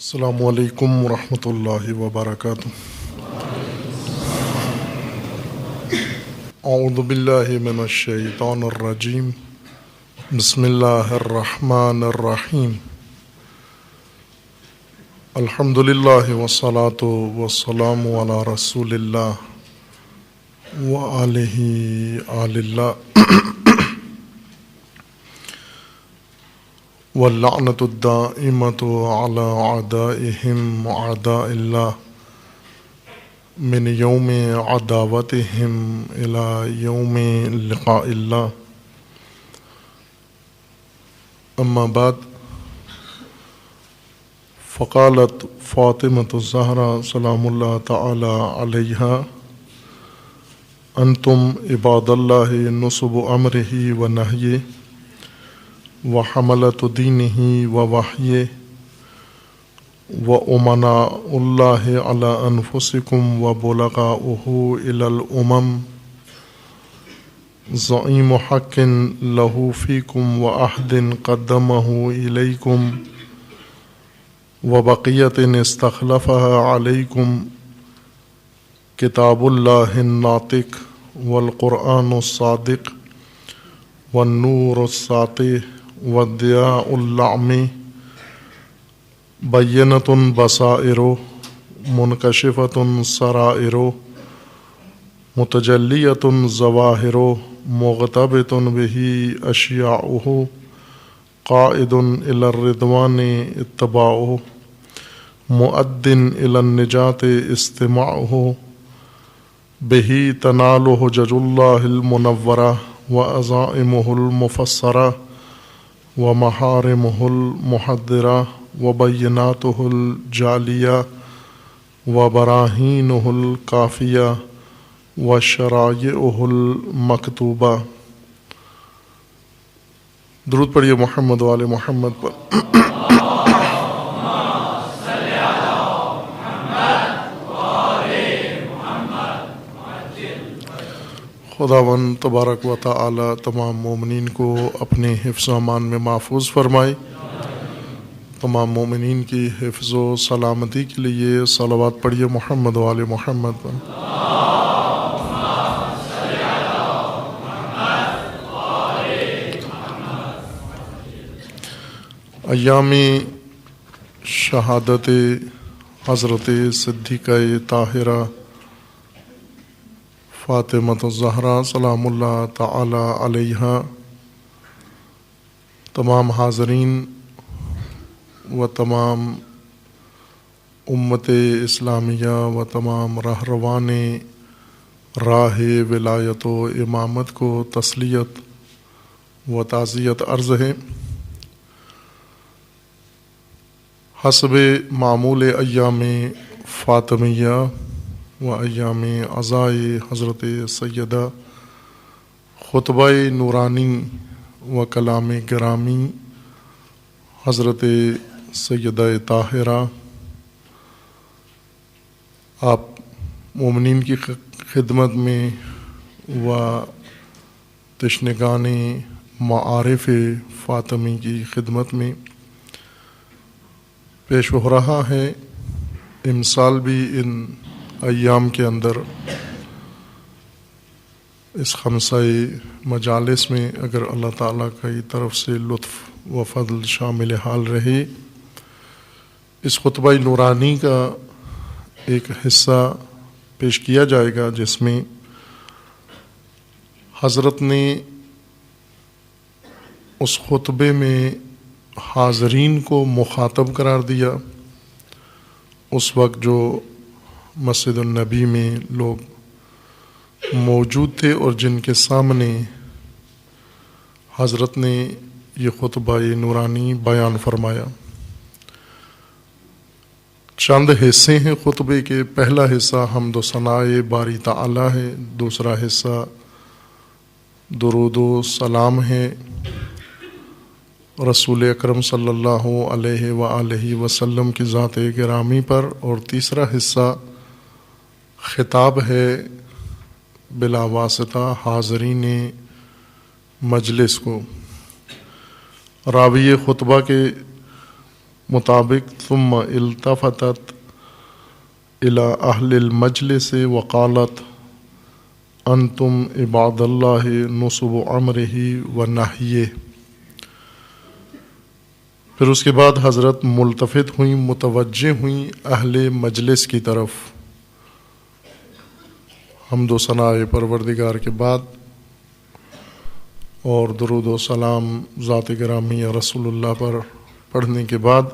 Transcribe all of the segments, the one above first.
السلام علیکم ورحمۃ اللہ وبرکاتہ۔ اعوذ باللہ من الشیطان الرجیم، بسم اللہ الرحمن الرحیم۔ الحمد للہ والصلاۃ والسلام علی رسول اللہ وآلہ آل اللہ واللعنۃ الدائمۃ علی اعدائہم اعداء اللہ من یوم عداوتہم الی یوم لقاء اللہ۔ اما بعد، فقالت فاطمۃ الزہرا سلام اللہ تعالی علیہا: انتم عباد اللہ نصب امرہ و نہیہ وحملۃ دینہ ووحیہ وامناء اللہ علی انفسکم وبلغاؤہ الی الامم، زعیم حق لہ فیکم وعہد قدمہ الیکم وبقیۃ استخلفہا علیکم، کتاب اللہ الناطق والقرآن الصادق والنور الساطع والضیاء اللعمی، بینۃ بصائر منکشفۃ سرائر، متجلیۃ ظواہر، مغتبط بہ اشیاؤہ، قائد الی الرضوان اتباعہ، مؤد الی النجاۃ استماعہ، بہ تنال حجج اللہ المنورہ وعزائمہ المفسرہ ومحارمہ المحذرہ وبیناتہ الجالیہ وبراہینہ الکافیہ وشرائعہ المکتوبہ۔ درود پڑھیے محمد وآل محمد پر۔ خداوند تبارک و تعالی تمام مومنین کو اپنے حفظ و امان میں محفوظ فرمائے۔ تمام مومنین کی حفظ و سلامتی کے لیے صلوات پڑھیے محمد وآل محمد پر۔ ایام شہادت حضرت صدیقہ طاہرہ فاطمۃ الزہرا سلام اللہ تعالی علیہا، تمام حاضرین و تمام امت اسلامیہ و تمام رہروان راہ ولایت و امامت کو تسلیت و تعزیت عرض ہے۔ حسب معمول ایام فاطمیہ و ایام عزائے حضرت سیدہ خطبہ نورانی و کلام گرامی حضرت سیدہ طاہرہ، آپ مومنین کی خدمت میں و تشنگان معارف فاطمی کی خدمت میں پیش ہو رہا ہے۔ امسال بھی ان ایام کے اندر اس خمسہ مجالس میں اگر اللہ تعالیٰ کی طرف سے لطف و فضل شامل حال رہے، اس خطبہ نورانی کا ایک حصہ پیش کیا جائے گا جس میں حضرت نے اس خطبے میں حاضرین کو مخاطب قرار دیا۔ اس وقت جو مسجد النبی میں لوگ موجود تھے اور جن کے سامنے حضرت نے یہ خطبہ نورانی بیان فرمایا۔ چند حصے ہیں خطبے کے۔ پہلا حصہ حمد و ثناء باری تعالی ہے، دوسرا حصہ درود و سلام ہے رسول اکرم صلی اللہ علیہ وآلہ وسلم کی ذات گرامی پر، اور تیسرا حصہ خطاب ہے بلا واسطہ حاضرین مجلس کو۔ راوی خطبہ کے مطابق ثم التفتت الى اہل المجلس وقالت انتم عباد اللہ نصب امرہ و نہیہ۔ پھر اس کے بعد حضرت ملتفت ہوئیں، متوجہ ہوئیں اہل مجلس کی طرف، حمد و ثناء پروردگار کے بعد اور درود و سلام ذات گرامی رسول اللہ پر پڑھنے کے بعد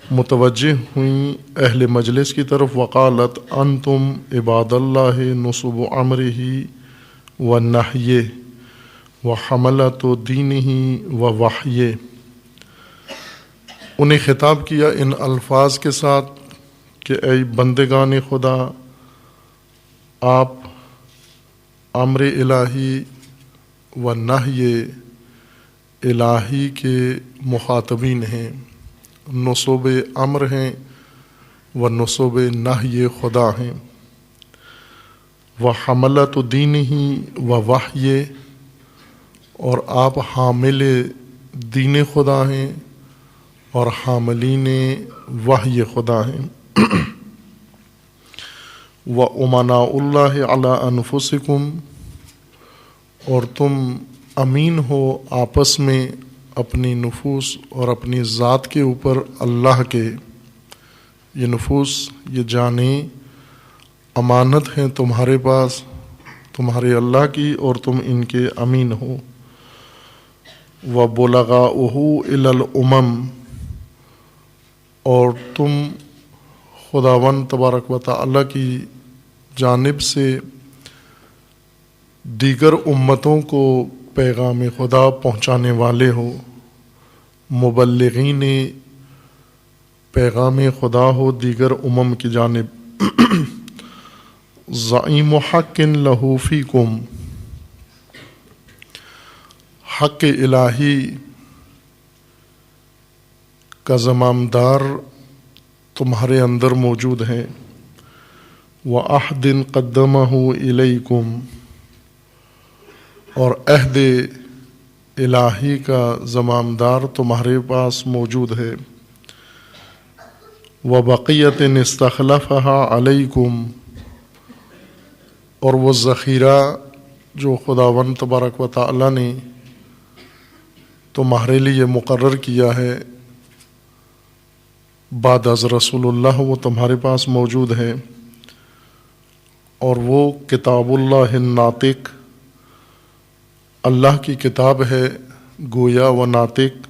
متوجہ ہوئیں اہل مجلس کی طرف، وقالت انتم عباد اللہ نصب امرہ و نہیہ و حملۃ دینہ و وحیہ۔ انہیں خطاب کیا ان الفاظ کے ساتھ کہ اے بندگان خدا، آپ امر الہی و نہی الہی کے مخاطبین ہیں، نصب امر ہیں و نصب نہی خدا ہیں، و حملۃ دینہ و وحی، اور آپ حامل دین خدا ہیں اور حاملین وحی خدا ہیں، و امناء اللہ علی انفسکم، اور تم امین ہو آپس میں اپنی نفوس اور اپنی ذات کے اوپر اللہ کے۔ یہ نفوس، یہ جانیں امانت ہیں تمہارے پاس، تمہارے اللہ کی، اور تم ان کے امین ہو۔ وَبُلَغَاؤُهُ إِلَى الْأُمَمِ، اور تم خداوند تبارک و تعالیٰ کی جانب سے دیگر امتوں کو پیغام خدا پہنچانے والے ہو، مبلغین پیغام خدا ہو دیگر امم کی جانب۔ زعیم حق لہ فیکم، حق الہی کا زمامدار تمہارے اندر موجود ہے، وعہد قدمہ الیکم، اور عہد الہی کا زمامدار تمہارے پاس موجود ہے، وبقیۃ استخلفها علیکم، اور وہ ذخیرہ جو خداوند تبارک و تعالیٰ نے تمہارے لیے مقرر کیا ہے بعد از رسول اللہ، وہ تمہارے پاس موجود ہے، اور وہ کتاب اللہ الناطق، اللہ کی کتاب ہے گویا و ناطق،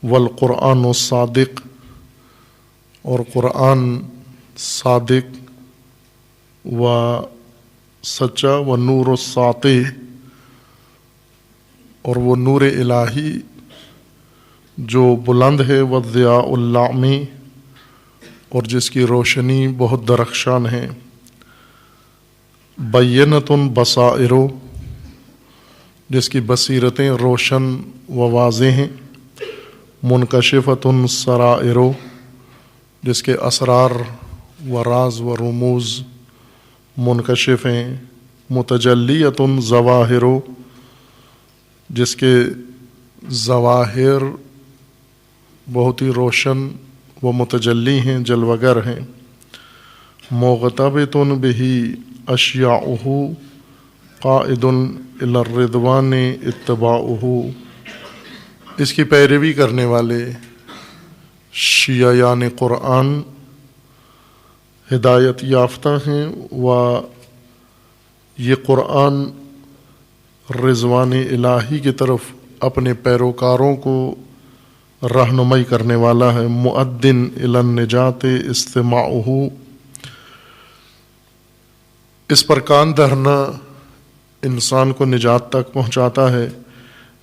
والقرآن الصادق، اور قرآن صادق و سچا، و نور الساطع، اور وہ نور الہی جو بلند ہے، والضیاء اللامع، اور جس کی روشنی بہت درخشان ہے، بینۃ بصائر، جس کی بصیرتیں روشن و واضح ہیں، منکشفۃ سرائر، جس کے اسرار و راز و رموز منکشف ہیں، متجلیۃ ظواہر، جس کے ظواہر بہت ہی روشن و متجلی ہیں، جلوگر ہیں، مغتبۃ بہ اشیاؤہ، قائد الی الرضوان اتباعہ، اس کی پیروی کرنے والے شیعیان قرآن ہدایت یافتہ ہیں، و یہ قرآن رضوان الہی کی طرف اپنے پیروکاروں کو رہنمائی کرنے والا ہے، مؤدن الی النجات استماعہ، اس پر کان دہنا انسان کو نجات تک پہنچاتا ہے،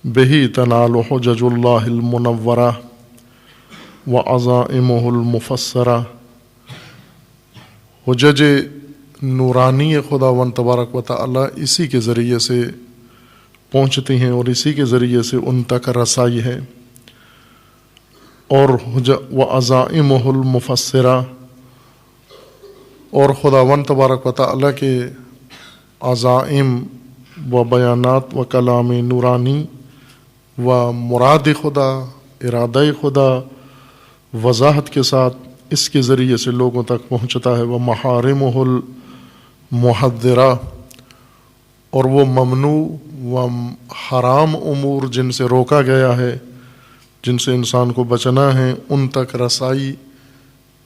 بہی تنال حجج اللہ المنورہ وعزائمہ المفسرہ، حجج نورانی خداوند تبارک و تعالیٰ اسی کے ذریعے سے پہنچتی ہیں اور اسی کے ذریعے سے ان تک رسائی ہے، اور وعزائمہ المفسرہ، اور خداوند تبارک و تعالیٰ کے عزائم و بیانات و کلام نورانی و مراد خدا، ارادہ خدا وضاحت کے ساتھ اس کے ذریعے سے لوگوں تک پہنچتا ہے۔ ومحارمہ المحذرہ، اور وہ ممنوع و حرام امور جن سے روکا گیا ہے، جن سے انسان کو بچنا ہے، ان تک رسائی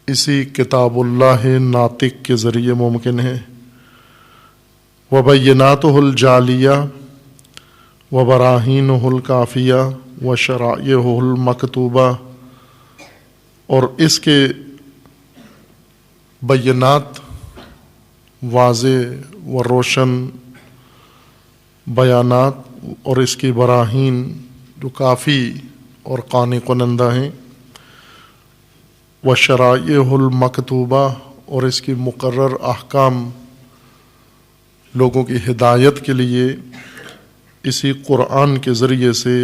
اسی کتاب اللہ ناطق کے ذریعے ممکن ہے۔ وبیناتہ الجالیہ وبراہینہ الکافیہ وشرائعہ المکتوبہ، اور اس کے بینات واضح و روشن بیانات اور اس کی براہین جو کافی اور قانع کنندہ ہیں، وشرائعہ المکتوبہ، اور اس کی مقرر احکام لوگوں کی ہدایت کے لیے اسی قرآن کے ذریعے سے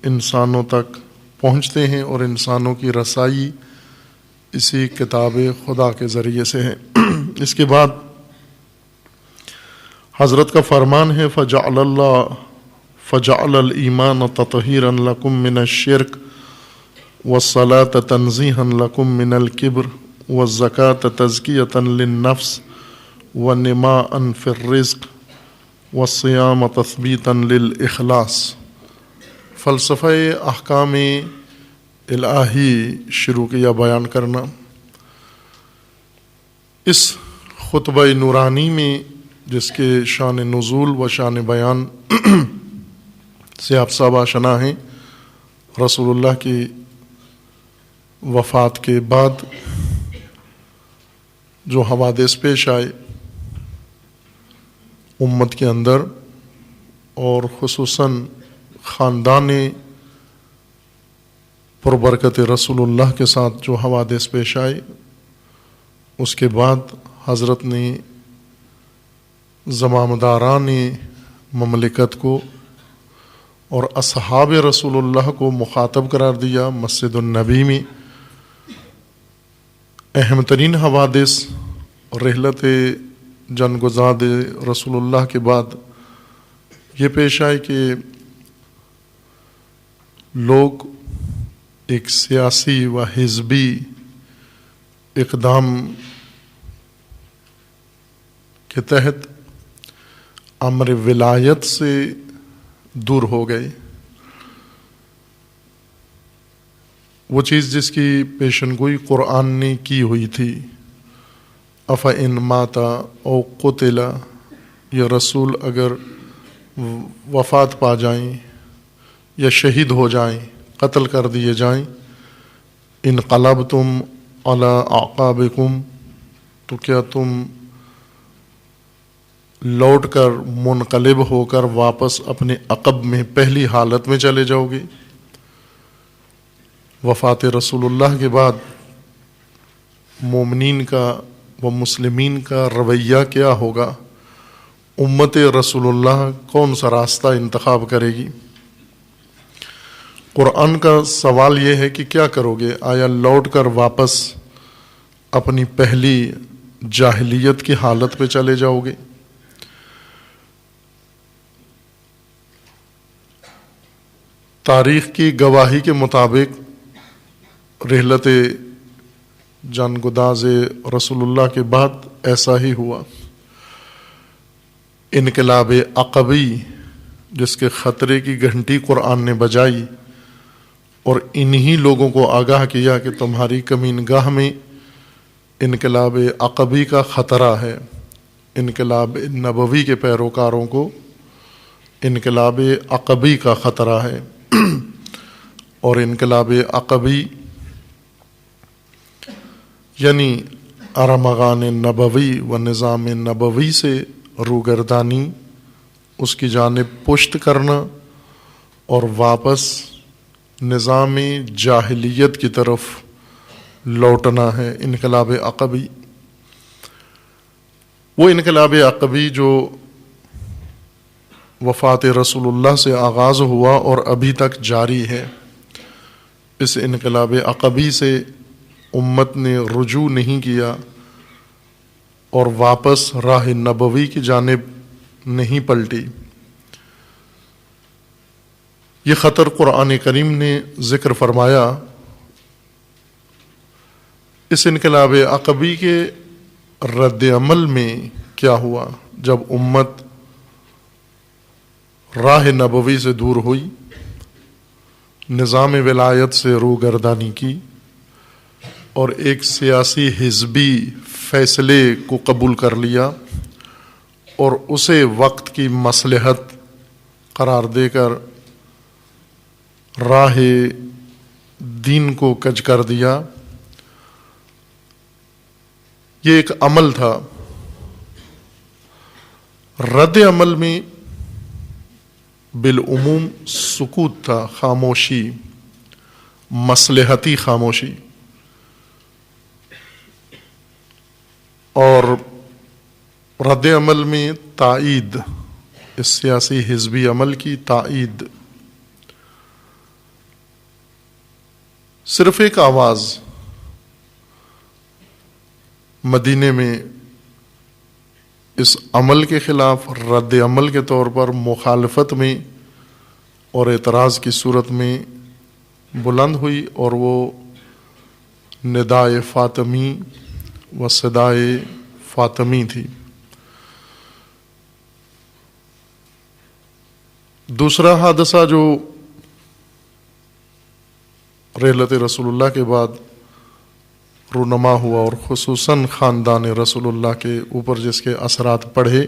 انسانوں تک پہنچتے ہیں، اور انسانوں کی رسائی اسی کتاب خدا کے ذریعے سے ہے۔ اس کے بعد حضرت کا فرمان ہے فجعل الایمان تطہیرا لکم من الشرک والصلاة تنزیہا لکم من الکبر والزکاة تزکیۃ للنفس ونماء فی الرزق والصیام تثبیتا للاخلاص۔ فلسفہ احکام الہی شروع کیا بیان کرنا۔ اس خطبہ نورانی میں، جس کے شان نزول و شان بیان سے آپ سب آشنا ہیں، رسول اللہ کی وفات کے بعد جو حوادث پیش آئے امت کے اندر، اور خصوصاً خاندان پربرکت رسول اللہ کے ساتھ جو حوادث پیش آئے، اس کے بعد حضرت نے زمامداران مملکت کو اور اصحاب رسول اللہ کو مخاطب قرار دیا۔ مسجد النبی میں اہم ترین حوادث اور رحلت جنگزاد رسول اللہ کے بعد یہ پیش آئے کہ لوگ ایک سیاسی و حزبی اقدام کے تحت امر ولایت سے دور ہو گئے۔ وہ چیز جس کی پیشن گوئی قرآن نے کی ہوئی تھی، افإن مات او قتل، یہ رسول اگر وفات پا جائیں یا شہید ہو جائیں، قتل کر دیے جائیں، انقلبتم علی اعقابکم، تو کیا تم لوٹ کر منقلب ہو کر واپس اپنے عقب میں پہلی حالت میں چلے جاؤ گے؟ وفات رسول اللہ کے بعد مومنین کا و مسلمین کا رویہ کیا ہوگا؟ امت رسول اللہ کون سا راستہ انتخاب کرے گی؟ قرآن کا سوال یہ ہے کہ کیا کرو گے؟ آیا لوٹ کر واپس اپنی پہلی جاہلیت کی حالت پہ چلے جاؤ گے؟ تاریخ کی گواہی کے مطابق رحلت جانگداز رسول اللہ کے بعد ایسا ہی ہوا۔ انقلاب عقبی، جس کے خطرے کی گھنٹی قرآن نے بجائی اور انہی لوگوں کو آگاہ کیا کہ تمہاری کمینگاہ میں انقلاب عقبی کا خطرہ ہے۔ انقلاب نبوی کے پیروکاروں کو انقلاب عقبی کا خطرہ ہے، اور انقلاب عقبی یعنی ارمغان نبوی و نظام نبوی سے روگردانی، اس کی جانب پشت کرنا اور واپس نظام جاہلیت کی طرف لوٹنا ہے انقلاب عقبی۔ وہ انقلاب عقبی جو وفات رسول اللہ سے آغاز ہوا اور ابھی تک جاری ہے، اس انقلاب عقبی سے امت نے رجوع نہیں کیا اور واپس راہ نبوی کی جانب نہیں پلٹی۔ یہ خطر قرآن کریم نے ذکر فرمایا اس انقلاب عقبی کے رد عمل میں کیا ہوا؟ جب امت راہ نبوی سے دور ہوئی، نظام ولایت سے روگردانی کی اور ایک سیاسی حزبی فیصلے کو قبول کر لیا اور اسے وقت کی مصلحت قرار دے کر راہ دین کو کج کر دیا، یہ ایک عمل تھا۔ رد عمل میں بالعموم سکوت تھا، خاموشی، مصلحتی خاموشی، اور رد عمل میں تائید، اس سیاسی حزبی عمل کی تائید۔ صرف ایک آواز مدینے میں اس عمل کے خلاف رد عمل کے طور پر مخالفت میں اور اعتراض کی صورت میں بلند ہوئی، اور وہ ندائے فاطمی و صدائے فاطمی تھی۔ دوسرا حادثہ جو رحلت رسول اللہ کے بعد رونما ہوا اور خصوصاً خاندان رسول اللہ کے اوپر جس کے اثرات پڑے،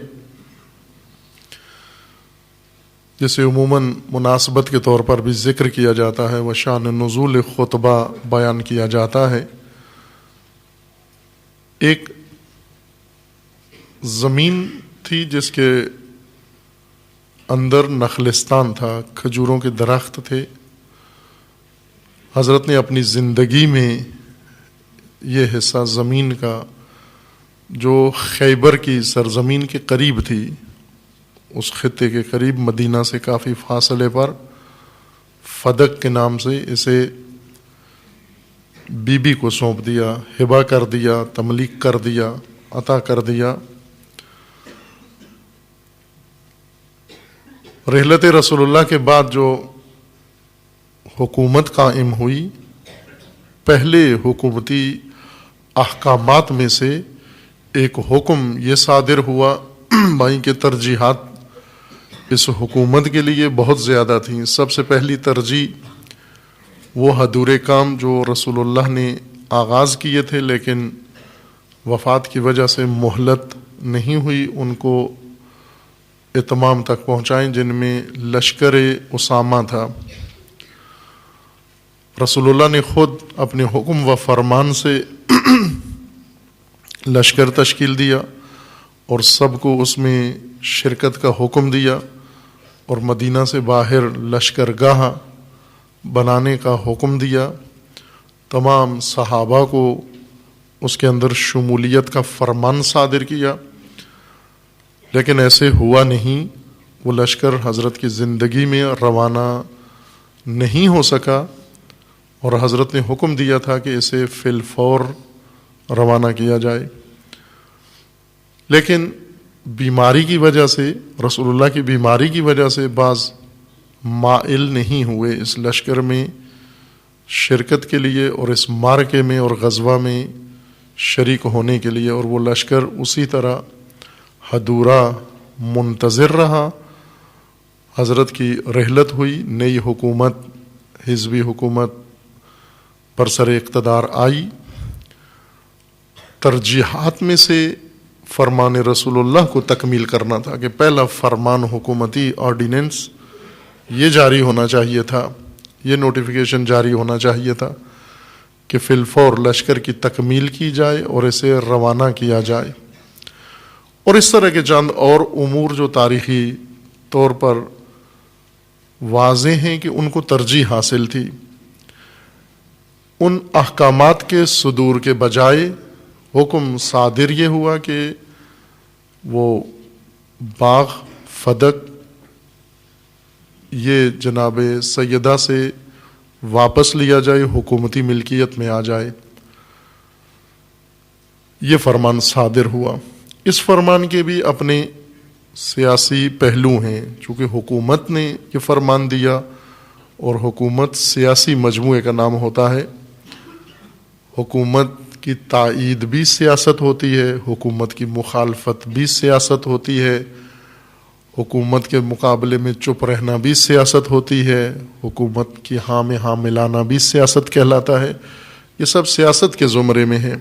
جسے عموماً مناسبت کے طور پر بھی ذکر کیا جاتا ہے، وہ شان نزول خطبہ بیان کیا جاتا ہے۔ ایک زمین تھی جس کے اندر نخلستان تھا، کھجوروں کے درخت تھے۔ حضرت نے اپنی زندگی میں یہ حصہ زمین کا جو خیبر کی سرزمین کے قریب تھی، اس خطے کے قریب مدینہ سے کافی فاصلے پر فدق کے نام سے اسے بی بی کو سونپ دیا، ہبہ کر دیا، تملیک کر دیا، عطا کر دیا۔ رحلت رسول اللہ کے بعد جو حکومت قائم ہوئی، پہلے حکومتی احکامات میں سے ایک حکم یہ صادر ہوا بھائی کہ ترجیحات اس حکومت کے لیے بہت زیادہ تھیں۔ سب سے پہلی ترجیح وہ ادھورے کام جو رسول اللہ نے آغاز کیے تھے لیکن وفات کی وجہ سے مہلت نہیں ہوئی، ان کو اتمام تک پہنچائیں، جن میں لشکر اسامہ تھا۔ رسول اللہ نے خود اپنے حکم و فرمان سے لشکر تشکیل دیا اور سب کو اس میں شرکت کا حکم دیا، اور مدینہ سے باہر لشکر گاہ بنانے کا حکم دیا۔ تمام صحابہ کو اس کے اندر شمولیت کا فرمان صادر کیا، لیکن ایسے ہوا نہیں۔ وہ لشکر حضرت کی زندگی میں روانہ نہیں ہو سکا، اور حضرت نے حکم دیا تھا کہ اسے فی الفور روانہ کیا جائے، لیکن بیماری کی وجہ سے، رسول اللہ کی بیماری کی وجہ سے بعض مائل نہیں ہوئے اس لشکر میں شرکت کے لیے اور اس معرکے میں اور غزوہ میں شریک ہونے کے لیے، اور وہ لشکر اسی طرح ادھورا منتظر رہا۔ حضرت کی رحلت ہوئی، نئی حکومت، حزبی حکومت برسر اقتدار آئی۔ ترجیحات میں سے فرمان رسول اللہ کو تکمیل کرنا تھا کہ پہلا فرمان حکومتی آرڈیننس یہ جاری ہونا چاہیے تھا، یہ نوٹیفیکیشن جاری ہونا چاہیے تھا کہ فی الفور لشکر کی تکمیل کی جائے اور اسے روانہ کیا جائے۔ اور اس طرح کے چند اور امور جو تاریخی طور پر واضح ہیں کہ ان کو ترجیح حاصل تھی، ان احکامات کے صدور کے بجائے حکم صادر یہ ہوا کہ وہ باغ فدق یہ جناب سیدہ سے واپس لیا جائے، حکومتی ملکیت میں آ جائے۔ یہ فرمان صادر ہوا۔ اس فرمان کے بھی اپنے سیاسی پہلو ہیں، چونکہ حکومت نے یہ فرمان دیا اور حکومت سیاسی مجموعے کا نام ہوتا ہے۔ حکومت کی تائید بھی سیاست ہوتی ہے، حکومت کی مخالفت بھی سیاست ہوتی ہے، حکومت کے مقابلے میں چپ رہنا بھی سیاست ہوتی ہے، حکومت کی ہاں میں ہاں ملانا بھی سیاست کہلاتا ہے۔ یہ سب سیاست کے زمرے میں ہے۔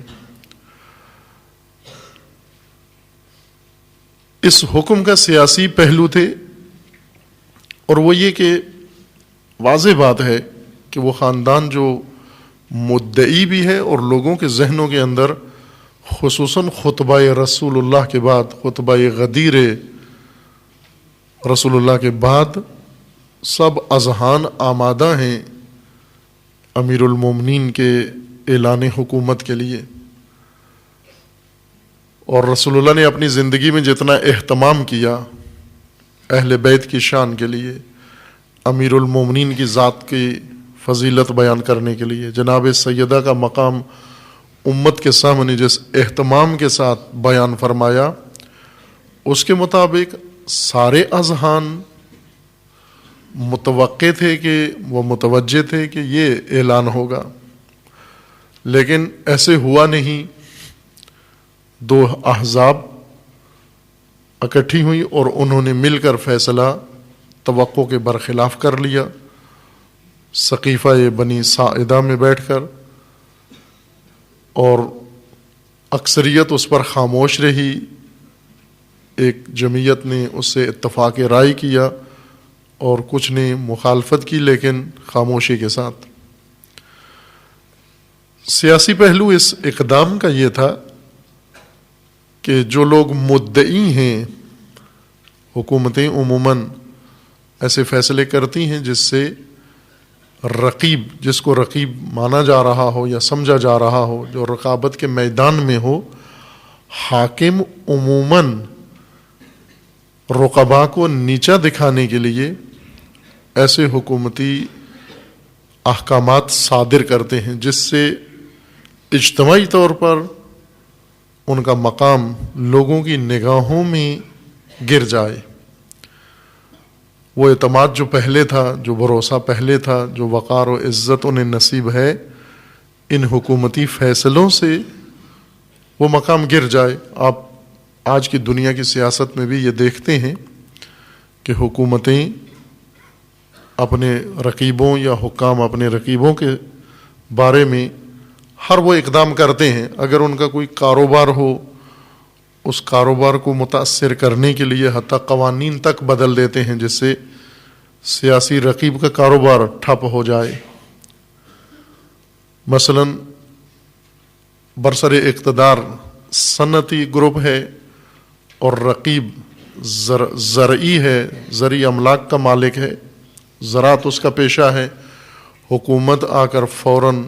اس حکم کا سیاسی پہلو تھے، اور وہ یہ کہ واضح بات ہے کہ وہ خاندان جو مدعی بھی ہے اور لوگوں کے ذہنوں کے اندر خصوصاً خطبہ رسول اللہ کے بعد، خطبہ غدیر رسول اللہ کے بعد سب اذہان آمادہ ہیں امیر المومنین کے اعلان حکومت کے لیے۔ اور رسول اللہ نے اپنی زندگی میں جتنا اہتمام کیا اہل بیت کی شان کے لیے، امیر المومنین کی ذات کی فضیلت بیان کرنے کے لیے، جناب سیدہ کا مقام امت کے سامنے جس اہتمام کے ساتھ بیان فرمایا، اس کے مطابق سارے اذہان متوقع تھے کہ وہ متوجہ تھے کہ یہ اعلان ہوگا، لیکن ایسے ہوا نہیں۔ دو احزاب اکٹھی ہوئی اور انہوں نے مل کر فیصلہ توقع کے برخلاف کر لیا۔ سقیفہ بنی ساعدہ میں بیٹھ کر، اور اکثریت اس پر خاموش رہی، ایک جمعیت نے اس سے اتفاق رائے کیا اور کچھ نے مخالفت کی، لیکن خاموشی کے ساتھ۔ سیاسی پہلو اس اقدام کا یہ تھا کہ جو لوگ مدعی ہیں، حکومتیں عموماً ایسے فیصلے کرتی ہیں جس سے رقیب، جس کو رقیب مانا جا رہا ہو یا سمجھا جا رہا ہو، جو رقابت کے میدان میں ہو، حاکم عموماً رقبا کو نیچا دکھانے کے لیے ایسے حکومتی احکامات صادر کرتے ہیں جس سے اجتماعی طور پر ان کا مقام لوگوں کی نگاہوں میں گر جائے۔ وہ اعتماد جو پہلے تھا، جو بھروسہ پہلے تھا، جو وقار و عزت انہیں نصیب ہے، ان حکومتی فیصلوں سے وہ مقام گر جائے۔ آپ آج کی دنیا کی سیاست میں بھی یہ دیکھتے ہیں کہ حکومتیں اپنے رقیبوں یا حکام اپنے رقیبوں کے بارے میں ہر وہ اقدام کرتے ہیں، اگر ان کا کوئی کاروبار ہو، اس کاروبار کو متاثر کرنے کے لیے حتیٰ قوانین تک بدل دیتے ہیں جس سے سیاسی رقیب کا کاروبار ٹھپ ہو جائے۔ مثلا برسر اقتدار صنعتی گروپ ہے اور رقیب زرعی ہے، زرعی املاک کا مالک ہے، زراعت اس کا پیشہ ہے، حکومت آ کر فوراً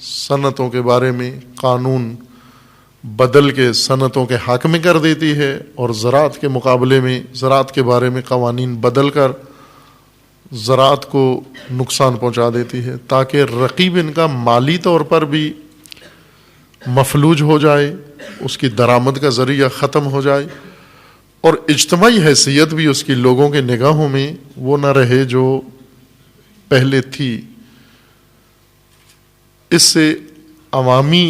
صنعتوں کے بارے میں قانون بدل کے صنعتوں کے حق میں کر دیتی ہے، اور زراعت کے مقابلے میں زراعت کے بارے میں قوانین بدل کر زراعت کو نقصان پہنچا دیتی ہے، تاکہ رقیب ان کا مالی طور پر بھی مفلوج ہو جائے، اس کی درآمد کا ذریعہ ختم ہو جائے، اور اجتماعی حیثیت بھی اس کی لوگوں کے نگاہوں میں وہ نہ رہے جو پہلے تھی۔ اس سے عوامی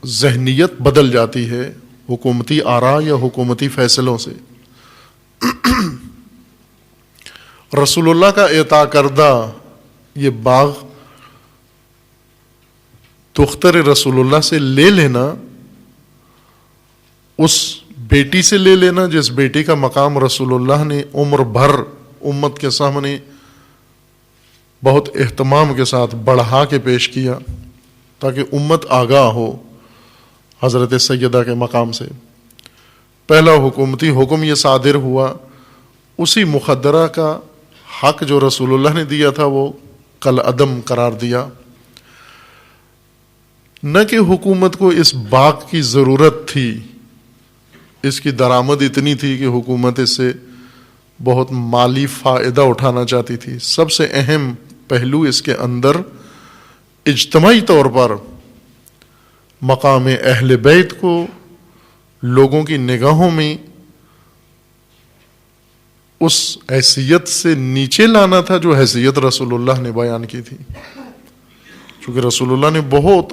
ذہنیت بدل جاتی ہے حکومتی آراء یا حکومتی فیصلوں سے۔ رسول اللہ کا عطا کردہ یہ باغ دختر رسول اللہ سے لے لینا، اس بیٹی سے لے لینا جس بیٹی کا مقام رسول اللہ نے عمر بھر امت کے سامنے بہت اہتمام کے ساتھ بڑھا کے پیش کیا تاکہ امت آگاہ ہو حضرت سیدہ کے مقام سے۔ پہلا حکومتی حکم یہ صادر ہوا، اسی مخدرہ کا حق جو رسول اللہ نے دیا تھا وہ کالعدم قرار دیا۔ نہ کہ حکومت کو اس باغ کی ضرورت تھی، اس کی درآمد اتنی تھی کہ حکومت اس سے بہت مالی فائدہ اٹھانا چاہتی تھی۔ سب سے اہم پہلو اس کے اندر اجتماعی طور پر مقام اہل بیت کو لوگوں کی نگاہوں میں اس حیثیت سے نیچے لانا تھا جو حیثیت رسول اللہ نے بیان کی تھی، چونکہ رسول اللہ نے بہت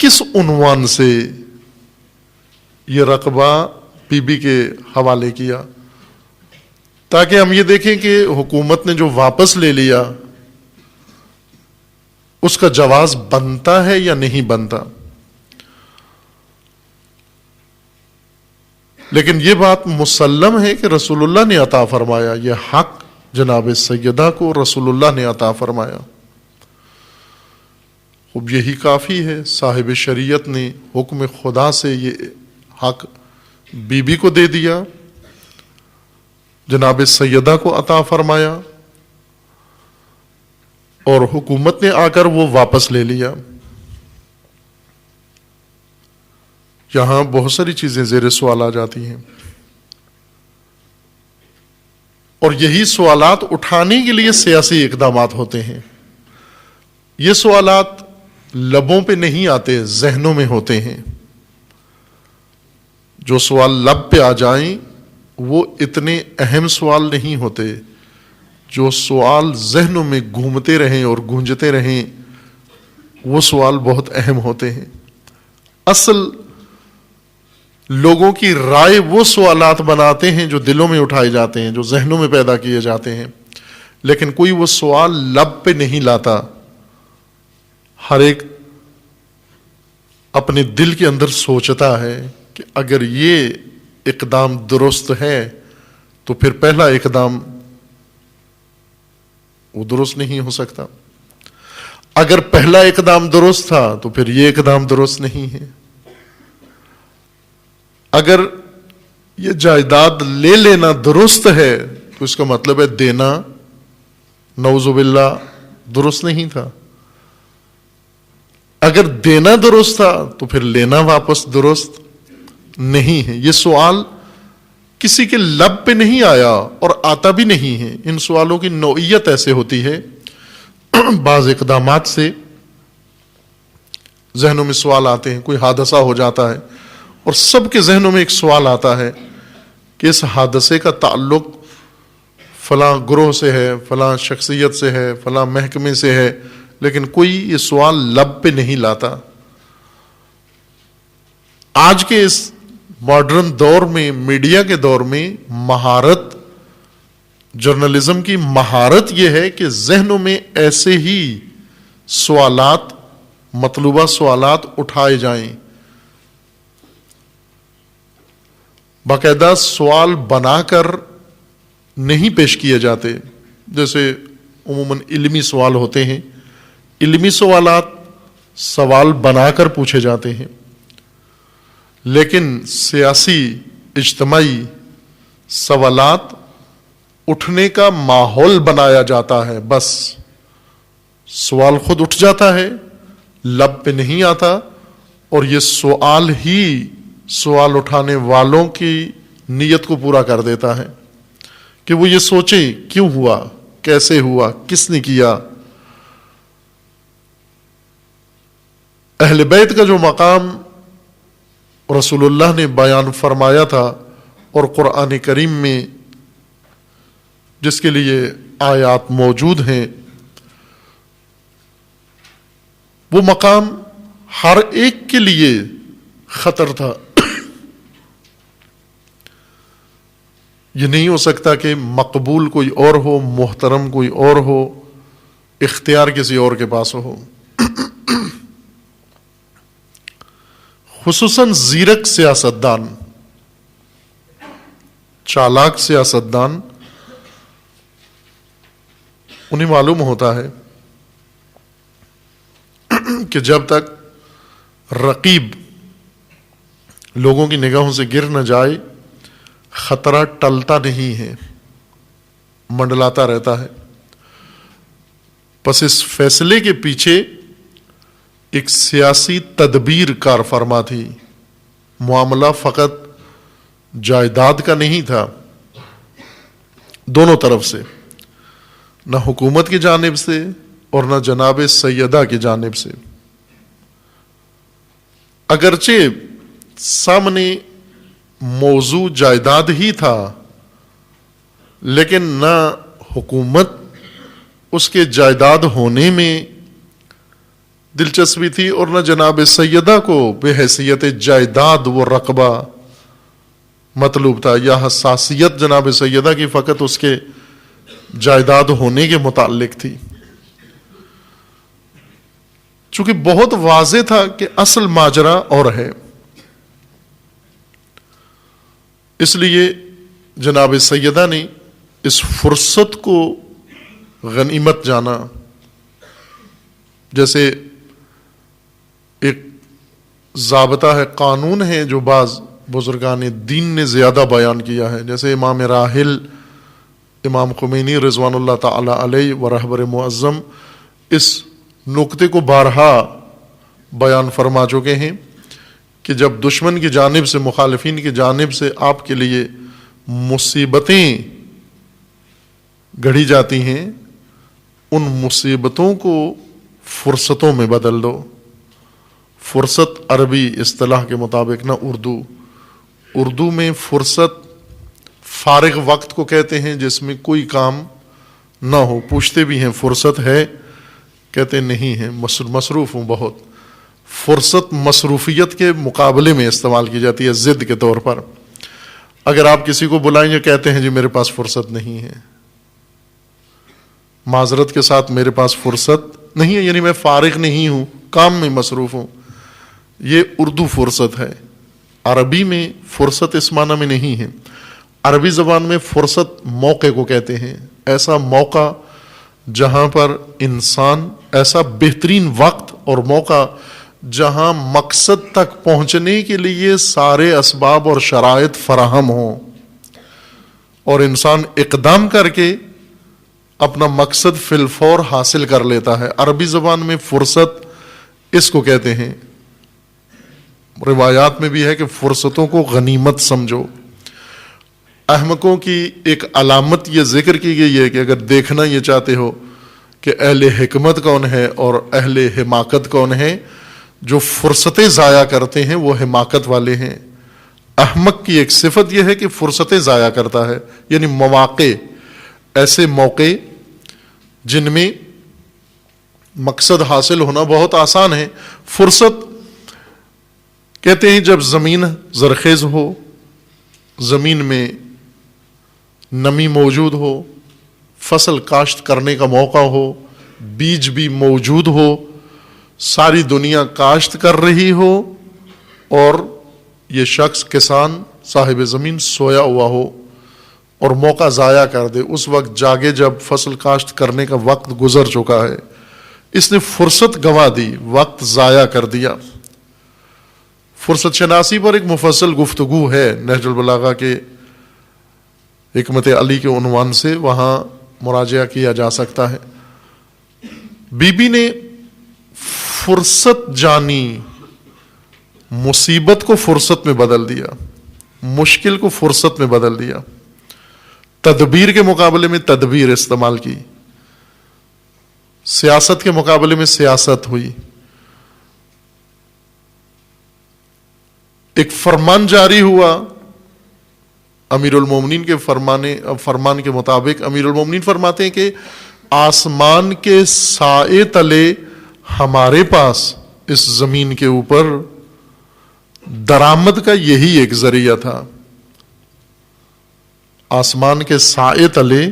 کس عنوان سے یہ رقبہ بی بی کے حوالے کیا، تاکہ ہم یہ دیکھیں کہ حکومت نے جو واپس لے لیا اس کا جواز بنتا ہے یا نہیں بنتا۔ لیکن یہ بات مسلم ہے کہ رسول اللہ نے عطا فرمایا، یہ حق جناب سیدہ کو رسول اللہ نے عطا فرمایا۔ اب یہی کافی ہے، صاحب شریعت نے حکم خدا سے یہ حق بی بی کو دے دیا، جناب سیدہ کو عطا فرمایا، اور حکومت نے آ کر وہ واپس لے لیا۔ یہاں بہت ساری چیزیں زیر سوال آ جاتی ہیں، اور یہی سوالات اٹھانے کے لیے سیاسی اقدامات ہوتے ہیں۔ یہ سوالات لبوں پہ نہیں آتے، ذہنوں میں ہوتے ہیں۔ جو سوال لب پہ آ جائیں وہ اتنے اہم سوال نہیں ہوتے، جو سوال ذہنوں میں گھومتے رہیں اور گونجتے رہیں وہ سوال بہت اہم ہوتے ہیں۔ اصل لوگوں کی رائے وہ سوالات بناتے ہیں جو دلوں میں اٹھائے جاتے ہیں، جو ذہنوں میں پیدا کیے جاتے ہیں، لیکن کوئی وہ سوال لب پہ نہیں لاتا۔ ہر ایک اپنے دل کے اندر سوچتا ہے کہ اگر یہ اقدام درست ہے تو پھر پہلا اقدام وہ درست نہیں ہو سکتا، اگر پہلا اقدام درست تھا تو پھر یہ اقدام درست نہیں ہے، اگر یہ جائیداد لے لینا درست ہے تو اس کا مطلب ہے دینا نعوذ باللہ درست نہیں تھا، اگر دینا درست تھا تو پھر لینا واپس درست نہیں ہے۔ یہ سوال کسی کے لب پہ نہیں آیا اور آتا بھی نہیں ہے۔ ان سوالوں کی نوعیت ایسے ہوتی ہے، بعض اقدامات سے ذہنوں میں سوال آتے ہیں، کوئی حادثہ ہو جاتا ہے اور سب کے ذہنوں میں ایک سوال آتا ہے کہ اس حادثے کا تعلق فلاں گروہ سے ہے، فلاں شخصیت سے ہے، فلاں محکمے سے ہے، لیکن کوئی یہ سوال لب پہ نہیں لاتا۔ آج کے اس ماڈرن دور میں، میڈیا کے دور میں، مہارت، جرنلزم کی مہارت یہ ہے کہ ذہنوں میں ایسے ہی سوالات، مطلوبہ سوالات اٹھائے جائیں، باقاعدہ سوال بنا کر نہیں پیش کیے جاتے۔ جیسے عموماً علمی سوال ہوتے ہیں، علمی سوالات سوال بنا کر پوچھے جاتے ہیں، لیکن سیاسی اجتماعی سوالات اٹھنے کا ماحول بنایا جاتا ہے، بس سوال خود اٹھ جاتا ہے، لب پہ نہیں آتا، اور یہ سوال ہی سوال اٹھانے والوں کی نیت کو پورا کر دیتا ہے کہ وہ یہ سوچیں کیوں ہوا، کیسے ہوا، کس نے کیا۔ اہل بیت کا جو مقام رسول اللہ نے بیان فرمایا تھا اور قرآن کریم میں جس کے لیے آیات موجود ہیں، وہ مقام ہر ایک کے لیے خطر تھا۔ یہ نہیں ہو سکتا کہ مقبول کوئی اور ہو، محترم کوئی اور ہو، اختیار کسی اور کے پاس ہو۔ خصوصاً زیرک سیاستدان، چالاک سیاستدان، انہیں معلوم ہوتا ہے کہ جب تک رقیب لوگوں کی نگاہوں سے گر نہ جائے خطرہ ٹلتا نہیں ہے، منڈلاتا رہتا ہے۔ پس اس فیصلے کے پیچھے ایک سیاسی تدبیر کار فرما تھی۔ معاملہ فقط جائیداد کا نہیں تھا، دونوں طرف سے، نہ حکومت کی جانب سے اور نہ جناب سیدہ کی جانب سے۔ اگرچہ سامنے موضوع جائیداد ہی تھا، لیکن نہ حکومت اس کے جائیداد ہونے میں دلچسپی تھی، اور نہ جناب سیدہ کو بحیثیت جائیداد و رقبہ مطلوب تھا، یا حساسیت جناب سیدہ کی فقط اس کے جائیداد ہونے کے متعلق تھی، چونکہ بہت واضح تھا کہ اصل ماجرا اور ہے۔ اس لیے جناب سیدہ نے اس فرصت کو غنیمت جانا، جیسے ایک ضابطہ ہے، قانون ہے جو بعض بزرگان دین نے زیادہ بیان کیا ہے، جیسے امام راحل امام خمینی رضوان اللہ تعالی علیہ و رہبر معظم اس نقطے کو بارہا بیان فرما چکے ہیں کہ جب دشمن کی جانب سے، مخالفین کی جانب سے آپ کے لیے مصیبتیں گڑھی جاتی ہیں، ان مصیبتوں کو فرصتوں میں بدل دو۔ فرصت عربی اصطلاح کے مطابق، نہ اردو میں فرصت فارغ وقت کو کہتے ہیں جس میں کوئی کام نہ ہو۔ پوچھتے بھی ہیں فرصت ہے، کہتے نہیں ہے، مصروف ہوں بہت۔ فرصت مصروفیت کے مقابلے میں استعمال کی جاتی ہے، ضد کے طور پر۔ اگر آپ کسی کو بلائیں گے، کہتے ہیں جی میرے پاس فرصت نہیں ہے، معذرت کے ساتھ میرے پاس فرصت نہیں ہے، یعنی میں فارغ نہیں ہوں، کام میں مصروف ہوں۔ یہ اردو فرصت ہے، عربی میں فرصت اس معنی میں نہیں ہے۔ عربی زبان میں فرصت موقع کو کہتے ہیں، ایسا موقع جہاں پر انسان، ایسا بہترین وقت اور موقع جہاں مقصد تک پہنچنے کے لیے سارے اسباب اور شرائط فراہم ہوں اور انسان اقدام کر کے اپنا مقصد فی الفور حاصل کر لیتا ہے۔ عربی زبان میں فرصت اس کو کہتے ہیں۔ روایات میں بھی ہے کہ فرصتوں کو غنیمت سمجھو۔ احمقوں کی ایک علامت یہ ذکر کی گئی ہے کہ اگر دیکھنا یہ چاہتے ہو کہ اہل حکمت کون ہے اور اہل حماقت کون ہے، جو فرصتیں ضائع کرتے ہیں وہ حماقت والے ہیں۔ احمق کی ایک صفت یہ ہے کہ فرصتیں ضائع کرتا ہے، یعنی مواقع، ایسے موقع جن میں مقصد حاصل ہونا بہت آسان ہے۔ فرصت کہتے ہیں جب زمین زرخیز ہو، زمین میں نمی موجود ہو، فصل کاشت کرنے کا موقع ہو، بیج بھی موجود ہو، ساری دنیا کاشت کر رہی ہو اور یہ شخص کسان صاحب زمین سویا ہوا ہو اور موقع ضائع کر دے، اس وقت جاگے جب فصل کاشت کرنے کا وقت گزر چکا ہے، اس نے فرصت گنوا دی، وقت ضائع کر دیا۔ فرصت شناسی پر ایک مفصل گفتگو ہے نہج البلاغہ کے حکمت علی کے عنوان سے، وہاں مراجعہ کیا جا سکتا ہے۔ بی بی نے فرصت جانی، مصیبت کو فرصت میں بدل دیا، مشکل کو فرصت میں بدل دیا، تدبیر کے مقابلے میں تدبیر استعمال کی، سیاست کے مقابلے میں سیاست ہوئی۔ ایک فرمان جاری ہوا امیر المومنین کے فرمان کے مطابق۔ امیر المومنین فرماتے ہیں کہ آسمان کے سائے تلے ہمارے پاس اس زمین کے اوپر درآمد کا یہی ایک ذریعہ تھا۔ آسمان کے سائے تلے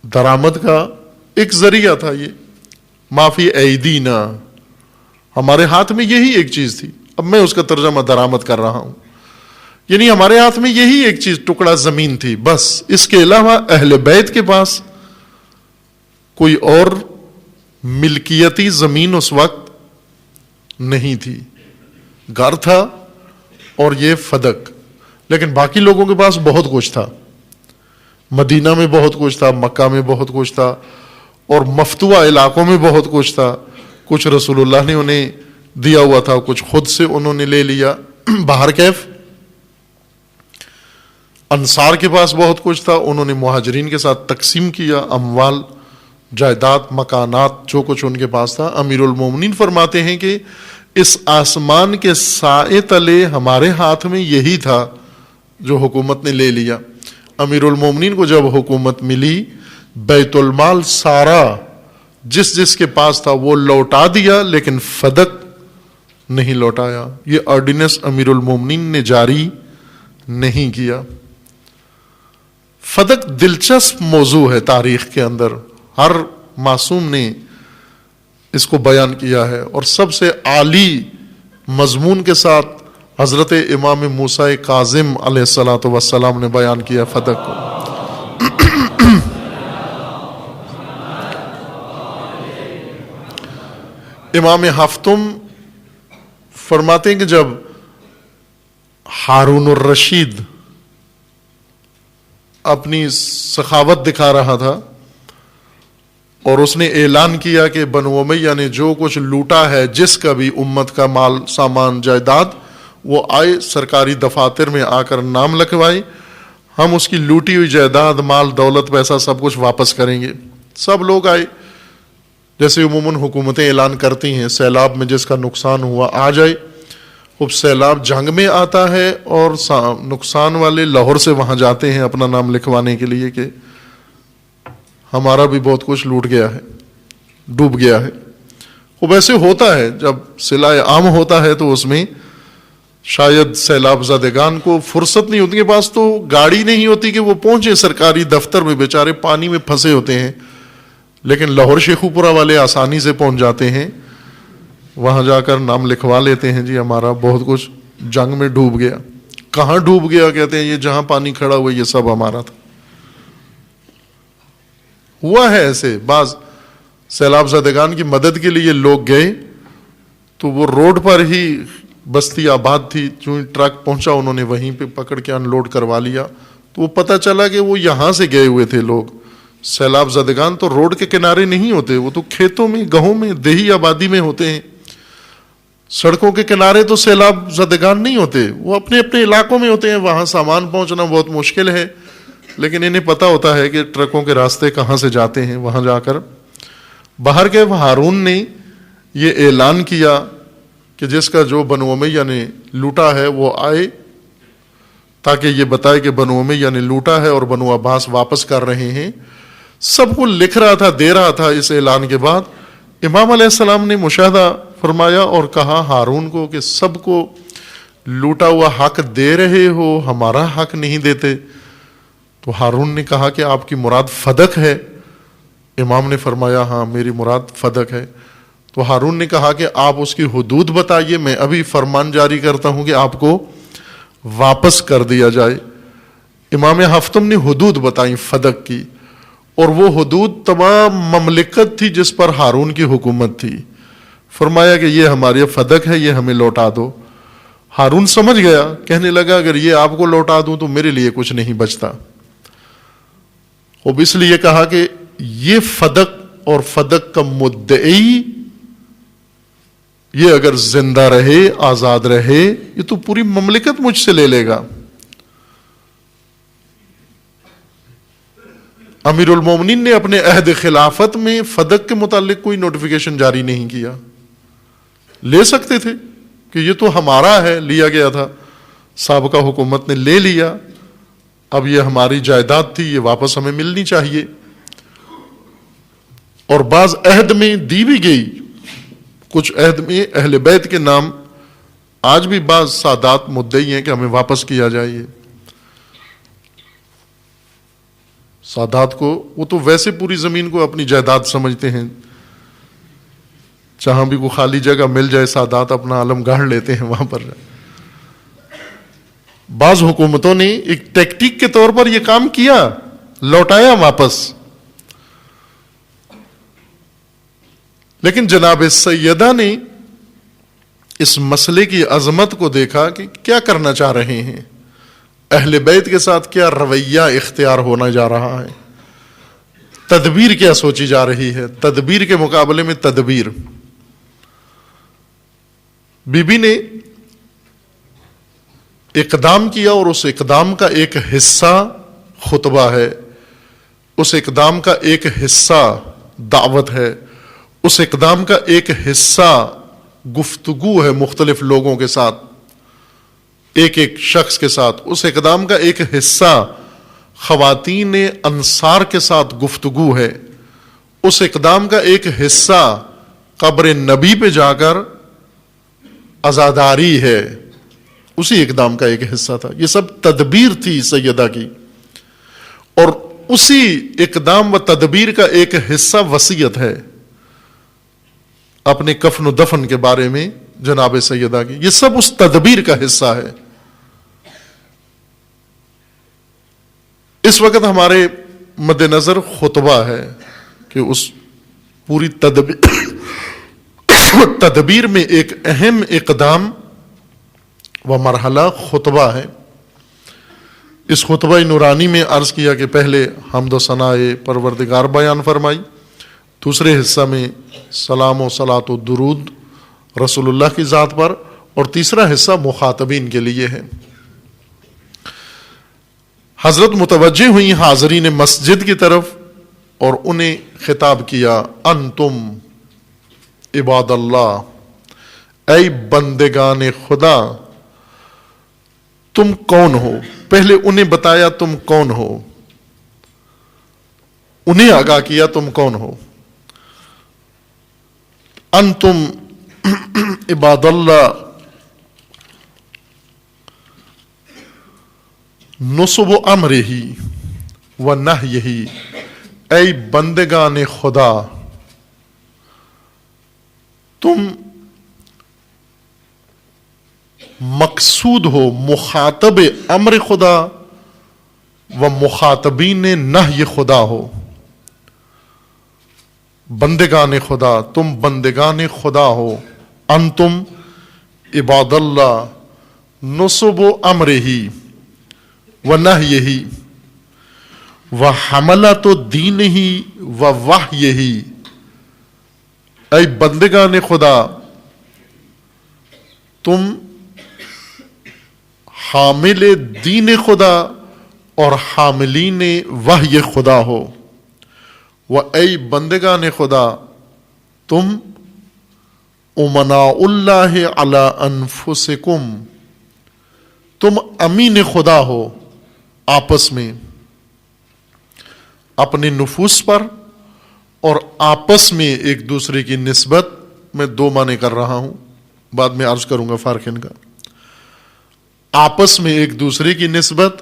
درآمد کا ایک ذریعہ تھا، یہ معافی ایدینا، ہمارے ہاتھ میں یہی ایک چیز تھی۔ اب میں اس کا ترجمہ درآمد کر رہا ہوں، یعنی ہمارے ہاتھ میں یہی ایک چیز، ٹکڑا زمین تھی بس، اس کے علاوہ اہل بیت کے پاس کوئی اور ملکیتی زمین اس وقت نہیں تھی۔ گھر تھا اور یہ فدق، لیکن باقی لوگوں کے پاس بہت کچھ تھا۔ مدینہ میں بہت کچھ تھا، مکہ میں بہت کچھ تھا، اور مفتوحہ علاقوں میں بہت کچھ تھا۔ کچھ رسول اللہ نے انہیں دیا ہوا تھا، کچھ خود سے انہوں نے لے لیا۔ باہر کیف انصار کے پاس بہت کچھ تھا، انہوں نے مہاجرین کے ساتھ تقسیم کیا، اموال، جائیداد، مکانات، جو کچھ ان کے پاس تھا۔ امیر المومنین فرماتے ہیں کہ اس آسمان کے سائے تلے ہمارے ہاتھ میں یہی تھا جو حکومت نے لے لیا۔ امیر المومنین کو جب حکومت ملی، بیت المال سارا جس جس کے پاس تھا وہ لوٹا دیا، لیکن فدق نہیں لوٹایا. یہ آرڈیننس امیر المومنین نے جاری نہیں کیا. فدق دلچسپ موضوع ہے تاریخ کے اندر، ہر معصوم نے اس کو بیان کیا ہے، اور سب سے عالی مضمون کے ساتھ حضرت امام موسیٰ کاظم علیہ الصلاۃ والسلام نے بیان کیا فدق کو. امام ہفتم فرماتے ہیں کہ جب ہارون الرشید اپنی سخاوت دکھا رہا تھا اور اس نے اعلان کیا کہ بنو امیہ نے جو کچھ لوٹا ہے، جس کا بھی امت کا مال سامان جائیداد، وہ آئے سرکاری دفاتر میں آ کر نام لکھوائے، ہم اس کی لوٹی ہوئی جائیداد، مال، دولت، پیسہ سب کچھ واپس کریں گے. سب لوگ آئے، جیسے عموماً حکومتیں اعلان کرتی ہیں سیلاب میں جس کا نقصان ہوا آ جائے. اب سیلاب جنگ میں آتا ہے اور نقصان والے لاہور سے وہاں جاتے ہیں اپنا نام لکھوانے کے لیے کہ ہمارا بھی بہت کچھ لوٹ گیا ہے، ڈوب گیا ہے. وہ ویسے ہوتا ہے، جب صلہ عام ہوتا ہے تو اس میں شاید سیلاب زدگان کو فرصت نہیں ہوتی، کے پاس تو گاڑی نہیں ہوتی کہ وہ پہنچے سرکاری دفتر میں، بیچارے پانی میں پھنسے ہوتے ہیں. لیکن لاہور شیخو پورہ والے آسانی سے پہنچ جاتے ہیں، وہاں جا کر نام لکھوا لیتے ہیں، جی ہمارا بہت کچھ جنگ میں ڈوب گیا. کہاں ڈوب گیا؟ کہتے ہیں یہ جہاں پانی کھڑا ہوا یہ سب ہمارا تھا. ہوا ہے ایسے، بعض سیلاب زدگان کی مدد کے لیے لوگ گئے تو وہ روڈ پر ہی بستی آباد تھی، جو ٹرک پہنچا انہوں نے وہیں پہ پکڑ کے ان لوڈ کروا لیا. تو وہ پتہ چلا کہ وہ یہاں سے گئے ہوئے تھے لوگ. سیلاب زدگان تو روڈ کے کنارے نہیں ہوتے، وہ تو کھیتوں میں، گاؤں میں، دیہی آبادی میں ہوتے ہیں. سڑکوں کے کنارے تو سیلاب زدگان نہیں ہوتے، وہ اپنے اپنے علاقوں میں ہوتے ہیں، وہاں سامان پہنچنا بہت مشکل ہے. لیکن انہیں پتہ ہوتا ہے کہ ٹرکوں کے راستے کہاں سے جاتے ہیں، وہاں جا کر باہر کے ہارون نے یہ اعلان کیا کہ جس کا جو بنو امیہ نے لوٹا ہے وہ آئے، تاکہ یہ بتائے کہ بنو امیہ نے لوٹا ہے اور بنو عباس واپس کر رہے ہیں. سب کو لکھ رہا تھا، دے رہا تھا. اس اعلان کے بعد امام علیہ السلام نے مشاہدہ فرمایا اور کہا ہارون کو کہ سب کو لوٹا ہوا حق دے رہے ہو، ہمارا حق نہیں دیتے. تو ہارون نے کہا کہ آپ کی مراد فدق ہے؟ امام نے فرمایا ہاں میری مراد فدق ہے. تو ہارون نے کہا کہ آپ اس کی حدود بتائیے، میں ابھی فرمان جاری کرتا ہوں کہ آپ کو واپس کر دیا جائے. امام ہفتم نے حدود بتائیں فدق کی، اور وہ حدود تمام مملکت تھی جس پر ہارون کی حکومت تھی. فرمایا کہ یہ ہماری فدق ہے، یہ ہمیں لوٹا دو. ہارون سمجھ گیا، کہنے لگا اگر یہ آپ کو لوٹا دوں تو میرے لیے کچھ نہیں بچتا. اب اس لیے کہا کہ یہ فدق اور فدق کا مدعی یہ اگر زندہ رہے، آزاد رہے، یہ تو پوری مملکت مجھ سے لے لے گا. امیر المومنین نے اپنے عہد خلافت میں فدق کے متعلق کوئی نوٹیفیکیشن جاری نہیں کیا. لے سکتے تھے کہ یہ تو ہمارا ہے، لیا گیا تھا، سابقہ حکومت نے لے لیا، اب یہ ہماری جائیداد تھی، یہ واپس ہمیں ملنی چاہیے. اور بعض عہد میں دی بھی گئی، کچھ عہد میں اہل بیت کے نام آج بھی بعض سادات مدعی ہیں کہ ہمیں واپس کیا جائے. سادات کو وہ تو ویسے پوری زمین کو اپنی جائیداد سمجھتے ہیں، جہاں بھی کوئی خالی جگہ مل جائے سادات اپنا علم گاڑ لیتے ہیں وہاں پر. بعض حکومتوں نے ایک ٹیکٹیک کے طور پر یہ کام کیا، لوٹایا واپس. لیکن جناب سیدہ نے اس مسئلے کی عظمت کو دیکھا کہ کیا کرنا چاہ رہے ہیں، اہل بیت کے ساتھ کیا رویہ اختیار ہونا جا رہا ہے، تدبیر کیا سوچی جا رہی ہے، تدبیر کے مقابلے میں تدبیر. بی بی نے اقدام کیا اور اس اقدام کا ایک حصہ خطبہ ہے، اس اقدام کا ایک حصہ دعوت ہے، اس اقدام کا ایک حصہ گفتگو ہے مختلف لوگوں کے ساتھ، ایک ایک شخص کے ساتھ. اس اقدام کا ایک حصہ خواتین انصار کے ساتھ گفتگو ہے، اس اقدام کا ایک حصہ قبر نبی پہ جا کر عزاداری ہے، اسی اقدام کا ایک حصہ تھا. یہ سب تدبیر تھی سیدہ کی، اور اسی اقدام و تدبیر کا ایک حصہ وصیت ہے اپنے کفن و دفن کے بارے میں جناب سیدہ کی. یہ سب اس تدبیر کا حصہ ہے. اس وقت ہمارے مد نظر خطبہ ہے کہ اس پوری تدبیر میں ایک اہم اقدام و مرحلہ خطبہ ہے. اس خطبہ نورانی میں عرض کیا کہ پہلے حمد و ثناء پروردگار بیان فرمائی، دوسرے حصہ میں سلام و صلاۃ و درود رسول اللہ کی ذات پر، اور تیسرا حصہ مخاطبین کے لیے ہے. حضرت متوجہ ہوئی حاضرین مسجد کی طرف اور انہیں خطاب کیا، انتم عباد اللہ، اے بندگان خدا تم کون ہو. پہلے انہیں بتایا تم کون ہو، انہیں آگاہ کیا تم کون ہو. انتم عباد اللہ نصب امرہ و نہیہ، اے بندگان خدا تم مقصود ہو، مخاطب امر خدا و مخاطبین نہی خدا ہو. بندگان خدا، تم بندگان خدا ہو. انتم عباد اللہ نصب امرہ و نہیہ و حملۃ دینہ و وحیہ. اے بندگان خدا تم حامل دین خدا اور حاملین وحی خدا ہو. و اے بندگان خدا تم امناء اللہ علی انفسکم، تم امین خدا ہو آپس میں، اپنے نفوس پر اور آپس میں ایک دوسرے کی نسبت. میں دو معنی کر رہا ہوں، بعد میں عرض کروں گا فرق ان کا. آپس میں ایک دوسرے کی نسبت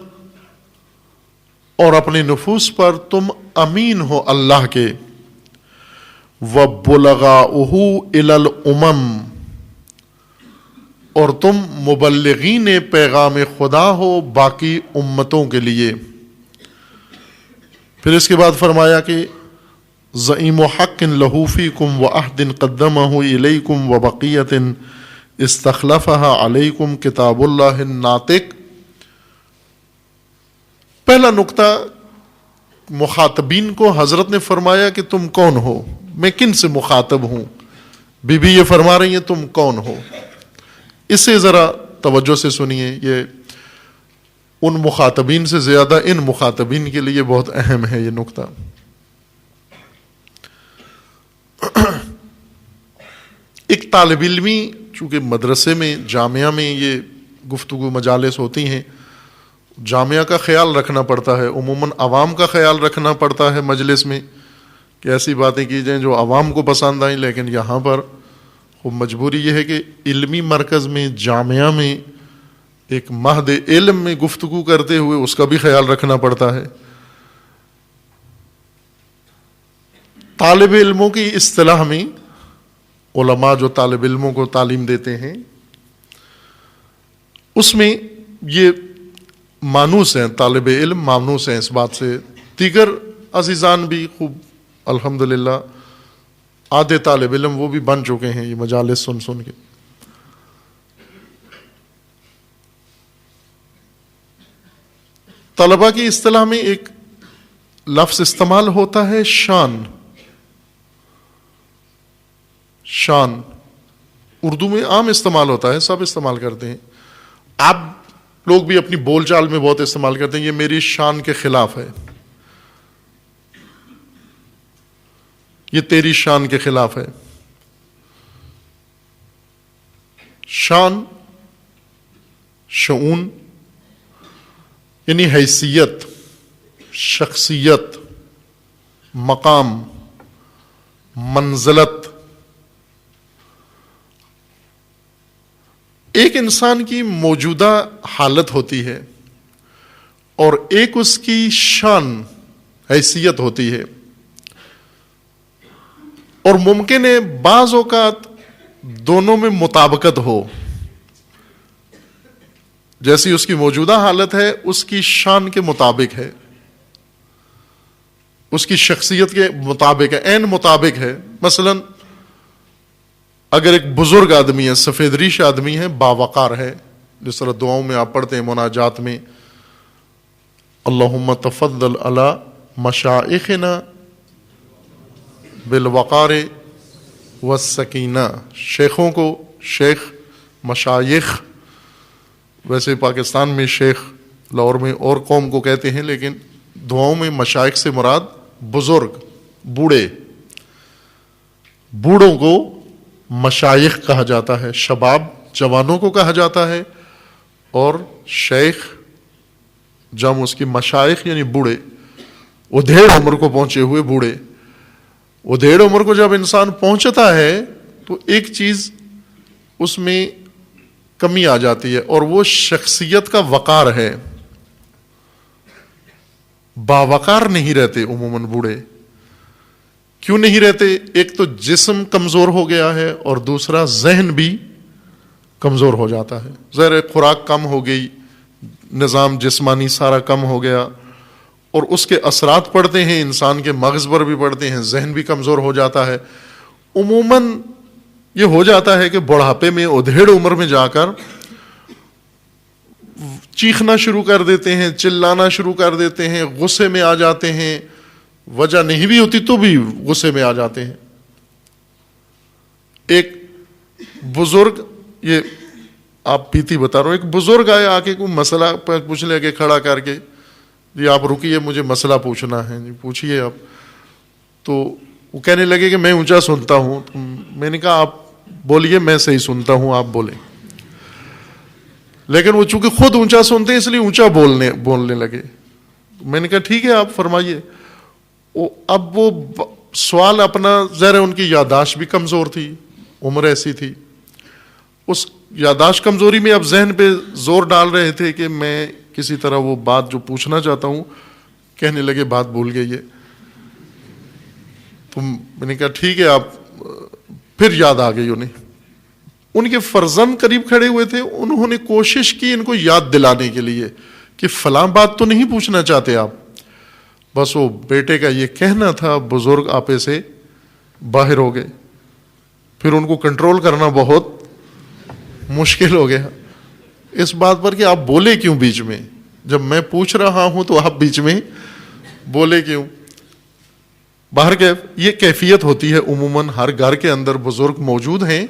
اور اپنے نفوس پر تم امین ہو اللہ کے. وَبُلَغَاؤُهُ إِلَى الْأُمَمِ، اور تم مبلغین پیغام خدا ہو باقی امتوں کے لیے. پھر اس کے بعد فرمایا کہ زعیم حق لہ فیکم وعہد قدمہ الیکم وبقیۃ استخلفہا علیکم کتاب اللہ الناطق. پہلا نقطہ مخاطبین کو حضرت نے فرمایا کہ تم کون ہو، میں کن سے مخاطب ہوں. بی بی یہ فرما رہی ہیں تم کون ہو. اسے ذرا توجہ سے سنیے، یہ ان مخاطبین سے زیادہ ان مخاطبین کے لیے بہت اہم ہے یہ نقطہ. ایک طالب علمی چونکہ مدرسے میں جامعہ میں یہ گفتگو مجالس ہوتی ہیں، جامعہ کا خیال رکھنا پڑتا ہے، عموماً عوام کا خیال رکھنا پڑتا ہے مجلس میں کہ ایسی باتیں کی جائیں جو عوام کو پسند آئیں. لیکن یہاں پر خوب مجبوری یہ ہے کہ علمی مرکز میں جامعہ میں ایک مہد علم میں گفتگو کرتے ہوئے اس کا بھی خیال رکھنا پڑتا ہے. طالب علموں کی اصطلاح میں علماء جو طالب علموں کو تعلیم دیتے ہیں اس میں یہ مانوس ہیں، طالب علم مانوس ہیں اس بات سے. دیگر عزیزان بھی خوب الحمدللہ آدھے طالب علم وہ بھی بن چکے ہیں یہ مجالس سن سن کے. طلباء کی اصطلاح میں ایک لفظ استعمال ہوتا ہے شان. شان اردو میں عام استعمال ہوتا ہے، سب استعمال کرتے ہیں. آپ لوگ بھی اپنی بول چال میں بہت استعمال کرتے ہیں، یہ میری شان کے خلاف ہے، یہ تیری شان کے خلاف ہے. شان شعون یعنی حیثیت، شخصیت، مقام، منزلت ایک انسان کی موجودہ حالت ہوتی ہے اور ایک اس کی شان حیثیت ہوتی ہے، اور ممکن ہے بعض اوقات دونوں میں مطابقت ہو، جیسی اس کی موجودہ حالت ہے اس کی شان کے مطابق ہے، اس کی شخصیت کے مطابق ہے، عین مطابق ہے۔ مثلا اگر ایک بزرگ آدمی ہے، سفید ریش آدمی ہے، باوقار ہے، جس طرح دعاؤں میں آپ پڑھتے ہیں مناجات میں، اللہم تفضل علی مشائخنا بالوقار والسکینہ، شیخوں کو شیخ مشائخ، ویسے پاکستان میں شیخ لاہور میں اور قوم کو کہتے ہیں، لیکن دعاؤں میں مشائخ سے مراد بزرگ، بوڑھے، بوڑھوں کو مشائخ کہا جاتا ہے، شباب جوانوں کو کہا جاتا ہے، اور شیخ جم اس کی مشائخ یعنی بوڑھے، ادھیڑ عمر کو پہنچے ہوئے بوڑھے۔ ادھیڑ عمر کو جب انسان پہنچتا ہے تو ایک چیز اس میں کمی آ جاتی ہے، اور وہ شخصیت کا وقار ہے۔ باوقار نہیں رہتے عموماً بوڑھے۔ کیوں نہیں رہتے؟ ایک تو جسم کمزور ہو گیا ہے، اور دوسرا ذہن بھی کمزور ہو جاتا ہے۔ ظاہر خوراک کم ہو گئی، نظام جسمانی سارا کم ہو گیا، اور اس کے اثرات پڑتے ہیں، انسان کے مغز پر بھی پڑتے ہیں، ذہن بھی کمزور ہو جاتا ہے۔ عموماً یہ ہو جاتا ہے کہ بڑھاپے میں ادھیڑ عمر میں جا کر چیخنا شروع کر دیتے ہیں، چلانا شروع کر دیتے ہیں، غصے میں آ جاتے ہیں، وجہ نہیں بھی ہوتی تو بھی غصے میں آ جاتے ہیں۔ ایک بزرگ، یہ آپ پیتی بتا رہا ہوں، ایک بزرگ آئے آ کے کوئی مسئلہ پوچھ لے کے کھڑا کر کے، جی آپ رکیے مجھے مسئلہ پوچھنا ہے، جی پوچھیے آپ۔ تو وہ کہنے لگے کہ میں اونچا سنتا ہوں۔ تو میں نے کہا آپ بولیے، میں صحیح سنتا ہوں، آپ بولیں۔ لیکن وہ چونکہ خود اونچا سنتے ہیں اس لیے اونچا بولنے لگے۔ میں نے کہا ٹھیک ہے آپ فرمائیے۔ اب وہ سوال اپنا، ظاہر ان کی یادداشت بھی کمزور تھی، عمر ایسی تھی، اس یادداشت کمزوری میں اب ذہن پہ زور ڈال رہے تھے کہ میں کسی طرح وہ بات جو پوچھنا چاہتا ہوں، کہنے لگے بات بھول گئی ہے۔ تو میں نے کہا ٹھیک ہے آپ، پھر یاد آ گئی انہیں۔ ان کے فرزند قریب کھڑے ہوئے تھے، انہوں نے کوشش کی ان کو یاد دلانے کے لیے کہ فلاں بات تو نہیں پوچھنا چاہتے آپ۔ بس وہ بیٹے کا یہ کہنا تھا، بزرگ آپے سے باہر ہو گئے۔ پھر ان کو کنٹرول کرنا بہت مشکل ہو گیا اس بات پر کہ آپ بولے کیوں بیچ میں، جب میں پوچھ رہا ہوں تو آپ بیچ میں بولے کیوں۔ باہر کے یہ کیفیت ہوتی ہے، عموماً ہر گھر کے اندر بزرگ موجود ہیں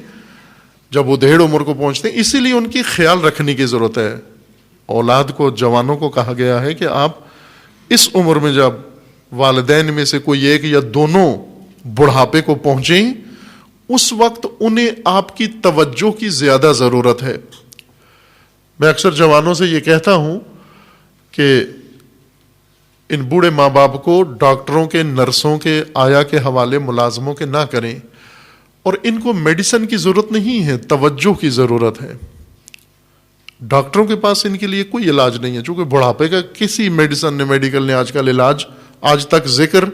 جب وہ ادھیڑ عمر کو پہنچتے ہیں، اسی لیے ان کی خیال رکھنے کی ضرورت ہے۔ اولاد کو، جوانوں کو کہا گیا ہے کہ آپ اس عمر میں جب والدین میں سے کوئی ایک یا دونوں بڑھاپے کو پہنچیں، اس وقت انہیں آپ کی توجہ کی زیادہ ضرورت ہے۔ میں اکثر جوانوں سے یہ کہتا ہوں کہ ان بوڑھے ماں باپ کو ڈاکٹروں کے، نرسوں کے، آیا کے حوالے ملازموں کے نہ کریں، اور ان کو میڈیسن کی ضرورت نہیں ہے، توجہ کی ضرورت ہے۔ ڈاکٹروں کے پاس ان کے لیے کوئی علاج نہیں ہے، چونکہ بڑھاپے کا کسی میڈیسن نے، میڈیکل نے آج کل علاج آج تک ذکر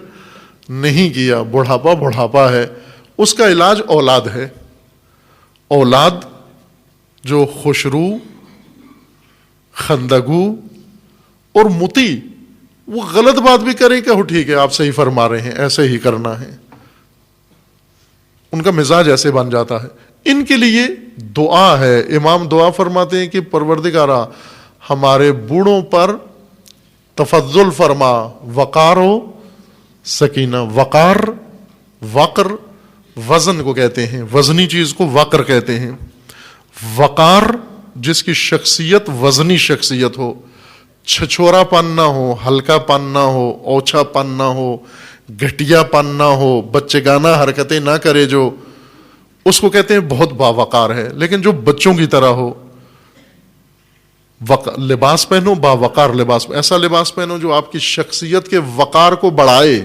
نہیں کیا۔ بڑھاپا بڑھاپا ہے، اس کا علاج اولاد ہے۔ اولاد جو خوشرو، خندگو اور مطیع، وہ غلط بات بھی کریں کہ ٹھیک ہے آپ صحیح فرما رہے ہیں، ایسے ہی کرنا ہے، ان کا مزاج ایسے بن جاتا ہے۔ ان کے لیے دعا ہے۔ امام دعا فرماتے ہیں کہ پروردگارا ہمارے بوڑھوں پر تفضل فرما، وقار و سکینہ۔ وقار، وقر وزن کو کہتے ہیں، وزنی چیز کو وقر کہتے ہیں۔ وقار جس کی شخصیت وزنی شخصیت ہو، چھچورا پن نہ ہو، ہلکا پن نہ ہو، اوچھا پن نہ ہو، گھٹیا پن نہ ہو، بچے گانا حرکتیں نہ کرے، جو اس کو کہتے ہیں بہت باوقار ہے۔ لیکن جو بچوں کی طرح ہو، لباس پہنو باوقار لباس، ایسا لباس پہنو جو آپ کی شخصیت کے وقار کو بڑھائے۔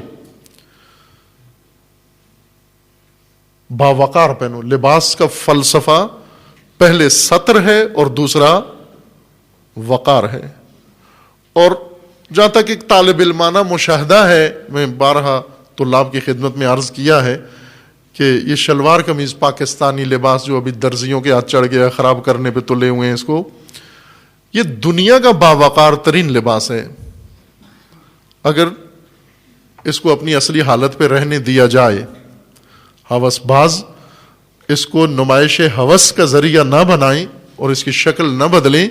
باوقار پہنو. لباس کا فلسفہ پہلے ستر ہے اور دوسرا وقار ہے. اور جہاں تک ایک طالب علمانہ مشاہدہ ہے، میں بارہا طلاب کی خدمت میں عرض کیا ہے کہ یہ شلوار قمیض پاکستانی لباس جو ابھی درزیوں کے ہاتھ چڑھ گیا، خراب کرنے پہ تلے ہوئے ہیں اس کو، یہ دنیا کا باوقار ترین لباس ہے. اگر اس کو اپنی اصلی حالت پہ رہنے دیا جائے، ہوس باز اس کو نمائش ہوس کا ذریعہ نہ بنائیں اور اس کی شکل نہ بدلیں،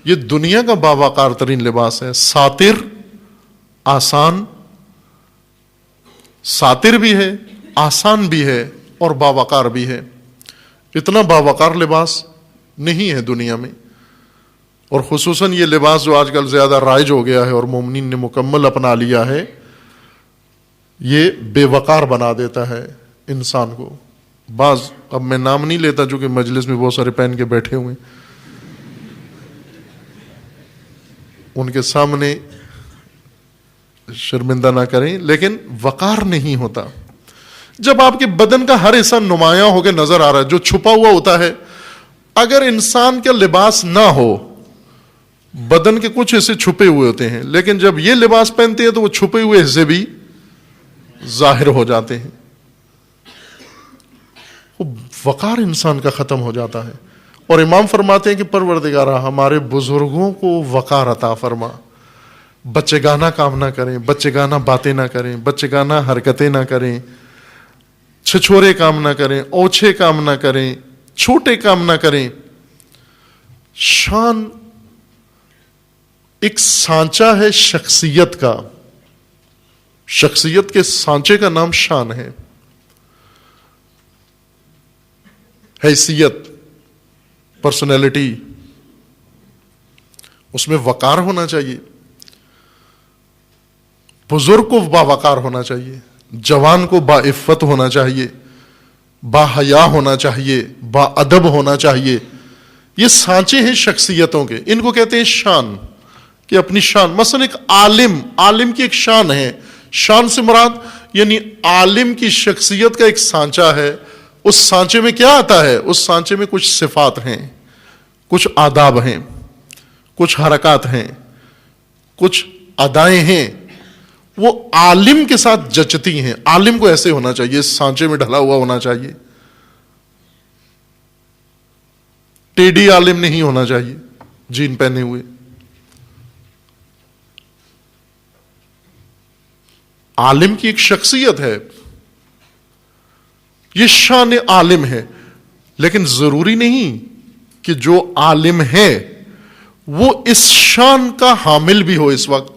یہ دنیا کا باوقار ترین لباس ہے. ساتر، آسان، ساتر بھی ہے، آسان بھی ہے اور باوقار بھی ہے. اتنا باوقار لباس نہیں ہے دنیا میں. اور خصوصاً یہ لباس جو آج کل زیادہ رائج ہو گیا ہے اور مومنین نے مکمل اپنا لیا ہے، یہ بے وقار بنا دیتا ہے انسان کو. بعض، اب میں نام نہیں لیتا چونکہ مجلس میں بہت سارے پہن کے بیٹھے ہوئے، ان کے سامنے شرمندہ نہ کریں، لیکن وقار نہیں ہوتا. جب آپ کے بدن کا ہر حصہ نمایاں ہو کے نظر آ رہا ہے، جو چھپا ہوا ہوتا ہے، اگر انسان کا لباس نہ ہو، بدن کے کچھ حصے چھپے ہوئے ہوتے ہیں، لیکن جب یہ لباس پہنتے ہیں تو وہ چھپے ہوئے حصے بھی ظاہر ہو جاتے ہیں. وہ وقار انسان کا ختم ہو جاتا ہے. اور امام فرماتے ہیں کہ پروردگارا ہمارے بزرگوں کو وقار عطا فرما، بچے گانا کام نہ کریں، بچے گانا باتیں نہ کریں، بچے گانا حرکتیں نہ کریں، چھچورے کام نہ کریں، اوچھے کام نہ کریں، چھوٹے کام نہ کریں. شان ایک سانچہ ہے شخصیت کا، شخصیت کے سانچے کا نام شان ہے. حیثیت، پرسنالٹی، اس میں وقار ہونا چاہیے. بزرگ کو باوقار ہونا چاہیے، جوان کو با عفت ہونا چاہیے، با حیا ہونا چاہیے، با ادب ہونا چاہیے. یہ سانچے ہیں شخصیتوں کے، ان کو کہتے ہیں شان، کہ اپنی شان. مثلا ایک عالم کی ایک شان ہے. شان سے مراد یعنی عالم کی شخصیت کا ایک سانچہ ہے. اس سانچے میں کیا آتا ہے؟ اس سانچے میں کچھ صفات ہیں، کچھ آداب ہیں، کچھ حرکات ہیں، کچھ ادائیں ہیں، وہ عالم کے ساتھ جچتی ہیں. عالم کو ایسے ہونا چاہیے، اس سانچے میں ڈھلا ہوا ہونا چاہیے. ٹیڈی عالم نہیں ہونا چاہیے جین پہنے ہوئے. عالم کی ایک شخصیت ہے، یہ شان عالم ہے. لیکن ضروری نہیں کہ جو عالم ہے وہ اس شان کا حامل بھی ہو. اس وقت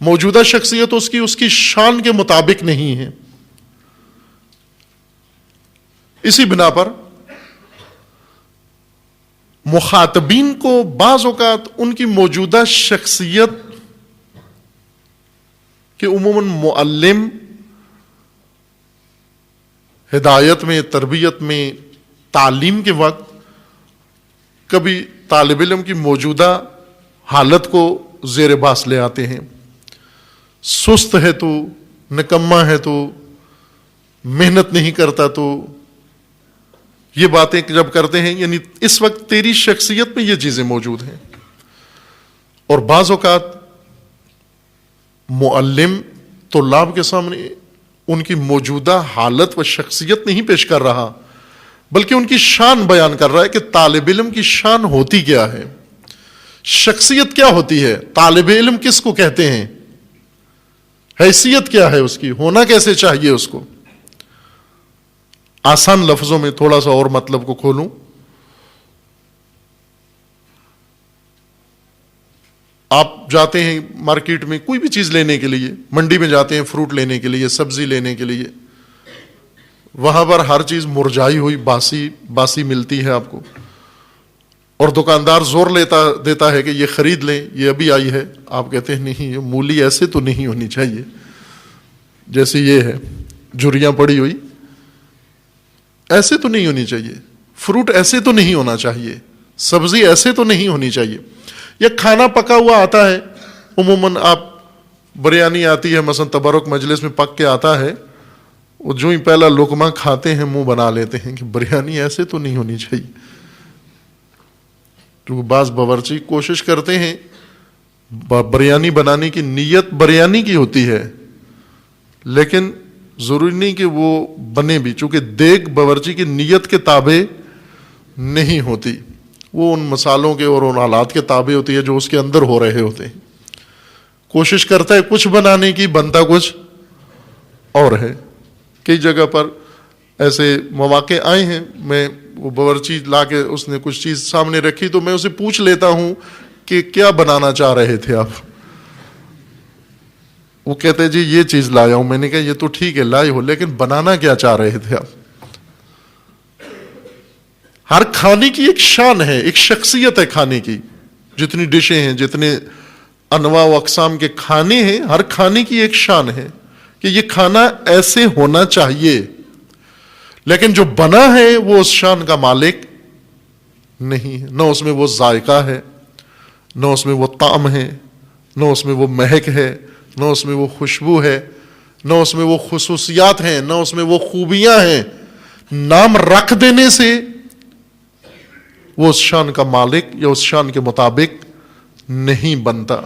موجودہ شخصیت اس کی شان کے مطابق نہیں ہے. اسی بنا پر مخاطبین کو بعض اوقات ان کی موجودہ شخصیت کہ عموماً معلم ہدایت میں، تربیت میں، تعلیم کے وقت کبھی طالب علم کی موجودہ حالت کو زیر باس لے آتے ہیں. سست ہے تو، نکما ہے تو، محنت نہیں کرتا تو، یہ باتیں جب کرتے ہیں یعنی اس وقت تیری شخصیت میں یہ چیزیں موجود ہیں. اور بعض اوقات معلم طلاب کے سامنے ان کی موجودہ حالت و شخصیت نہیں پیش کر رہا، بلکہ ان کی شان بیان کر رہا ہے کہ طالب علم کی شان ہوتی کیا ہے، شخصیت کیا ہوتی ہے، طالب علم کس کو کہتے ہیں، حیثیت کیا ہے اس کی، ہونا کیسے چاہیے اس کو. آسان لفظوں میں تھوڑا سا اور مطلب کو کھولوں. آپ جاتے ہیں مارکیٹ میں کوئی بھی چیز لینے کے لیے، منڈی میں جاتے ہیں فروٹ لینے کے لیے، سبزی لینے کے لیے، وہاں پر ہر چیز مرجھائی ہوئی باسی ملتی ہے آپ کو، اور دکاندار زور دیتا ہے کہ یہ خرید لیں، یہ ابھی آئی ہے. آپ کہتے ہیں نہیں، یہ مولی ایسے تو نہیں ہونی چاہیے جیسے یہ ہے، جھریاں پڑی ہوئی، ایسے تو نہیں ہونی چاہیے، فروٹ ایسے تو نہیں ہونا چاہیے، سبزی ایسے تو نہیں ہونی چاہیے. یا کھانا پکا ہوا آتا ہے، عموماً آپ بریانی آتی ہے مثلا تبرک مجلس میں پک کے آتا ہے، وہ جو ہی پہلا لقمہ کھاتے ہیں منہ بنا لیتے ہیں کہ بریانی ایسے تو نہیں ہونی چاہیے. کیونکہ بعض باورچی کوشش کرتے ہیں، بریانی بنانے کی نیت بریانی کی ہوتی ہے، لیکن ضروری نہیں کہ وہ بنے بھی، چونکہ دیگ باورچی کی نیت کے تابع نہیں ہوتی، وہ ان مسالوں کے اور ان حالات کے تابع ہوتی ہے جو اس کے اندر ہو رہے ہوتے ہیں. کوشش کرتا ہے کچھ بنانے کی، بنتا کچھ اور ہے. کئی جگہ پر ایسے مواقع آئے ہیں، میں وہ باورچی لا کے اس نے کچھ چیز سامنے رکھی تو میں اسے پوچھ لیتا ہوں کہ کیا بنانا چاہ رہے تھے آپ؟ وہ کہتے ہیں جی یہ چیز لایا ہوں. میں نے کہا یہ تو ٹھیک ہے لائے ہو، لیکن بنانا کیا چاہ رہے تھے آپ؟ ہر کھانے کی ایک شان ہے، ایک شخصیت ہے کھانے کی. جتنی ڈشیں ہیں، جتنے انواع و اقسام کے کھانے ہیں، ہر کھانے کی ایک شان ہے کہ یہ کھانا ایسے ہونا چاہیے، لیکن جو بنا ہے وہ اس شان کا مالک نہیں ہے. نہ اس میں وہ ذائقہ ہے، نہ اس میں وہ طعم ہے، نہ اس میں وہ مہک ہے، نہ اس میں وہ خوشبو ہے، نہ اس میں وہ خصوصیات ہیں، نہ اس میں وہ خوبیاں ہیں. نام رکھ دینے سے وہ اس شان کا مالک یا اس شان کے مطابق نہیں بنتا.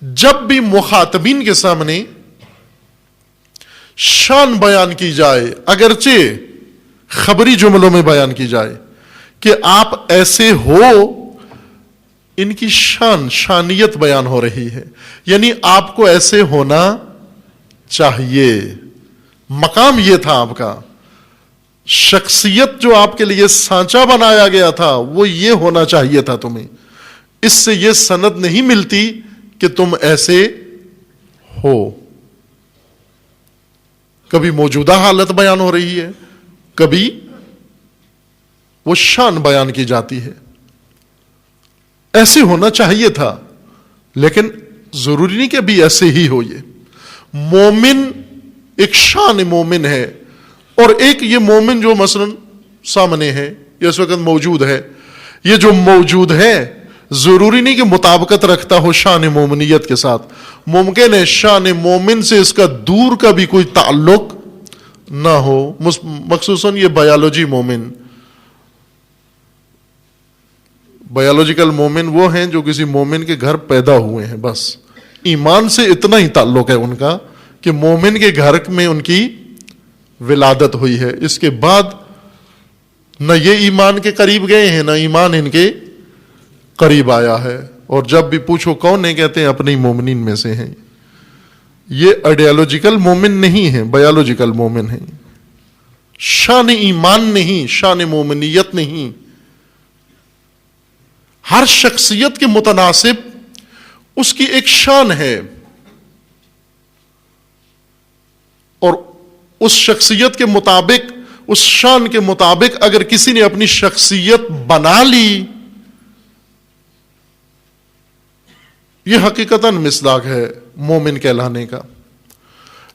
جب بھی مخاطبین کے سامنے شان بیان کی جائے، اگرچہ خبری جملوں میں بیان کی جائے کہ آپ ایسے ہو، ان کی شانیت بیان ہو رہی ہے، یعنی آپ کو ایسے ہونا چاہیے. مقام یہ تھا آپ کا، شخصیت جو آپ کے لیے سانچہ بنایا گیا تھا وہ یہ ہونا چاہیے تھا تمہیں. اس سے یہ سند نہیں ملتی کہ تم ایسے ہو. کبھی موجودہ حالت بیان ہو رہی ہے، کبھی وہ شان بیان کی جاتی ہے. ایسے ہونا چاہیے تھا، لیکن ضروری نہیں کہ ابھی ایسے ہی ہو. یہ مومن ایک شان مومن ہے، اور ایک یہ مومن جو مثلا سامنے ہے یا اس وقت موجود ہے، یہ جو موجود ہے ضروری نہیں کہ مطابقت رکھتا ہو شان مومنیت کے ساتھ. ممکن ہے شان مومن سے اس کا دور کا بھی کوئی تعلق نہ ہو. مخصوصاً یہ بایولوجی مومن، بایولوجیکل مومن وہ ہیں جو کسی مومن کے گھر پیدا ہوئے ہیں، بس ایمان سے اتنا ہی تعلق ہے ان کا کہ مومن کے گھر میں ان کی ولادت ہوئی ہے. اس کے بعد نہ یہ ایمان کے قریب گئے ہیں، نہ ایمان ان کے قریب آیا ہے. اور جب بھی پوچھو کون ہے، کہتے ہیں اپنے مومنین میں سے ہیں. یہ آئیڈیالوجیکل مومن نہیں ہے، بایولوجیکل مومن ہے. شان ایمان نہیں، شان مومنیت نہیں. ہر شخصیت کے متناسب اس کی ایک شان ہے، اور اس شخصیت کے مطابق، اس شان کے مطابق اگر کسی نے اپنی شخصیت بنا لی، یہ حقیقتاً مصداق ہے مومن کہلانے کا.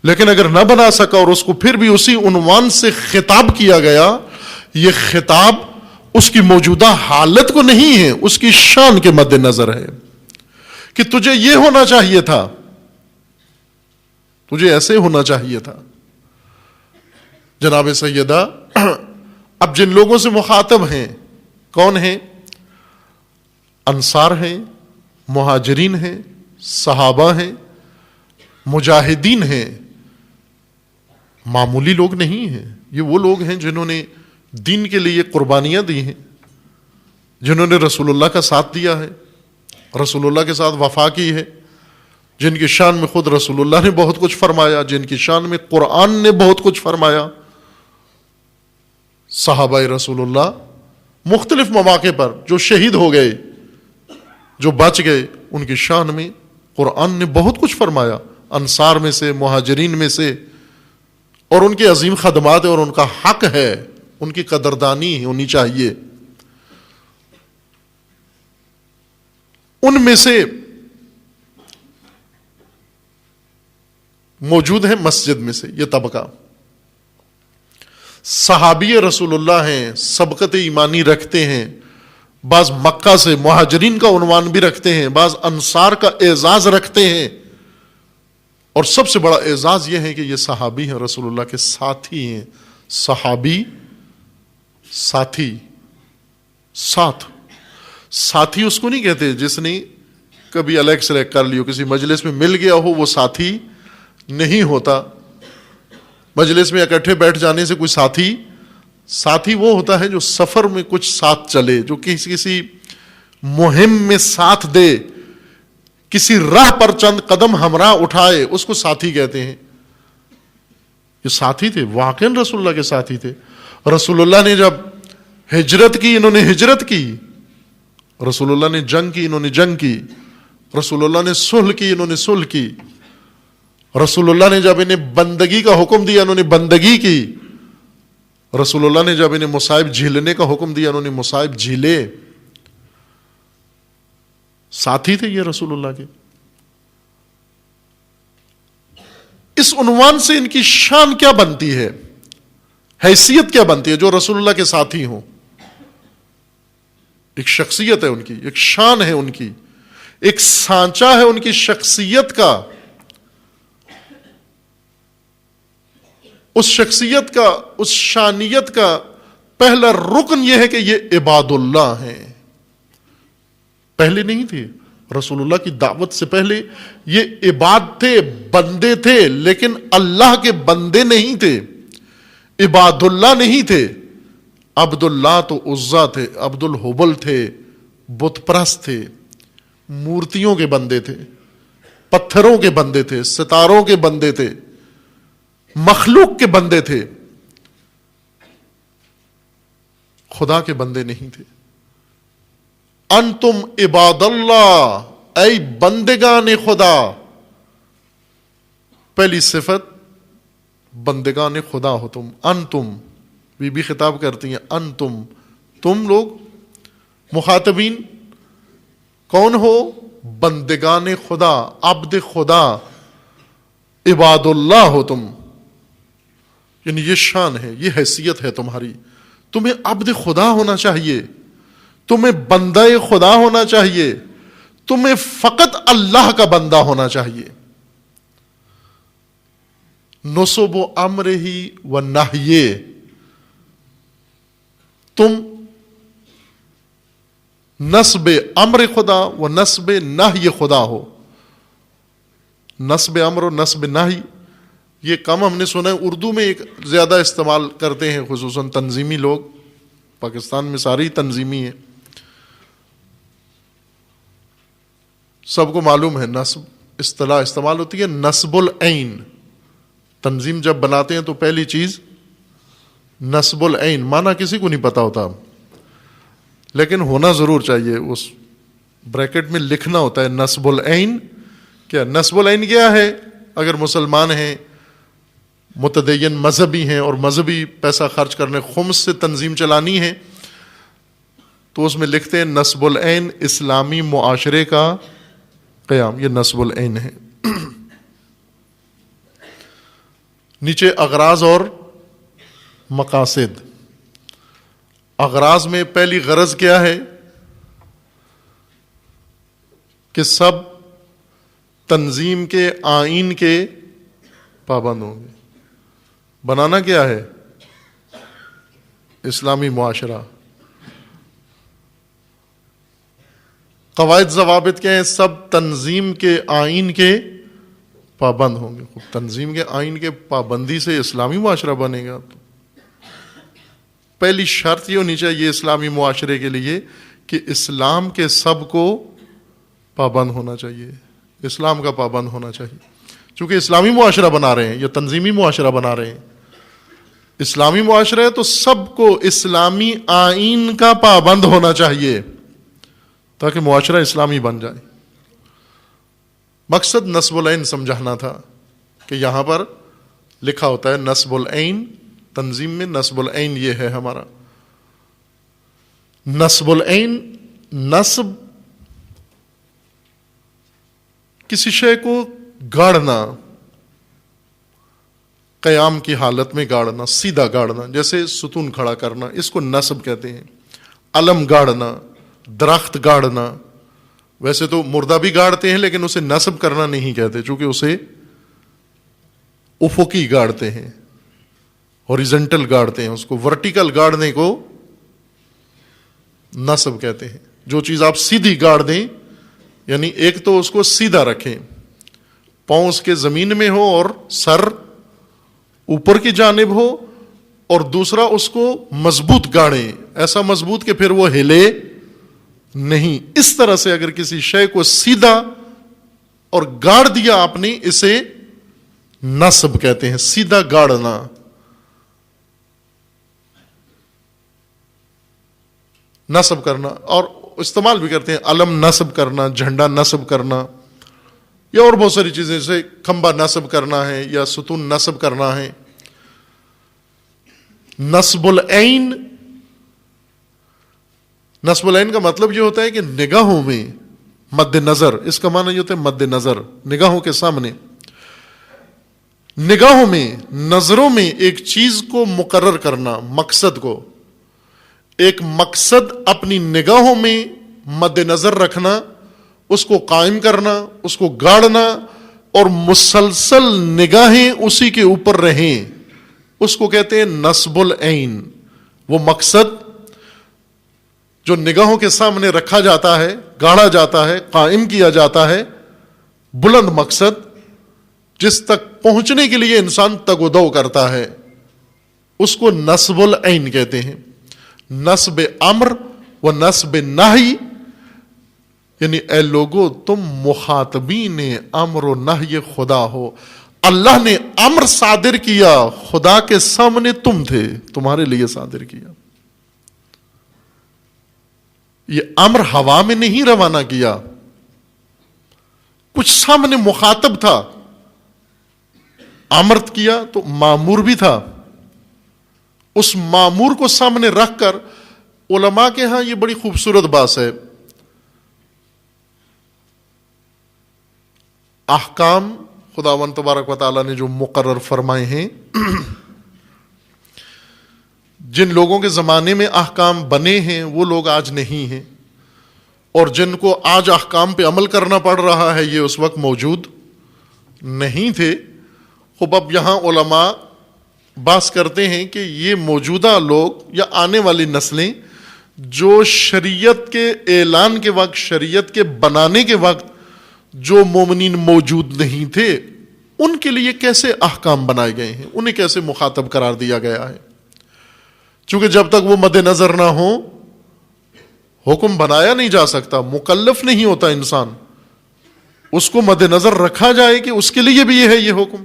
لیکن اگر نہ بنا سکا اور اس کو پھر بھی اسی عنوان سے خطاب کیا گیا، یہ خطاب اس کی موجودہ حالت کو نہیں ہے، اس کی شان کے مد نظر ہے کہ تجھے یہ ہونا چاہیے تھا، تجھے ایسے ہونا چاہیے تھا. جناب سیدہ اب جن لوگوں سے مخاطب ہیں کون ہیں؟ انصار ہیں، مہاجرین ہیں، صحابہ ہیں، مجاہدین ہیں. معمولی لوگ نہیں ہیں. یہ وہ لوگ ہیں جنہوں نے دین کے لیے قربانیاں دی ہیں، جنہوں نے رسول اللہ کا ساتھ دیا ہے، رسول اللہ کے ساتھ وفا کی ہے، جن کی شان میں خود رسول اللہ نے بہت کچھ فرمایا، جن کی شان میں قرآن نے بہت کچھ فرمایا. صحابہ رسول اللہ مختلف مواقع پر جو شہید ہو گئے، جو بچ گئے، ان کی شان میں قرآن نے بہت کچھ فرمایا. انصار میں سے، مہاجرین میں سے، اور ان کی عظیم خدمات اور ان کا حق ہے، ان کی قدردانی ہونی چاہیے. ان میں سے موجود ہیں مسجد میں سے یہ طبقہ، صحابی رسول اللہ ہیں، سبقت ایمانی رکھتے ہیں، بعض مکہ سے مہاجرین کا عنوان بھی رکھتے ہیں، بعض انصار کا اعزاز رکھتے ہیں. اور سب سے بڑا اعزاز یہ ہے کہ یہ صحابی ہیں، رسول اللہ کے ساتھی ہیں. صحابی، ساتھی. ساتھی اس کو نہیں کہتے جس نے کبھی الگ سلیکٹ کر لیو، کسی مجلس میں مل گیا ہو، وہ ساتھی نہیں ہوتا. مجلس میں اکٹھے بیٹھ جانے سے کوئی ساتھی وہ ہوتا ہے جو سفر میں کچھ ساتھ چلے، جو کسی مہم میں ساتھ دے، کسی راہ پر چند قدم ہمراہ اٹھائے، اس کو ساتھی کہتے ہیں. یہ ساتھی تھے، واقعاً رسول اللہ کے ساتھی تھے. رسول اللہ نے جب ہجرت کی، انہوں نے ہجرت کی. رسول اللہ نے جنگ کی، انہوں نے جنگ کی. رسول اللہ نے صلح کی، انہوں نے صلح کی. رسول اللہ نے جب انہیں بندگی کا حکم دیا، انہوں نے بندگی کی. رسول اللہ نے جب انہیں مصائب جھیلنے کا حکم دیا، انہوں نے مصائب جھیلے. ساتھی تھے یہ رسول اللہ کے. اس عنوان سے ان کی شان کیا بنتی ہے، حیثیت کیا بنتی ہے جو رسول اللہ کے ساتھی ہوں؟ ایک شخصیت ہے ان کی، ایک شان ہے ان کی، ایک سانچہ ہے ان کی شخصیت کا. اس شخصیت کا، اس شانیت کا پہلا رکن یہ ہے کہ یہ عباد اللہ ہیں. پہلے نہیں تھے، رسول اللہ کی دعوت سے پہلے یہ عباد تھے، بندے تھے، لیکن اللہ کے بندے نہیں تھے، عباد اللہ نہیں تھے. عبد اللہ تو عزا تھے، عبد الحبل تھے، بت پرست تھے، مورتیوں کے بندے تھے، پتھروں کے بندے تھے، ستاروں کے بندے تھے، مخلوق کے بندے تھے، خدا کے بندے نہیں تھے. انتم عباد اللہ، اے بندگان خدا. پہلی صفت بندگان خدا ہو تم. انتم، بی بی خطاب کرتی ہیں، انتم، تم لوگ مخاطبین کون ہو؟ بندگان خدا، عبد خدا، عباد اللہ ہو تم. یعنی یہ شان ہے، یہ حیثیت ہے تمہاری. تمہیں عبد خدا ہونا چاہیے، تمہیں بندہ خدا ہونا چاہیے، تمہیں فقط اللہ کا بندہ ہونا چاہیے. نصب و امرہ و نہیہ، تم نصب امر خدا و نصب نہی خدا ہو. نصب امر و نصب نہی یہ کم ہم نے سنا ہے، اردو میں ایک زیادہ استعمال کرتے ہیں، خصوصاً تنظیمی لوگ. پاکستان میں ساری تنظیمی ہیں، سب کو معلوم ہے نصب اصطلاح استعمال ہوتی ہے. نصب العین، تنظیم جب بناتے ہیں تو پہلی چیز نصب العین، معنی کسی کو نہیں پتا ہوتا لیکن ہونا ضرور چاہیے. اس بریکٹ میں لکھنا ہوتا ہے نصب العین. کیا نصب العین کیا ہے؟ اگر مسلمان ہیں، متدین مذہبی ہیں اور مذہبی پیسہ خرچ کرنے، خمس سے تنظیم چلانی ہے، تو اس میں لکھتے ہیں نصب العین، اسلامی معاشرے کا قیام. یہ نصب العین ہے. نیچے اغراض اور مقاصد. اغراض میں پہلی غرض کیا ہے کہ سب تنظیم کے آئین کے پابند ہوں گے. بنانا کیا ہے؟ اسلامی معاشرہ. قواعد ضوابط کیا ہیں؟ سب تنظیم کے آئین کے پابند ہوں گے. تنظیم کے آئین کے پابندی سے اسلامی معاشرہ بنے گا. تو پہلی شرط یہ ہونی چاہیے اسلامی معاشرے کے لیے کہ اسلام کے سب کو پابند ہونا چاہیے، اسلام کا پابند ہونا چاہیے. چونکہ اسلامی معاشرہ بنا رہے ہیں یا تنظیمی معاشرہ بنا رہے ہیں، اسلامی معاشرہ ہے تو سب کو اسلامی آئین کا پابند ہونا چاہیے تاکہ معاشرہ اسلامی بن جائے. مقصد نصب العین سمجھانا تھا کہ یہاں پر لکھا ہوتا ہے نصب العین. تنظیم میں نصب العین یہ ہے ہمارا. نصب العین، نصب کسی شے کو گاڑنا، قیام کی حالت میں گاڑنا، سیدھا گاڑنا. جیسے ستون کھڑا کرنا، اس کو نصب کہتے ہیں. علم گاڑنا، درخت گاڑنا. ویسے تو مردہ بھی گاڑتے ہیں لیکن اسے نصب کرنا نہیں کہتے چونکہ اسے افقی گاڑتے ہیں، ہاریزنٹل گاڑتے ہیں، اس کو ورٹیکل گاڑنے کو نصب کہتے ہیں. جو چیز آپ سیدھی گاڑ دیں، یعنی ایک تو اس کو سیدھا رکھیں، پاؤں اس کے زمین میں ہو اور سر اوپر کی جانب ہو، اور دوسرا اس کو مضبوط گاڑیں، ایسا مضبوط کہ پھر وہ ہلے نہیں. اس طرح سے اگر کسی شے کو سیدھا اور گاڑ دیا آپ نے، اسے نصب کہتے ہیں، سیدھا گاڑنا. نصب کرنا، اور استعمال بھی کرتے ہیں علم نصب کرنا، جھنڈا نصب کرنا، یا اور بہت ساری چیزیں، جیسے کھمبا نصب کرنا ہے یا ستون نصب کرنا ہے. نصب العین، نصب العین کا مطلب یہ ہوتا ہے کہ نگاہوں میں مد نظر، اس کا معنی یہ ہوتا ہے مد نظر، نگاہوں کے سامنے، نگاہوں میں، نظروں میں ایک چیز کو مقرر کرنا، مقصد کو، ایک مقصد اپنی نگاہوں میں مد نظر رکھنا، اس کو قائم کرنا، اس کو گاڑنا، اور مسلسل نگاہیں اسی کے اوپر رہیں، اس کو کہتے ہیں نصب العین. وہ مقصد جو نگاہوں کے سامنے رکھا جاتا ہے، گاڑا جاتا ہے، قائم کیا جاتا ہے، بلند مقصد جس تک پہنچنے کے لیے انسان تگ و دو کرتا ہے، اس کو نصب العین کہتے ہیں. نصب امر و نصب نہی، یعنی اے لوگو تم مخاطبین امر و نہی خدا ہو. اللہ نے امر صادر کیا، خدا کے سامنے تم تھے، تمہارے لیے صادر کیا. یہ امر ہوا میں نہیں روانہ کیا، کچھ سامنے مخاطب تھا، امر کیا تو مامور بھی تھا. اس مامور کو سامنے رکھ کر، علماء کے ہاں یہ بڑی خوبصورت بات ہے، احکام خداوند تبارک و تعالیٰ نے جو مقرر فرمائے ہیں، جن لوگوں کے زمانے میں احکام بنے ہیں وہ لوگ آج نہیں ہیں، اور جن کو آج احکام پہ عمل کرنا پڑ رہا ہے یہ اس وقت موجود نہیں تھے. خوب اب یہاں علماء بحث کرتے ہیں کہ یہ موجودہ لوگ یا آنے والی نسلیں جو شریعت کے اعلان کے وقت، شریعت کے بنانے کے وقت جو مومنین موجود نہیں تھے، ان کے لیے کیسے احکام بنائے گئے ہیں، انہیں کیسے مخاطب قرار دیا گیا ہے. چونکہ جب تک وہ مد نظر نہ ہو حکم بنایا نہیں جا سکتا، مکلف نہیں ہوتا انسان. اس کو مد نظر رکھا جائے کہ اس کے لیے بھی یہ ہے یہ حکم.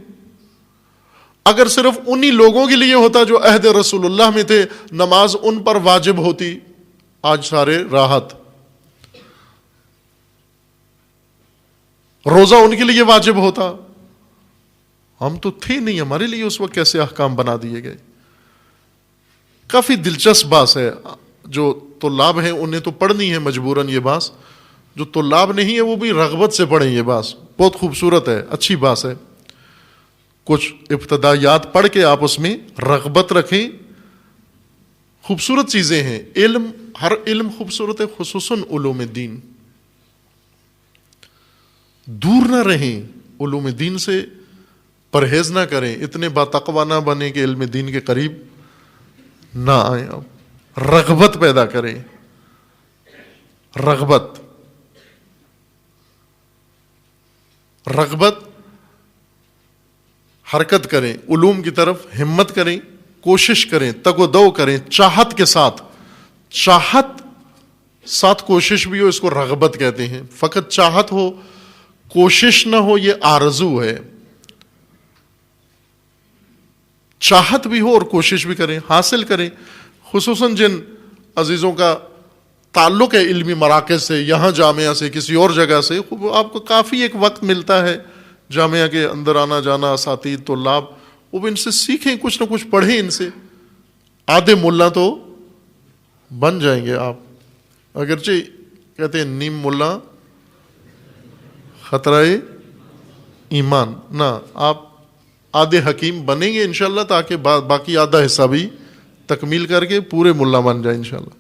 اگر صرف انہی لوگوں کے لیے ہوتا جو عہد رسول اللہ میں تھے، نماز ان پر واجب ہوتی، آج سارے راحت. روزہ ان کے لیے واجب ہوتا، ہم تو تھے نہیں، ہمارے لیے اس وقت کیسے احکام بنا دیے گئے. کافی دلچسپ بات ہے. جو طلاب ہیں انہیں تو پڑھنی ہے مجبوراً یہ بات، جو طلاب نہیں ہے وہ بھی رغبت سے پڑھیں. یہ بات بہت خوبصورت ہے، اچھی بات ہے. کچھ ابتدائیات پڑھ کے آپ اس میں رغبت رکھیں. خوبصورت چیزیں ہیں. علم، ہر علم خوبصورت ہے، خصوصاً علوم دین. دور نہ رہیں علوم دین سے، پرہیز نہ کریں، اتنے باتقوا نہ بنیں کہ علم دین کے قریب نہ آئیں. آپ رغبت پیدا کریں، رغبت حرکت کریں، علوم کی طرف ہمت کریں، کوشش کریں، تگ و دو کریں، چاہت کے ساتھ. چاہت ساتھ کوشش بھی ہو، اس کو رغبت کہتے ہیں. فقط چاہت ہو کوشش نہ ہو، یہ آرزو ہے. چاہت بھی ہو اور کوشش بھی کریں، حاصل کریں. خصوصاً جن عزیزوں کا تعلق ہے علمی مراکز سے، یہاں جامعہ سے، کسی اور جگہ سے، آپ کو کافی ایک وقت ملتا ہے جامعہ کے اندر آنا جانا، اساتید، طلاب، وہ بھی ان سے سیکھیں، کچھ نہ کچھ پڑھیں ان سے. آدھے ملا تو بن جائیں گے آپ. اگرچہ کہتے ہیں نیم ملا خطرہ ایمان، نہ، آپ آدھے حکیم بنیں گے انشاءاللہ، تاکہ باقی آدھا حصہ بھی تکمیل کر کے پورے ملا بن جائیں انشاءاللہ.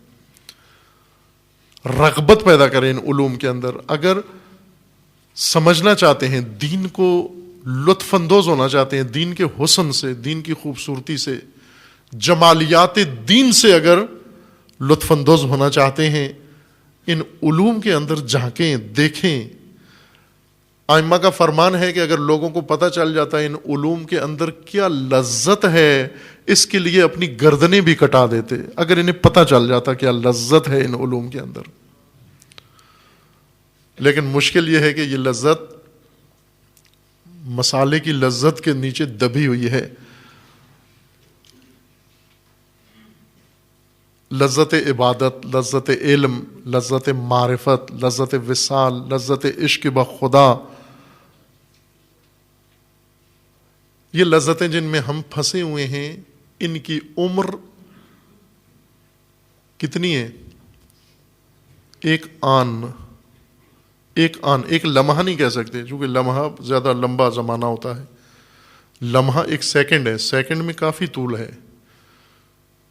رغبت پیدا کریں ان علوم کے اندر. اگر سمجھنا چاہتے ہیں، دین کو لطف اندوز ہونا چاہتے ہیں دین کے حسن سے، دین کی خوبصورتی سے، جمالیات دین سے اگر لطف اندوز ہونا چاہتے ہیں، ان علوم کے اندر جھانکیں، دیکھیں. ائمہ کا فرمان ہے کہ اگر لوگوں کو پتہ چل جاتا ہے ان علوم کے اندر کیا لذت ہے، اس کے لیے اپنی گردنیں بھی کٹا دیتے اگر انہیں پتہ چل جاتا کیا لذت ہے ان علوم کے اندر. لیکن مشکل یہ ہے کہ یہ لذت مسالے کی لذت کے نیچے دبی ہوئی ہے. لذت عبادت، لذت علم، لذت معرفت، لذت وصال، لذت عشق بخدا، یہ لذتیں جن میں ہم پھنسے ہوئے ہیں، ان کی عمر کتنی ہے؟ ایک آن، ایک لمحہ نہیں کہہ سکتے، چونکہ لمحہ زیادہ لمبا زمانہ ہوتا ہے. لمحہ ایک سیکنڈ ہے، سیکنڈ میں کافی طول ہے.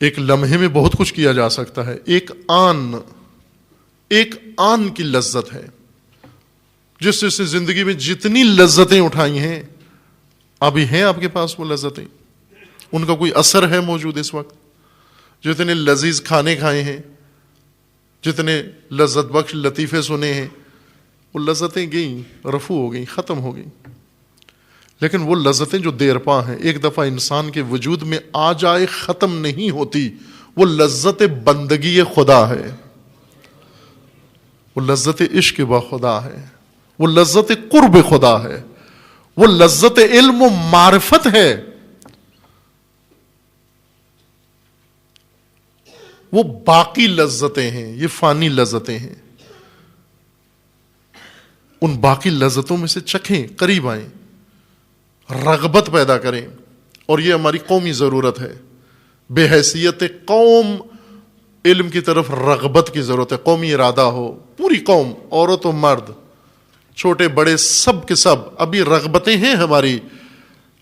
ایک لمحے میں بہت کچھ کیا جا سکتا ہے. ایک آن کی لذت ہے. جس سے زندگی میں جتنی لذتیں اٹھائی ہیں، ابھی ہیں آپ کے پاس وہ لذتیں، ان کا کوئی اثر ہے موجود اس وقت؟ جتنے لذیذ کھانے کھائے ہیں، جتنے لذت بخش لطیفے سنے ہیں، وہ لذتیں گئیں، رفو ہو گئیں، ختم ہو گئیں. لیکن وہ لذتیں جو دیر پا ہیں، ایک دفعہ انسان کے وجود میں آ جائے ختم نہیں ہوتی. وہ لذت بندگی خدا ہے، وہ لذت عشق با خدا ہے، وہ لذت قرب خدا ہے، وہ لذت علم و معرفت ہے. وہ باقی لذتیں ہیں، یہ فانی لذتیں ہیں. ان باقی لذتوں میں سے چکھیں، قریب آئیں، رغبت پیدا کریں. اور یہ ہماری قومی ضرورت ہے. بے حیثیت قوم علم کی طرف رغبت کی ضرورت ہے. قومی ارادہ ہو، پوری قوم، عورت و مرد، چھوٹے بڑے، سب کے سب. ابھی رغبتیں ہیں ہماری،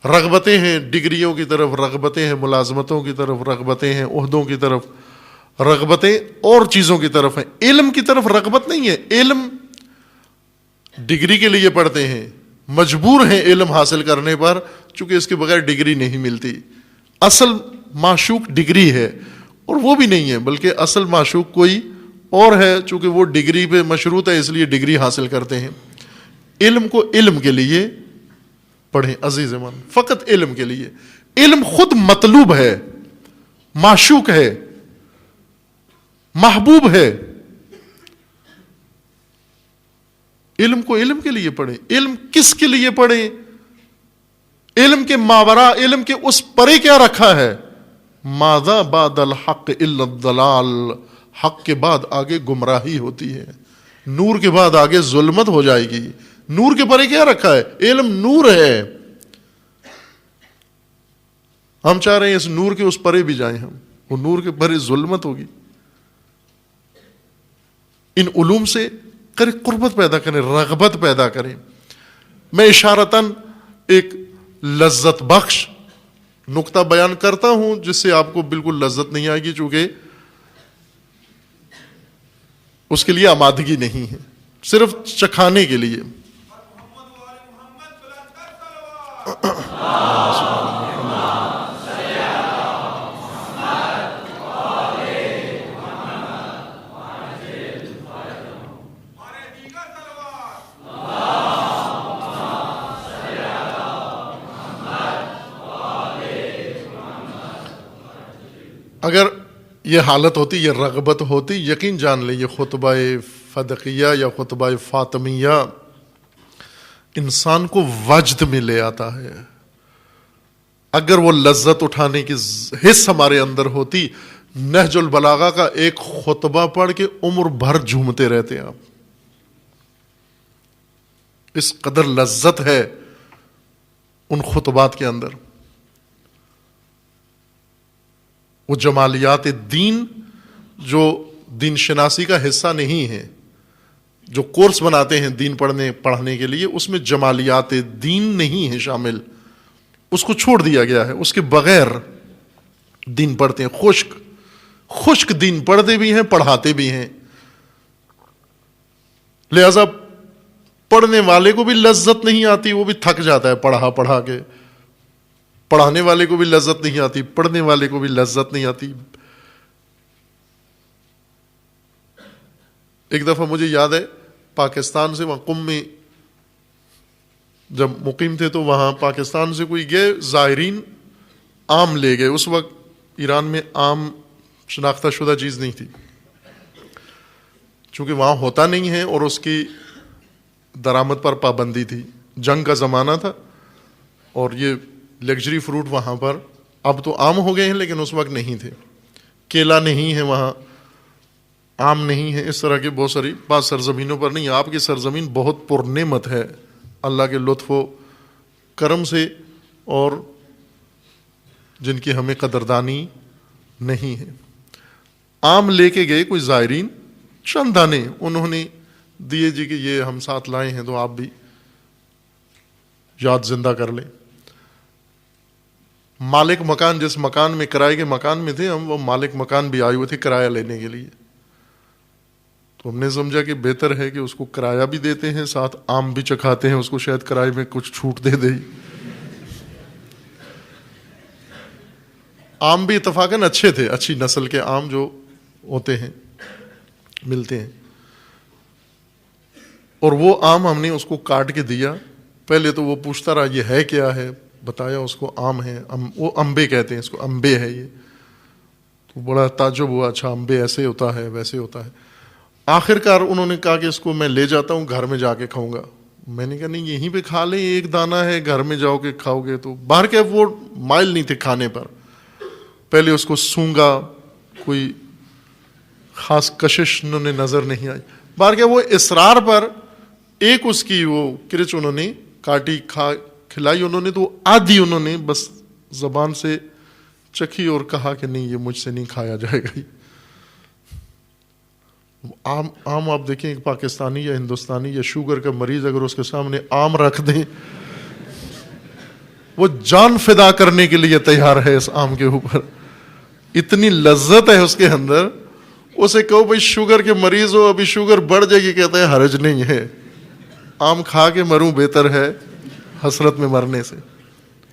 رغبتیں ہیں ڈگریوں کی طرف، رغبتیں ہیں ملازمتوں کی طرف، رغبتیں ہیں عہدوں کی طرف، رغبتیں اور چیزوں کی طرف ہیں. علم کی طرف رغبت نہیں ہے. علم ڈگری کے لیے پڑھتے ہیں، مجبور ہیں علم حاصل کرنے پر، چونکہ اس کے بغیر ڈگری نہیں ملتی. اصل معشوق ڈگری ہے، اور وہ بھی نہیں ہے، بلکہ اصل معشوق کوئی اور ہے، چونکہ وہ ڈگری پہ مشروط ہے، اس لیے ڈگری حاصل کرتے ہیں. علم کو علم کے لیے پڑھیں عزیز من، فقط علم کے لیے. علم خود مطلوب ہے، معشوق ہے، محبوب ہے. علم کو علم کے لیے پڑھیں. علم کس کے لیے پڑھیں؟ علم کے ماورا، علم کے اس پرے کیا رکھا ہے؟ ماذا بعد الحق الا الضلال. حق کے بعد آگے گمراہی ہوتی ہے، نور کے بعد آگے ظلمت ہو جائے گی. نور کے پرے کیا رکھا ہے؟ علم نور ہے. ہم چاہ رہے ہیں اس نور کے اس پرے بھی جائیں، ہم وہ نور کے پرے ظلمت ہوگی. ان علوم سے قربت پیدا کریں، رغبت پیدا کریں. میں اشارتاً ایک لذت بخش نقطہ بیان کرتا ہوں جس سے آپ کو بالکل لذت نہیں آئے گی، چونکہ اس کے لیے آمادگی نہیں ہے، صرف چکھانے کے لیے. اگر یہ حالت ہوتی، یہ رغبت ہوتی، یقین جان لیں یہ خطبہ فدقیہ یا خطبہ فاطمیہ انسان کو وجد میں لے آتا ہے. اگر وہ لذت اٹھانے کی حص ہمارے اندر ہوتی، نہج البلاغہ کا ایک خطبہ پڑھ کے عمر بھر جھومتے رہتے ہیں آپ. اس قدر لذت ہے ان خطبات کے اندر. وہ جمالیات دین جو دین شناسی کا حصہ نہیں ہے، جو کورس بناتے ہیں دین پڑھنے کے لیے، اس میں جمالیات دین نہیں ہے شامل. اس کو چھوڑ دیا گیا ہے، اس کے بغیر دین پڑھتے ہیں. خشک دین پڑھتے بھی ہیں، پڑھاتے بھی ہیں. لہذا پڑھنے والے کو بھی لذت نہیں آتی، وہ بھی تھک جاتا ہے پڑھا کے. پڑھانے والے کو بھی لذت نہیں آتی، پڑھنے والے کو بھی لذت نہیں آتی. ایک دفعہ مجھے یاد ہے پاکستان سے وہاں قم میں جب مقیم تھے تو وہاں پاکستان سے کوئی گئے زائرین، آم لے گئے. اس وقت ایران میں آم شناختہ شدہ چیز نہیں تھی، چونکہ وہاں ہوتا نہیں ہے اور اس کی درآمد پر پابندی تھی. جنگ کا زمانہ تھا اور یہ لگژری فروٹ وہاں پر اب تو عام ہو گئے ہیں لیکن اس وقت نہیں تھے. کیلا نہیں ہے وہاں، آم نہیں ہے، اس طرح کے بہت ساری بعض سرزمینوں پر نہیں. آپ کی سرزمین بہت پرنعمت ہے اللہ کے لطف و کرم سے، اور جن کی ہمیں قدردانی نہیں ہے. آم لے کے گئے کوئی زائرین، چند دانے انہوں نے دیے جی کہ یہ ہم ساتھ لائے ہیں تو آپ بھی یاد زندہ کر لیں. مالک مکان، جس مکان میں کرائے کے مکان میں تھے ہم، وہ مالک مکان بھی آئے ہوئے تھے کرایہ لینے کے لیے. تو ہم نے سمجھا کہ بہتر ہے کہ اس کو کرایہ بھی دیتے ہیں، ساتھ آم بھی چکھاتے ہیں، اس کو شاید کرائے میں کچھ چھوٹ دے دے. آم بھی اتفاقاً اچھے تھے، اچھی نسل کے آم جو ہوتے ہیں ملتے ہیں. اور وہ آم ہم نے اس کو کاٹ کے دیا. پہلے تو وہ پوچھتا رہا یہ ہے کیا ہے، بتایا اس کو آم ہے، وہ امبے کہتے ہیں اس کو، امبے ہے یہ. تو بڑا تعجب ہوا، اچھا امبے ایسے ہوتا ہے ویسے ہوتا ہے. آخر کار انہوں نے کہا کہ اس کو میں لے جاتا ہوں، گھر میں جا کے کھاؤں گا. میں نے کہا نہیں یہیں پہ کھا لیں، ایک دانہ ہے، گھر میں جاؤ کے کھاؤ گے تو. باہر کے وہ مائل نہیں تھے کھانے پر. پہلے اس کو سونگا، کوئی خاص کشش انہوں نے نظر نہیں آئی. باہر کے وہ اصرار پر ایک اس کی وہ کرچ انہوں نے کاٹی، کھلائی انہوں نے، تو آدھی انہوں نے بس زبان سے چکھی اور کہا کہ نہیں یہ مجھ سے نہیں کھایا جائے گا. آم آپ دیکھیں ایک پاکستانی یا ہندوستانی یا شوگر کا مریض اگر اس کے سامنے آم رکھ دیں، وہ جان فدا کرنے کے لیے تیار ہے اس آم کے اوپر. اتنی لذت ہے اس کے اندر. اسے کہو بھائی شوگر کے مریض ہو، ابھی شوگر بڑھ جائے گی، کہتا ہے حرج نہیں ہے، آم کھا کے مروں بہتر ہے حسرت میں مرنے سے.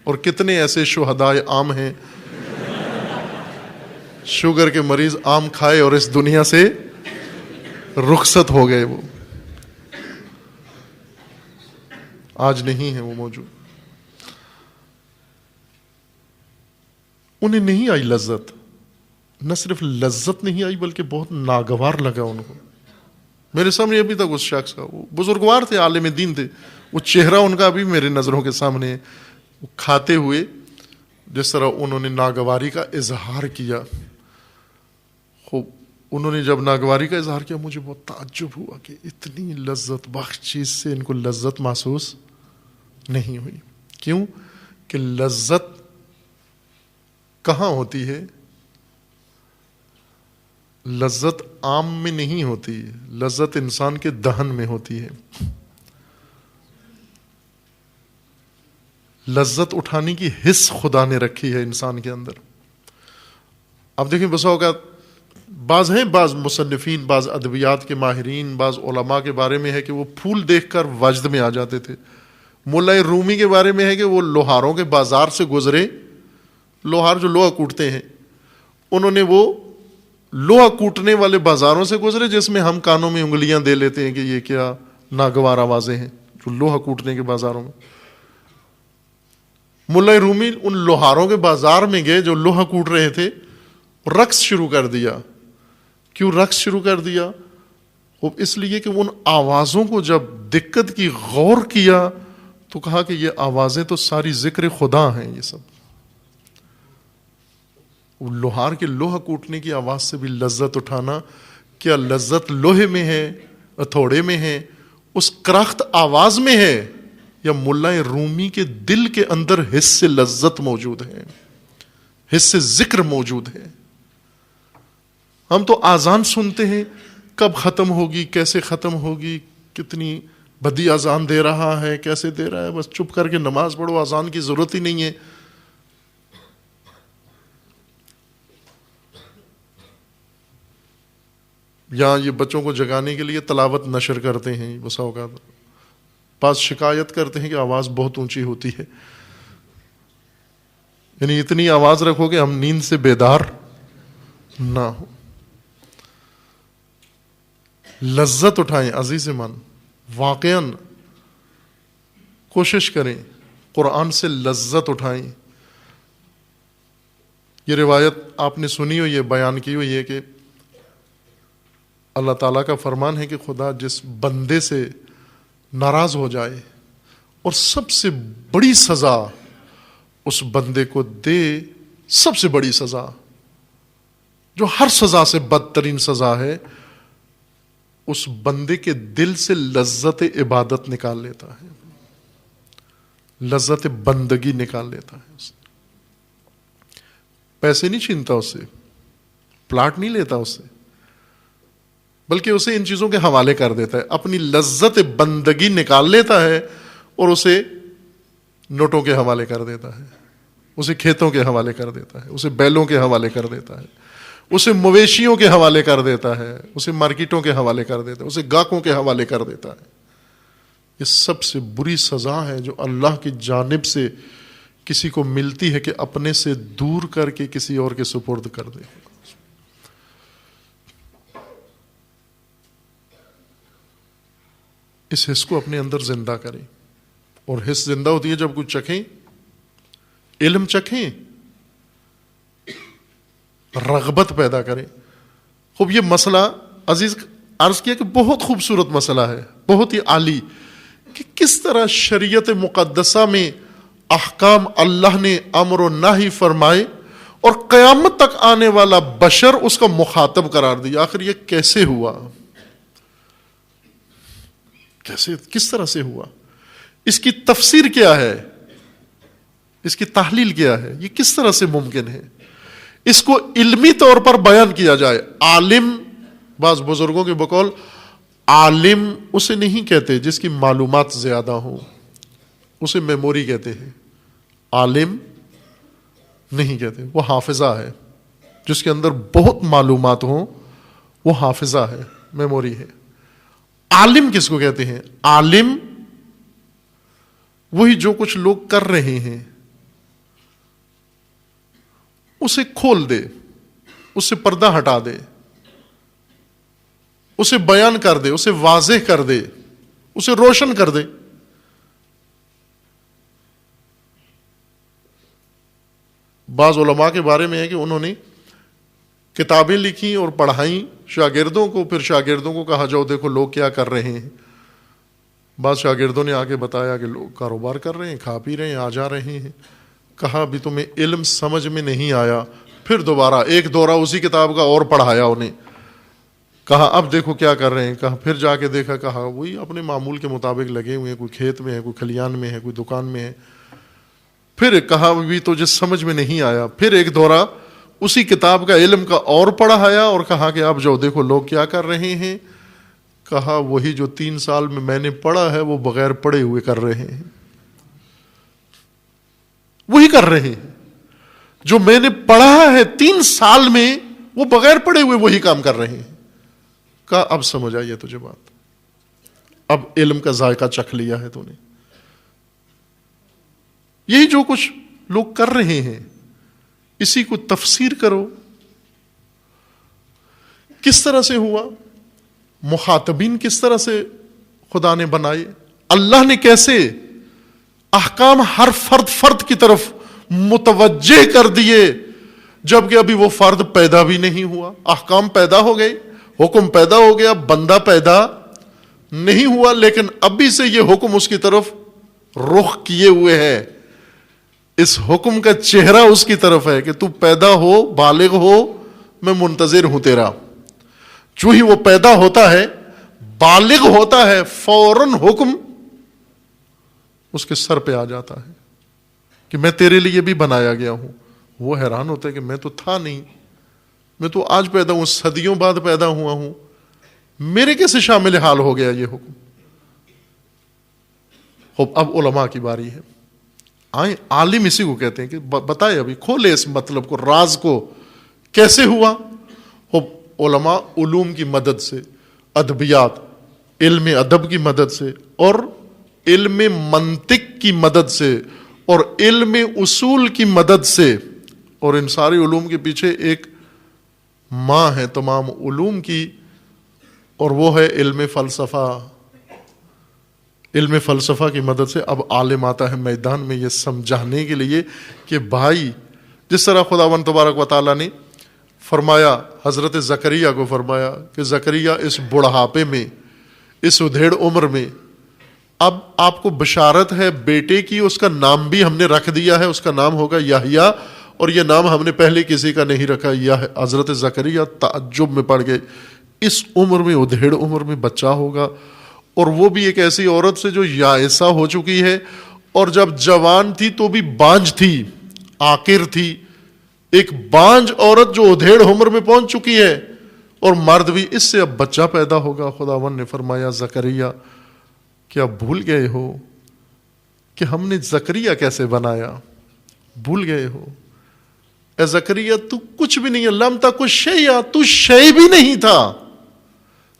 اور کتنے ایسے شہدائے عام ہیں شوگر کے مریض آم کھائے اور اس دنیا سے رخصت ہو گئے. وہ آج نہیں ہے وہ موجود. انہیں نہیں آئی لذت، نہ صرف لذت نہیں آئی بلکہ بہت ناگوار لگا ان کو. میرے سامنے ابھی تک اس شخص کا، وہ بزرگوار تھے، عالم دین تھے، وہ چہرہ ان کا ابھی میرے نظروں کے سامنے ہے. وہ کھاتے ہوئے جس طرح انہوں نے ناگواری کا اظہار کیا، خوب انہوں نے جب ناگواری کا اظہار کیا مجھے بہت تعجب ہوا کہ اتنی لذت بخش چیز سے ان کو لذت محسوس نہیں ہوئی. کیوں کہ لذت کہاں ہوتی ہے؟ لذت عام میں نہیں ہوتی، لذت انسان کے دہن میں ہوتی ہے. لذت اٹھانے کی حس خدا نے رکھی ہے انسان کے اندر. اب دیکھیں بسا اوقات بعض مصنفین، بعض ادبیات کے ماہرین، بعض علماء کے بارے میں ہے کہ وہ پھول دیکھ کر وجد میں آ جاتے تھے. مولا رومی کے بارے میں ہے کہ وہ لوہاروں کے بازار سے گزرے، لوہار جو لوہا کوٹتے ہیں، انہوں نے وہ لوہا کوٹنے والے بازاروں سے گزرے جس میں ہم کانوں میں انگلیاں دے لیتے ہیں کہ یہ کیا ناگوار آوازیں ہیں جو لوہا کوٹنے کے بازاروں میں. مولا رومی ان لوہاروں کے بازار میں گئے جو لوہا کوٹ رہے تھے، رقص شروع کر دیا. کیوں رقص شروع کر دیا؟ وہ اس لیے کہ ان آوازوں کو جب دقت کی غور کیا تو کہا کہ یہ آوازیں تو ساری ذکر خدا ہیں. یہ سب لوہار کے لوہا کوٹنے کی آواز سے بھی لذت اٹھانا. کیا لذت لوہے میں ہے، ہتھوڑے میں ہے، اس کرخت آواز میں ہے، یا ملا رومی کے دل کے اندر حص لذت موجود ہے، حص ذکر موجود ہے؟ ہم تو آذان سنتے ہیں، کب ختم ہوگی، کیسے ختم ہوگی، کتنی بدی آذان دے رہا ہے، کیسے دے رہا ہے، بس چپ کر کے نماز پڑھو، آذان کی ضرورت ہی نہیں ہے. یا یہ بچوں کو جگانے کے لیے تلاوت نشر کرتے ہیں بسا اوقات. بعض شکایت کرتے ہیں کہ آواز بہت اونچی ہوتی ہے، یعنی اتنی آواز رکھو کہ ہم نیند سے بیدار نہ ہو۔ لذت اٹھائیں عزیز من، واقعاً کوشش کریں قرآن سے لذت اٹھائیں۔ یہ روایت آپ نے سنی ہو، یہ بیان کی ہوئی ہے کہ اللہ تعالیٰ کا فرمان ہے کہ خدا جس بندے سے ناراض ہو جائے اور سب سے بڑی سزا اس بندے کو دے، سب سے بڑی سزا جو ہر سزا سے بدترین سزا ہے، اس بندے کے دل سے لذت عبادت نکال لیتا ہے، لذت بندگی نکال لیتا ہے۔ پیسے نہیں چھینتا اس سے، پلاٹ نہیں لیتا اس سے، بلکہ اسے ان چیزوں کے حوالے کر دیتا ہے، اپنی لذت بندگی نکال لیتا ہے اور اسے نوٹوں کے حوالے کر دیتا ہے، اسے کھیتوں کے حوالے کر دیتا ہے، اسے بیلوں کے حوالے کر دیتا ہے، اسے مویشیوں کے حوالے کر دیتا ہے، اسے مارکیٹوں کے حوالے کر دیتا ہے، اسے گاہکوں کے حوالے کر دیتا ہے۔ یہ سب سے بری سزا ہے جو اللہ کی جانب سے کسی کو ملتی ہے کہ اپنے سے دور کر کے کسی اور کے سپرد کر دے۔ اس حص کو اپنے اندر زندہ کریں، اور حص زندہ ہوتی ہے جب کچھ چکھیں، علم چکھیں، رغبت پیدا کریں۔ خوب یہ مسئلہ عزیز عرض کیا کہ بہت خوبصورت مسئلہ ہے، بہت ہی عالی، کہ کس طرح شریعت مقدسہ میں احکام اللہ نے امر و نہی فرمائے اور قیامت تک آنے والا بشر اس کا مخاطب قرار دیا۔ آخر یہ کیسے ہوا؟ کیسے، کس طرح سے ہوا؟ اس کی تفسیر کیا ہے؟ اس کی تحلیل کیا ہے؟ یہ کس طرح سے ممکن ہے؟ اس کو علمی طور پر بیان کیا جائے۔ عالم، بعض بزرگوں کے بقول عالم اسے نہیں کہتے جس کی معلومات زیادہ ہوں، اسے میموری کہتے ہیں۔ عالم نہیں کہتے، وہ حافظہ ہے، جس کے اندر بہت معلومات ہوں وہ حافظہ ہے، میموری ہے۔ عالم کس کو کہتے ہیں؟ عالم وہی جو کچھ لوگ کر رہے ہیں اسے کھول دے، اس سے پردہ ہٹا دے، اسے بیان کر دے، اسے واضح کر دے، اسے روشن کر دے۔ بعض علماء کے بارے میں ہے کہ انہوں نے کتابیں لکھی اور پڑھائیں شاگردوں کو، پھر شاگردوں کو کہا جاؤ دیکھو لوگ کیا کر رہے ہیں۔ بعض شاگردوں نے آگے بتایا کہ لوگ کاروبار کر رہے ہیں، کھا پی رہے ہیں، آ جا رہے ہیں۔ کہا بھی تمہیں علم سمجھ میں نہیں آیا، پھر دوبارہ ایک دورہ اسی کتاب کا اور پڑھایا انہیں، کہا اب دیکھو کیا کر رہے ہیں۔ کہا پھر جا کے دیکھا، کہا وہی اپنے معمول کے مطابق لگے ہوئے ہیں، کوئی کھیت میں ہے، کوئی کھلیان میں ہے، کوئی دکان میں ہے۔ پھر کہا بھی تو جس سمجھ میں نہیں آیا، پھر ایک دورہ اسی کتاب کا علم کا اور پڑھایا اور کہا کہ اب جاؤ دیکھو لوگ کیا کر رہے ہیں۔ کہا وہی جو 3 سال میں نے پڑھا ہے وہ بغیر پڑھے ہوئے کر رہے ہیں، وہی کر رہے ہیں جو میں نے پڑھا ہے 3 سال میں، وہ بغیر پڑھے ہوئے وہی کام کر رہے ہیں۔ کہا اب سمجھ آئی ہے تجھے بات، اب علم کا ذائقہ چکھ لیا ہے تو نے۔ یہی جو کچھ لوگ کر رہے ہیں اسی کو تفسیر کرو۔ کس طرح سے ہوا؟ مخاطبین کس طرح سے خدا نے بنائے؟ اللہ نے کیسے احکام ہر فرد کی طرف متوجہ کر دیے جبکہ ابھی وہ فرد پیدا بھی نہیں ہوا؟ احکام پیدا ہو گئے، حکم پیدا ہو گیا، بندہ پیدا نہیں ہوا، لیکن ابھی سے یہ حکم اس کی طرف رخ کیے ہوئے ہے۔ اس حکم کا چہرہ اس کی طرف ہے کہ تو پیدا ہو، بالغ ہو، میں منتظر ہوں تیرا۔ جو ہی وہ پیدا ہوتا ہے، بالغ ہوتا ہے، فوراً حکم اس کے سر پہ آ جاتا ہے کہ میں تیرے لیے بھی بنایا گیا ہوں۔ وہ حیران ہوتا ہے کہ میں تو تھا نہیں، میں تو آج پیدا ہوں، صدیوں بعد پیدا ہوا ہوں، میرے کیسے شامل حال ہو گیا یہ حکم؟ اب علماء کی باری ہے، آئیں عالم اسی کو کہتے ہیں کہ بتائے، ابھی کھولے اس مطلب کو، راز کو، کیسے ہوا؟ علماء علوم کی مدد سے، ادبیات، علم ادب کی مدد سے اور علم منطق کی مدد سے اور علم اصول کی مدد سے، اور ان سارے علوم کے پیچھے ایک ماں ہے تمام علوم کی، اور وہ ہے علم فلسفہ۔ علم فلسفہ کی مدد سے اب عالم آتا ہے میدان میں یہ سمجھانے کے لیے کہ بھائی، جس طرح خداوند تبارک و تعالیٰ نے فرمایا، حضرت زکریا کو فرمایا کہ زکریا اس بڑھاپے میں، اس ادھیڑ عمر میں، اب آپ کو بشارت ہے بیٹے کی، اس کا نام بھی ہم نے رکھ دیا ہے، اس کا نام ہوگا یحییٰ، اور یہ نام ہم نے پہلے کسی کا نہیں رکھا۔ حضرت زکریا تعجب میں پڑ گئے، اس عمر میں، ادھیڑ عمر میں بچہ ہوگا، اور وہ بھی ایک ایسی عورت سے جو یائسہ ہو چکی ہے، اور جب جوان تھی تو بھی بانجھ تھی، عاقر تھی، ایک بانجھ عورت جو ادھیڑ عمر میں پہنچ چکی ہے، اور مرد بھی، اس سے اب بچہ پیدا ہوگا۔ خداوند نے فرمایا زکریا کیا بھول گئے ہو کہ ہم نے زکریا کیسے بنایا؟ بھول گئے ہو؟ اے زکریا تو کچھ بھی نہیں ہے، لم تک شیء، تو شے بھی نہیں تھا،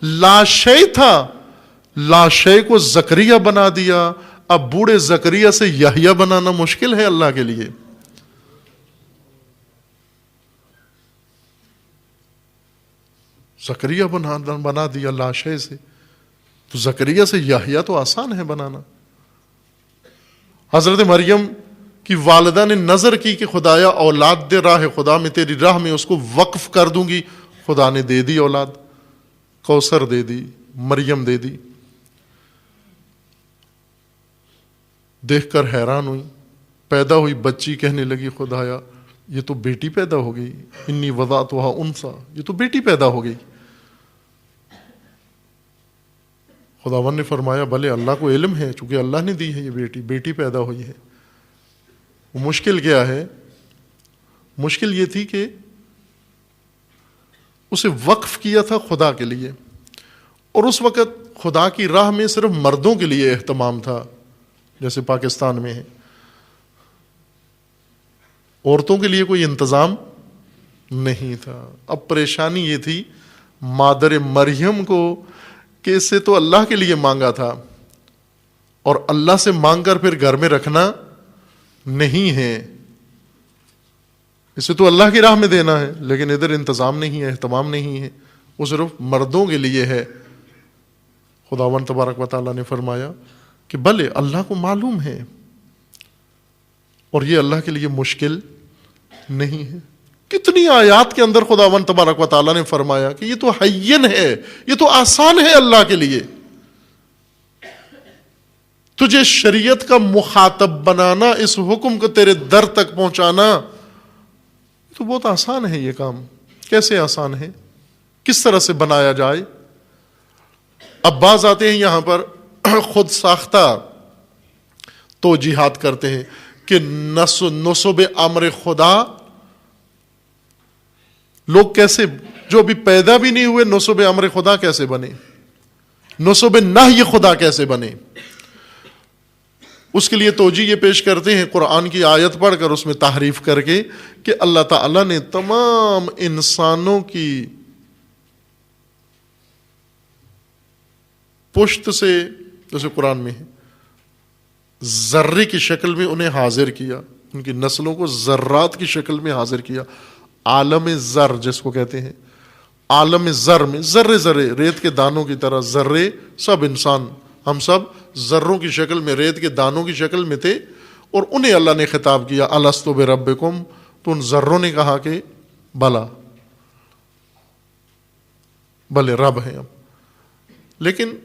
لا شے تھا، لا شے کو زکریا بنا دیا۔ اب بوڑھے زکریا سے یحییٰ بنانا مشکل ہے اللہ کے لیے؟ زکریا بنا دیا لا شے سے، تو زکریا سے یحییٰ تو آسان ہے بنانا۔ حضرت مریم کی والدہ نے نظر کی کہ خدایا اولاد دے، راہ خدا میں، تیری راہ میں اس کو وقف کر دوں گی۔ خدا نے دے دی اولاد، کوثر دے دی، مریم دے دی۔ دیکھ کر حیران ہوئی، پیدا ہوئی بچی کہنے لگی خدایا یہ تو بیٹی پیدا ہو گئی، انی وضعتھا انثی، یہ تو بیٹی پیدا ہو گئی۔ خداوند نے فرمایا بھلے اللہ کو علم ہے، چونکہ اللہ نے دی ہے یہ بیٹی پیدا ہوئی ہے۔ مشکل کیا ہے؟ مشکل یہ تھی کہ اسے وقف کیا تھا خدا کے لیے، اور اس وقت خدا کی راہ میں صرف مردوں کے لیے اہتمام تھا، جیسے پاکستان میں ہے، عورتوں کے لیے کوئی انتظام نہیں تھا۔ اب پریشانی یہ تھی مادر مریم کو کہ اس سے تو اللہ کے لیے مانگا تھا، اور اللہ سے مانگ کر پھر گھر میں رکھنا نہیں ہے، اسے تو اللہ کی راہ میں دینا ہے، لیکن ادھر انتظام نہیں ہے، اہتمام نہیں ہے، وہ صرف مردوں کے لیے ہے۔ خداوند تبارک و تعالیٰ نے فرمایا کہ بھلے اللہ کو معلوم ہے، اور یہ اللہ کے لیے مشکل نہیں ہے۔ کتنی آیات کے اندر خداوند تبارک و تعالیٰ نے فرمایا کہ یہ تو حین ہے، یہ تو آسان ہے اللہ کے لیے۔ تجھے شریعت کا مخاطب بنانا، اس حکم کو تیرے در تک پہنچانا، تو بہت آسان ہے یہ کام۔ کیسے آسان ہے؟ کس طرح سے بنایا جائے؟ اب بعض آتے ہیں یہاں پر خود ساختہ توجیحات کرتے ہیں کہ نصب امر خدا، لوگ کیسے جو ابھی پیدا بھی نہیں ہوئے نصب امر خدا کیسے بنے، نصب نہی خدا کیسے بنے؟ اس کے لیے توجیہ یہ پیش کرتے ہیں قرآن کی آیت پڑھ کر، اس میں تحریف کر کے، کہ اللہ تعالیٰ نے تمام انسانوں کی پشت سے، جیسے قرآن میں ہے، ذرے کی شکل میں انہیں حاضر کیا، ان کی نسلوں کو ذرات کی شکل میں حاضر کیا۔ عالم ذر جس کو کہتے ہیں، عالم ذر میں ذرے ذرے، ریت کے دانوں کی طرح ذرے، سب انسان، ہم سب ذروں کی شکل میں، ریت کے دانوں کی شکل میں تھے، اور انہیں اللہ نے خطاب کیا الستو بربکم، تو ان ذروں نے کہا کہ بلا، بلے رب ہیں۔ اب لیکن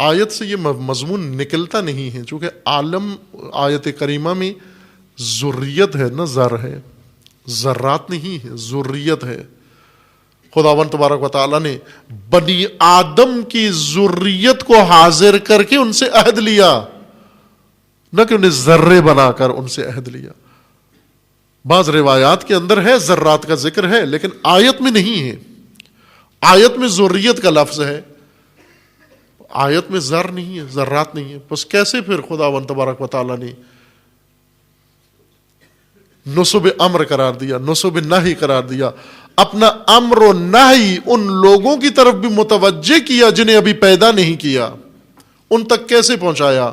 آیت سے یہ مضمون نکلتا نہیں ہے، چونکہ عالم آیت کریمہ میں ذریت ہے، نہ ذر ہے، ذرات نہیں ہے، ذریت ہے۔ خداوند تبارک و تعالیٰ نے بنی آدم کی ذریت کو حاضر کر کے ان سے عہد لیا، نہ کہ انہیں ذرے بنا کر ان سے عہد لیا۔ بعض روایات کے اندر ہے ذرات کا ذکر ہے، لیکن آیت میں نہیں ہے۔ آیت میں ذریت کا لفظ ہے، آیت میں ذر نہیں ہے، ذرات نہیں ہے۔ بس کیسے پھر خداوند تبارک و تعالیٰ نے نصب امر قرار دیا، نصب نہی قرار دیا، اپنا امر و نہی ان لوگوں کی طرف بھی متوجہ کیا جنہیں ابھی پیدا نہیں کیا، ان تک کیسے پہنچایا؟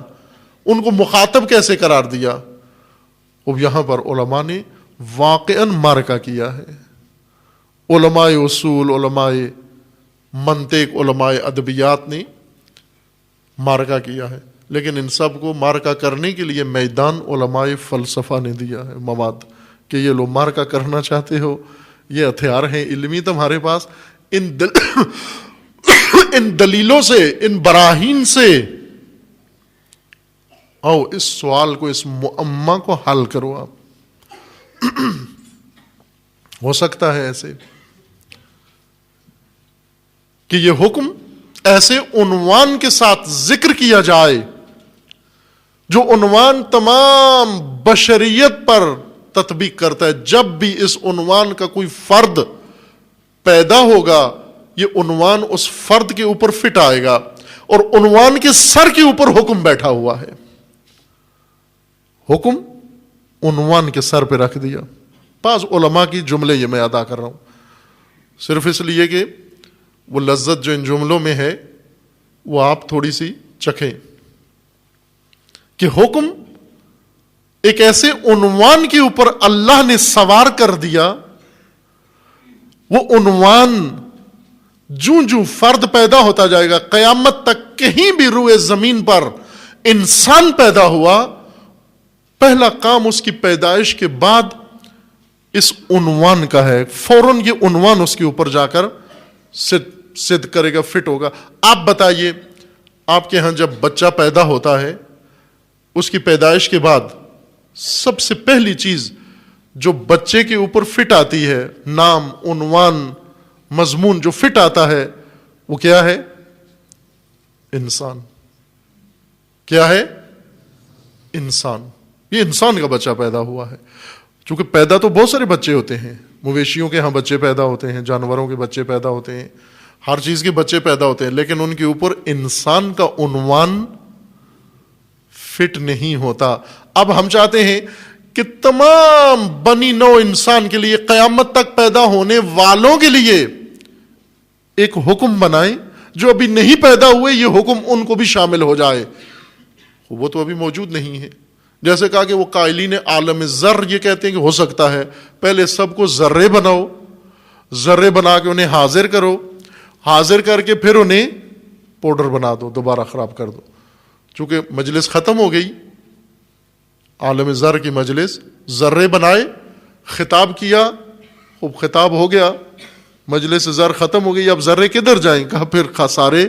ان کو مخاطب کیسے قرار دیا؟ اب یہاں پر علماء نے واقعاً مارکہ کیا ہے، علماء اصول، علماء منطق، علماء ادبیات نے مارکہ کیا ہے، لیکن ان سب کو مارکہ کرنے کے لیے میدان علماء فلسفہ نے دیا ہے، مواد کہ یہ لوگ مارکہ کرنا چاہتے ہو، یہ ہتھیار ہیں علمی تمہارے پاس، ان دلیلوں سے، ان براہین سے آؤ اس سوال کو، اس معمہ کو حل کرو۔ آپ ہو سکتا ہے ایسے کہ یہ حکم ایسے عنوان کے ساتھ ذکر کیا جائے جو عنوان تمام بشریت پر تطبیق کرتا ہے۔ جب بھی اس عنوان کا کوئی فرد پیدا ہوگا، یہ عنوان اس فرد کے اوپر فٹ آئے گا، اور عنوان کے سر کے اوپر حکم بیٹھا ہوا ہے۔ حکم عنوان کے سر پہ رکھ دیا۔ بعض علماء کی جملے یہ میں ادا کر رہا ہوں صرف اس لیے کہ وہ لذت جو ان جملوں میں ہے وہ آپ تھوڑی سی چکھیں، کہ حکم ایک ایسے عنوان کے اوپر اللہ نے سوار کر دیا، وہ عنوان جوں جوں فرد پیدا ہوتا جائے گا، قیامت تک کہیں بھی روئے زمین پر انسان پیدا ہوا، پہلا کام اس کی پیدائش کے بعد اس عنوان کا ہے، فوراً یہ عنوان اس کے اوپر جا کر صد کرے گا، فٹ ہوگا۔ آپ بتائیے، آپ کے ہاں جب بچہ پیدا ہوتا ہے، اس کی پیدائش کے بعد سب سے پہلی چیز جو بچے کے اوپر فٹ آتی ہے، نام، عنوان، مضمون جو فٹ آتا ہے، وہ کیا ہے؟ انسان۔ کیا ہے؟ انسان۔ یہ انسان کا بچہ پیدا ہوا ہے۔ چونکہ پیدا تو بہت سارے بچے ہوتے ہیں، مویشیوں کے ہاں بچے پیدا ہوتے ہیں، جانوروں کے بچے پیدا ہوتے ہیں، ہر چیز کے بچے پیدا ہوتے ہیں، لیکن ان کے اوپر انسان کا عنوان فٹ نہیں ہوتا۔ اب ہم چاہتے ہیں کہ تمام بنی نوع انسان کے لیے، قیامت تک پیدا ہونے والوں کے لیے ایک حکم بنائیں، جو ابھی نہیں پیدا ہوئے یہ حکم ان کو بھی شامل ہو جائے۔ وہ تو ابھی موجود نہیں ہے۔ جیسے کہا کہ وہ قائلین عالم ذر یہ کہتے ہیں کہ ہو سکتا ہے، پہلے سب کو ذرے بناؤ، ذرے بنا کے انہیں حاضر کرو، حاضر کر کے پھر انہیں پاؤڈر بنا دو، دوبارہ خراب کر دو۔ چونکہ مجلس ختم ہو گئی، عالم ذر کی مجلس، ذرے بنائے، خطاب کیا، خوب خطاب ہو گیا، مجلس ذر ختم ہو گئی، اب ذرے کدھر جائیں؟ کہا پھر سارے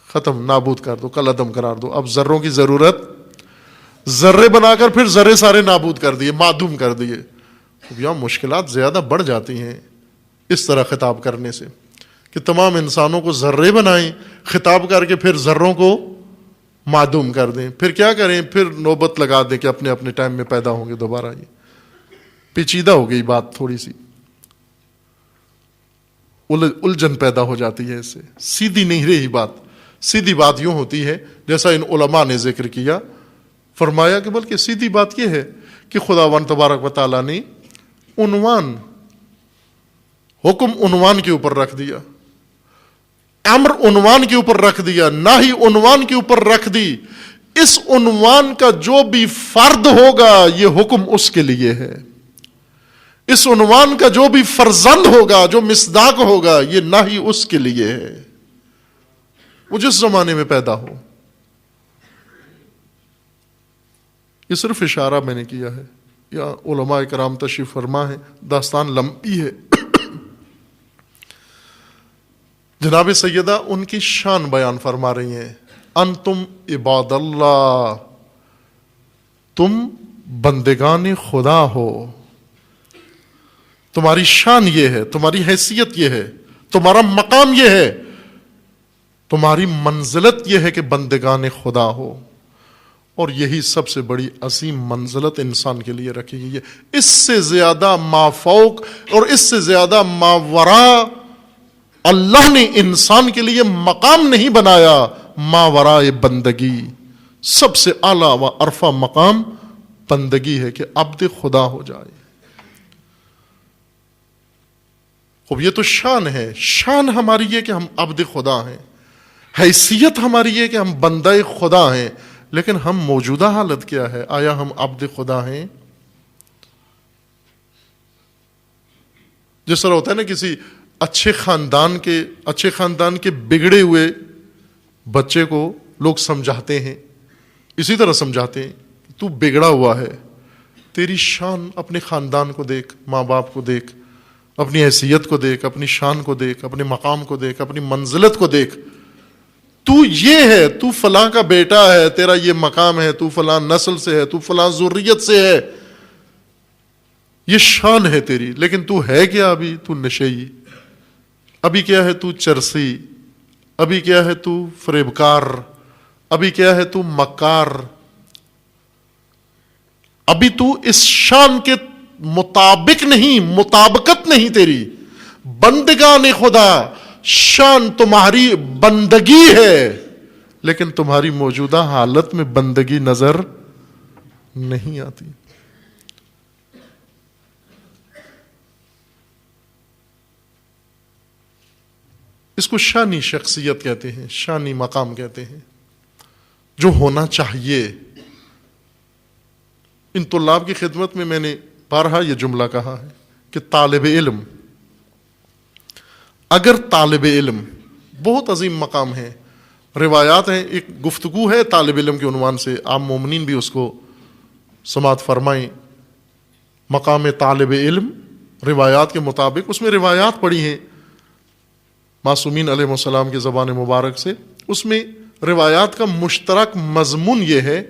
ختم، نابود کر دو، کل عدم قرار دو۔ اب ذروں کی ضرورت، ذرے بنا کر پھر ذرے سارے نابود کر دیے، معدوم کر دیے۔ اب یہاں مشکلات زیادہ بڑھ جاتی ہیں اس طرح خطاب کرنے سے، کہ تمام انسانوں کو ذرے بنائیں، خطاب کر کے پھر ذروں کو معدوم کر دیں، پھر کیا کریں؟ پھر نوبت لگا دیں کہ اپنے اپنے ٹائم میں پیدا ہوں گے دوبارہ۔ یہ پیچیدہ ہو گئی بات، تھوڑی سی الجھن پیدا ہو جاتی ہے، اس سے سیدھی نہیں رہی بات۔ سیدھی بات یوں ہوتی ہے جیسا ان علماء نے ذکر کیا، فرمایا کہ بلکہ سیدھی بات یہ ہے کہ خداوند تبارک و تعالیٰ نے عنوان، حکم عنوان کے اوپر رکھ دیا، امر عنوان کے اوپر رکھ دیا، نہی عنوان کے اوپر رکھ دی۔ اس عنوان کا جو بھی فرد ہوگا یہ حکم اس کے لیے ہے، اس عنوان کا جو بھی فرزند ہوگا، جو مصداق ہوگا، یہ نہی اس کے لیے ہے، وہ جس زمانے میں پیدا ہو۔ یہ صرف اشارہ میں نے کیا ہے، یا علماء کرام تشریف فرما ہے، داستان لمبی ہے۔ جناب سیدہ ان کی شان بیان فرما رہی ہیں، انتم عباد اللہ، تم بندگان خدا ہو، تمہاری شان یہ ہے، تمہاری حیثیت یہ ہے، تمہارا مقام یہ ہے، تمہاری منزلت یہ ہے کہ بندگان خدا ہو۔ اور یہی سب سے بڑی عظیم منزلت انسان کے لیے رکھی گئی ہے۔ اس سے زیادہ مافوق اور اس سے زیادہ ماورا اللہ نے انسان کے لیے مقام نہیں بنایا، ماورائے بندگی۔ سب سے اعلیٰ و عرفہ مقام بندگی ہے کہ عبد خدا ہو جائے۔ اب یہ تو شان ہے، شان ہماری یہ کہ ہم عبد خدا ہیں، حیثیت ہماری یہ کہ ہم بندہ خدا ہیں، لیکن ہم موجودہ حالت کیا ہے؟ آیا ہم عبد خدا ہیں؟ جس طرح ہوتا ہے نا کسی اچھے خاندان کے بگڑے ہوئے بچے کو لوگ سمجھاتے ہیں، اسی طرح سمجھاتے ہیں تو بگڑا ہوا ہے، تیری شان اپنے خاندان کو دیکھ، ماں باپ کو دیکھ، اپنی حیثیت کو دیکھ، اپنی شان کو دیکھ، اپنے مقام کو دیکھ، اپنی منزلت کو دیکھ، تو یہ ہے، تو فلاں کا بیٹا ہے، تیرا یہ مقام ہے، تو فلاں نسل سے ہے، تو فلاں ذریت سے ہے، یہ شان ہے تیری، لیکن تو ہے کیا؟ ابھی تو نشئی، ابھی کیا ہے؟ تو چرسی، ابھی کیا ہے؟ تو فریبکار، ابھی کیا ہے؟ تو مکار، ابھی تو اس شان کے مطابق نہیں، مطابقت نہیں تیری. بندگان خدا، شان تمہاری بندگی ہے، لیکن تمہاری موجودہ حالت میں بندگی نظر نہیں آتی. اس کو شانی شخصیت کہتے ہیں، شانی مقام کہتے ہیں، جو ہونا چاہیے. ان طلاب کی خدمت میں نے بارہا یہ جملہ کہا ہے کہ طالب علم، اگر طالب علم، بہت عظیم مقام ہے، روایات ہیں، ایک گفتگو ہے طالب علم کے عنوان سے، عام مومنین بھی اس کو سماعت فرمائیں. مقام طالب علم روایات کے مطابق، اس میں روایات پڑھی ہیں معصومین علیہ السلام کی زبان مبارک سے. اس میں روایات کا مشترک مضمون یہ ہے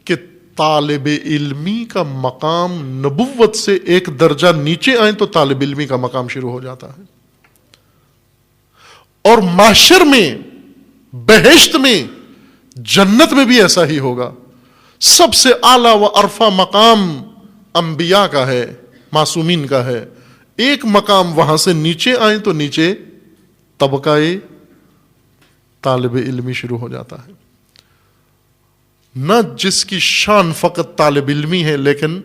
کہ طالب علمی کا مقام نبوت سے ایک درجہ نیچے آئیں تو طالب علمی کا مقام شروع ہو جاتا ہے. اور محشر میں، بہشت میں، جنت میں بھی ایسا ہی ہوگا. سب سے اعلیٰ و ارفع مقام انبیاء کا ہے، معصومین کا ہے. ایک مقام وہاں سے نیچے آئیں تو نیچے طبقہ طالب علمی شروع ہو جاتا ہے. نہ جس کی شان فقط طالب علمی ہے لیکن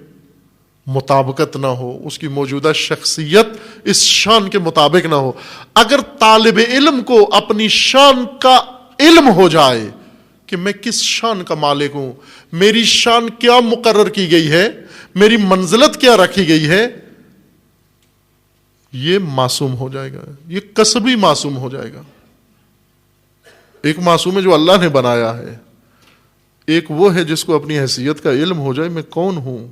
مطابقت نہ ہو، اس کی موجودہ شخصیت اس شان کے مطابق نہ ہو. اگر طالب علم کو اپنی شان کا علم ہو جائے کہ میں کس شان کا مالک ہوں، میری شان کیا مقرر کی گئی ہے، میری منزلت کیا رکھی گئی ہے، یہ معصوم ہو جائے گا، یہ کسبی معصوم ہو جائے گا. ایک معصوم ہے جو اللہ نے بنایا ہے، ایک وہ ہے جس کو اپنی حیثیت کا علم ہو جائے، میں کون ہوں،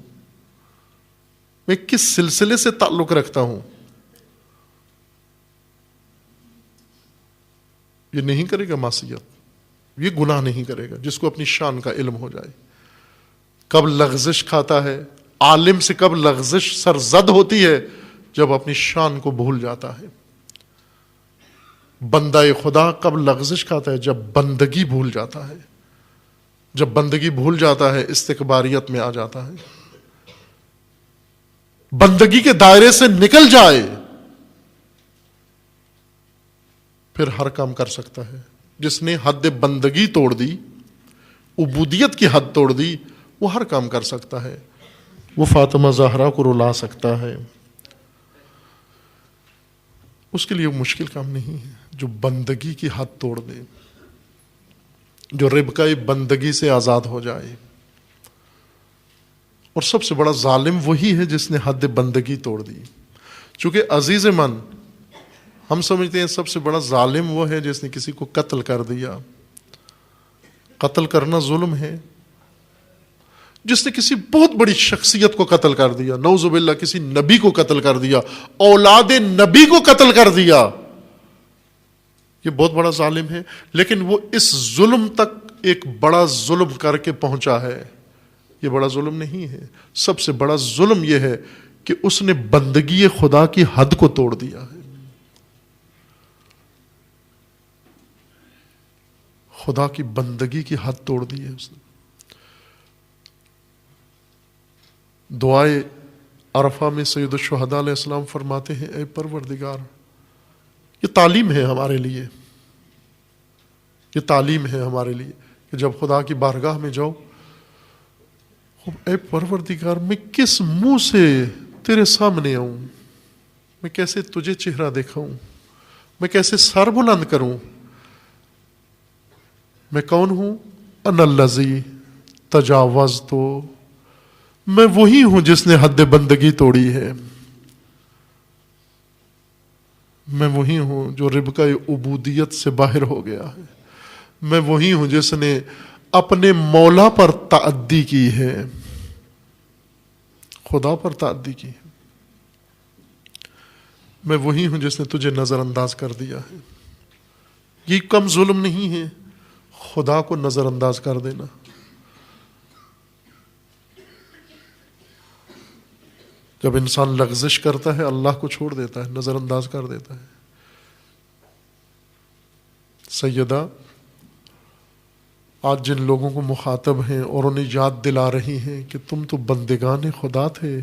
میں کس سلسلے سے تعلق رکھتا ہوں. یہ نہیں کرے گا معصیت، یہ گناہ نہیں کرے گا جس کو اپنی شان کا علم ہو جائے. کب لغزش کھاتا ہے عالم سے، کب لغزش سرزد ہوتی ہے، جب اپنی شان کو بھول جاتا ہے. بندہ خدا کب لغزش کھاتا ہے؟ جب بندگی بھول جاتا ہے. جب بندگی بھول جاتا ہے استکباریت میں آ جاتا ہے. بندگی کے دائرے سے نکل جائے پھر ہر کام کر سکتا ہے. جس نے حد بندگی توڑ دی، عبودیت کی حد توڑ دی، وہ ہر کام کر سکتا ہے. وہ فاطمہ زہرا کو رلا سکتا ہے، اس کے لیے مشکل کام نہیں ہے. جو بندگی کی حد توڑ دے، جو ربقہ بندگی سے آزاد ہو جائے. اور سب سے بڑا ظالم وہی ہے جس نے حد بندگی توڑ دی. چونکہ عزیز من، ہم سمجھتے ہیں سب سے بڑا ظالم وہ ہے جس نے کسی کو قتل کر دیا. قتل کرنا ظلم ہے. جس نے کسی بہت بڑی شخصیت کو قتل کر دیا، نعوذ باللہ کسی نبی کو قتل کر دیا، اولاد نبی کو قتل کر دیا، یہ بہت بڑا ظالم ہے. لیکن وہ اس ظلم تک ایک بڑا ظلم کر کے پہنچا ہے. یہ بڑا ظلم نہیں ہے. سب سے بڑا ظلم یہ ہے کہ اس نے بندگی خدا کی حد کو توڑ دیا ہے. خدا کی بندگی کی حد توڑ دی ہے اس نے. دعائے عرفہ میں سید الشہداء علیہ السلام فرماتے ہیں، اے پروردگار، یہ تعلیم ہے ہمارے لیے، یہ تعلیم ہے ہمارے لیے کہ جب خدا کی بارگاہ میں جاؤ، اے پروردگار میں کس منہ سے تیرے سامنے آؤں، میں کیسے تجھے چہرہ دکھاؤں، میں کیسے سر بلند کروں. میں کون ہوں؟ انا الذی تجاوز تو میں وہی ہوں جس نے حد بندگی توڑی ہے، میں وہی ہوں جو ربقہ عبودیت سے باہر ہو گیا ہے، میں وہی ہوں جس نے اپنے مولا پر تعدی کی ہے، خدا پر تعدی کی ہے، میں وہی ہوں جس نے تجھے نظر انداز کر دیا ہے۔ یہ کم ظلم نہیں ہے خدا کو نظر انداز کر دینا۔ جب انسان لغزش کرتا ہے اللہ کو چھوڑ دیتا ہے، نظر انداز کر دیتا ہے۔ سیدہ آج جن لوگوں کو مخاطب ہیں اور انہیں یاد دلا رہی ہیں کہ تم تو بندگان خدا تھے،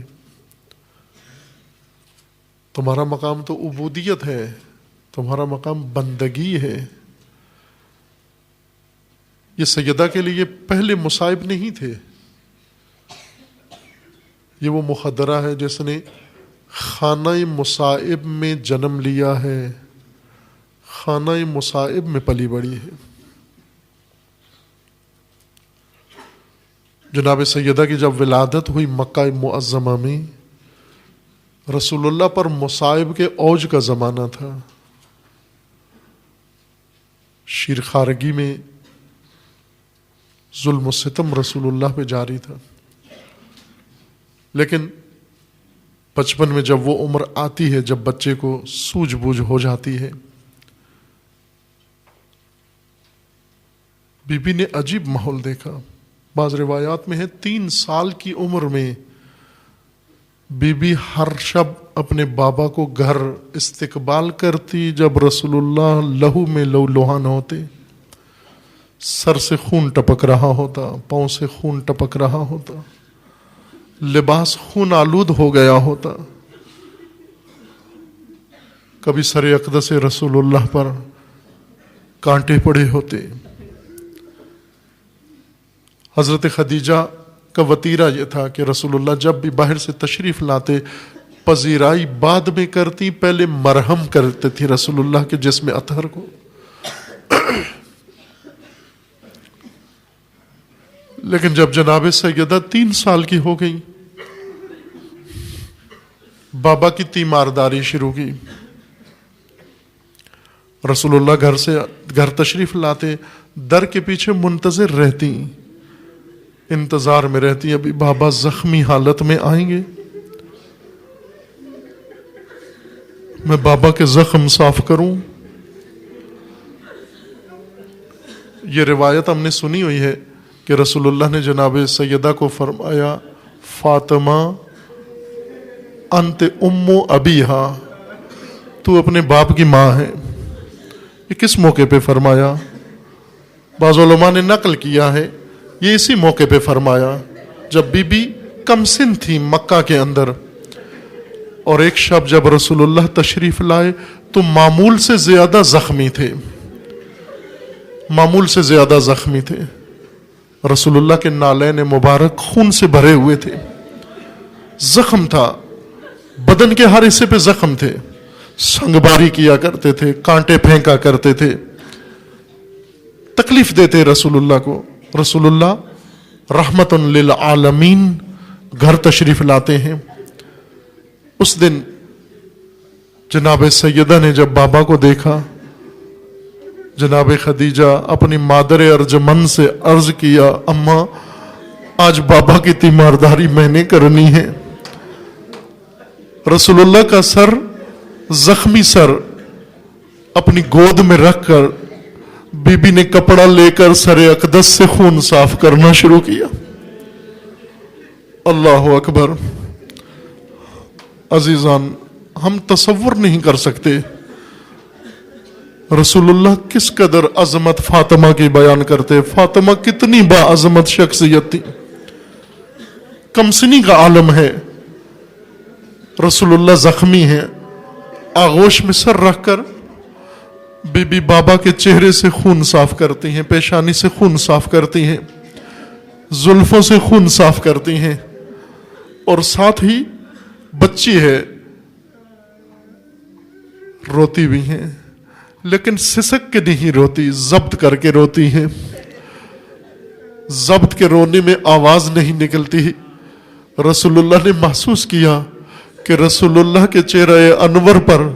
تمہارا مقام تو عبودیت ہے، تمہارا مقام بندگی ہے۔ یہ سیدہ کے لیے پہلے مصائب نہیں تھے، یہ وہ مخدرہ ہے جس نے خانہ مصائب میں جنم لیا ہے، خانہ مصائب میں پلی بڑی ہے۔ جناب سیدہ کی جب ولادت ہوئی مکہ معظمہ میں، رسول اللہ پر مصائب کے اوج کا زمانہ تھا۔ شیرخارگی میں ظلم و ستم رسول اللہ پہ جاری تھا، لیکن بچپن میں جب وہ عمر آتی ہے جب بچے کو سوجھ بوجھ ہو جاتی ہے، بی بی نے عجیب ماحول دیکھا۔ بعض روایات میں ہے 3 سال کی عمر میں بی بی ہر شب اپنے بابا کو گھر استقبال کرتی جب رسول اللہ لہو میں لہان ہوتے، سر سے خون ٹپک رہا ہوتا، پاؤں سے خون ٹپک رہا ہوتا، لباس خون آلود ہو گیا ہوتا، کبھی سر اقدس رسول اللہ پر کانٹے پڑے ہوتے۔ حضرت خدیجہ کا وطیرہ یہ تھا کہ رسول اللہ جب بھی باہر سے تشریف لاتے پذیرائی بعد میں کرتی، پہلے مرہم کرتے تھی رسول اللہ کے جسم اطہر کو۔ لیکن جب جناب سیدہ 3 سال کی ہو گئی، بابا کی تیمارداری شروع کی۔ رسول اللہ گھر تشریف لاتے، در کے پیچھے منتظر رہتی، انتظار میں رہتی ابھی بابا زخمی حالت میں آئیں گے، میں بابا کے زخم صاف کروں۔ یہ روایت ہم نے سنی ہوئی ہے کہ رسول اللہ نے جناب سیدہ کو فرمایا، فاطمہ انت ام ابیہا، تو اپنے باپ کی ماں ہے۔ یہ کس موقع پہ فرمایا؟ بعض علماء نے نقل کیا ہے یہ اسی موقع پہ فرمایا جب بی بی کم سن تھی مکہ کے اندر، اور ایک شب جب رسول اللہ تشریف لائے تو معمول سے زیادہ زخمی تھے، معمول سے زیادہ زخمی تھے۔ رسول اللہ کے نالین مبارک خون سے بھرے ہوئے تھے، زخم تھا، بدن کے ہر حصے پہ زخم تھے، سنگباری کیا کرتے تھے، کانٹے پھینکا کرتے تھے، تکلیف دیتے رسول اللہ کو۔ رسول اللہ رحمت للعالمین گھر تشریف لاتے ہیں۔ اس دن جناب سیدہ نے جب بابا کو دیکھا، جناب خدیجہ اپنی مادر ارجمن سے عرض کیا، اماں آج بابا کی تیمارداری میں نے کرنی ہے۔ رسول اللہ کا سر، زخمی سر اپنی گود میں رکھ کر بی بی نے کپڑا لے کر سر اقدس سے خون صاف کرنا شروع کیا۔ اللہ اکبر۔ عزیزان، ہم تصور نہیں کر سکتے رسول اللہ کس قدر عظمت فاطمہ کی بیان کرتے۔ فاطمہ کتنی باعظمت شخصیت تھی، کمسنی کا عالم ہے۔ رسول اللہ زخمی ہیں، آغوش میں سر رکھ کر بی بی بابا کے چہرے سے خون صاف کرتی ہیں، پیشانی سے خون صاف کرتی ہیں، زلفوں سے خون صاف کرتی ہیں، اور ساتھ ہی بچی ہے، روتی بھی ہیں، لیکن سسک کے نہیں روتی، ضبط کر کے روتی ہیں۔ ضبط کے رونے میں آواز نہیں نکلتی۔ رسول اللہ نے محسوس کیا کہ رسول اللہ کے چہرے انور پر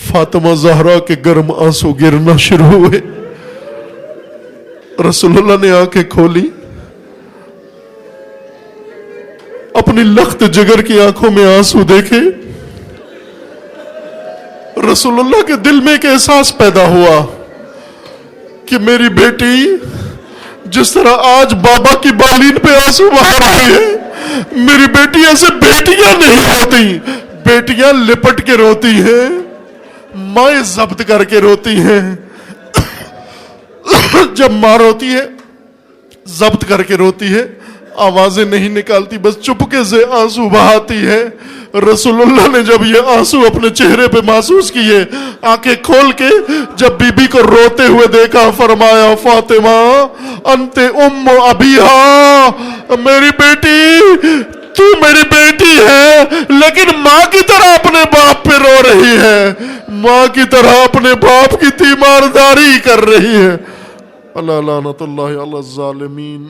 فاطمہ زہرا کے گرم آنسو گرنا شروع ہوئے۔ رسول اللہ نے آنکھیں کھولی، اپنی لخت جگر کی آنکھوں میں آنسو دیکھے۔ رسول اللہ کے دل میں ایک احساس پیدا ہوا کہ میری بیٹی جس طرح آج بابا کی بالین پہ آنسو بہا رہی ہے، میری بیٹی ایسے بیٹیاں نہیں ہوتی، بیٹیاں لپٹ کے روتی ہیں، مائیں ضبط کر کے روتی ہیں۔ جب ماں روتی ہے ضبط کر کے روتی ہے، آوازیں نہیں نکالتی، بس چپکے سے آنسو بہاتی ہے۔ رسول اللہ نے جب یہ آنسو اپنے چہرے پہ محسوس کیے، آنکھیں کھول کے جب بی بی کو روتے ہوئے دیکھا، فرمایا فاطمہ انت ام ابیہا، میری بیٹی تو میری بیٹی ہے لیکن ماں کی طرح اپنے باپ پہ رو رہی ہے، ماں کی طرح اپنے باپ کی تیمارداری کر رہی ہے۔ اللہ لعنت اللہ علی الظالمین۔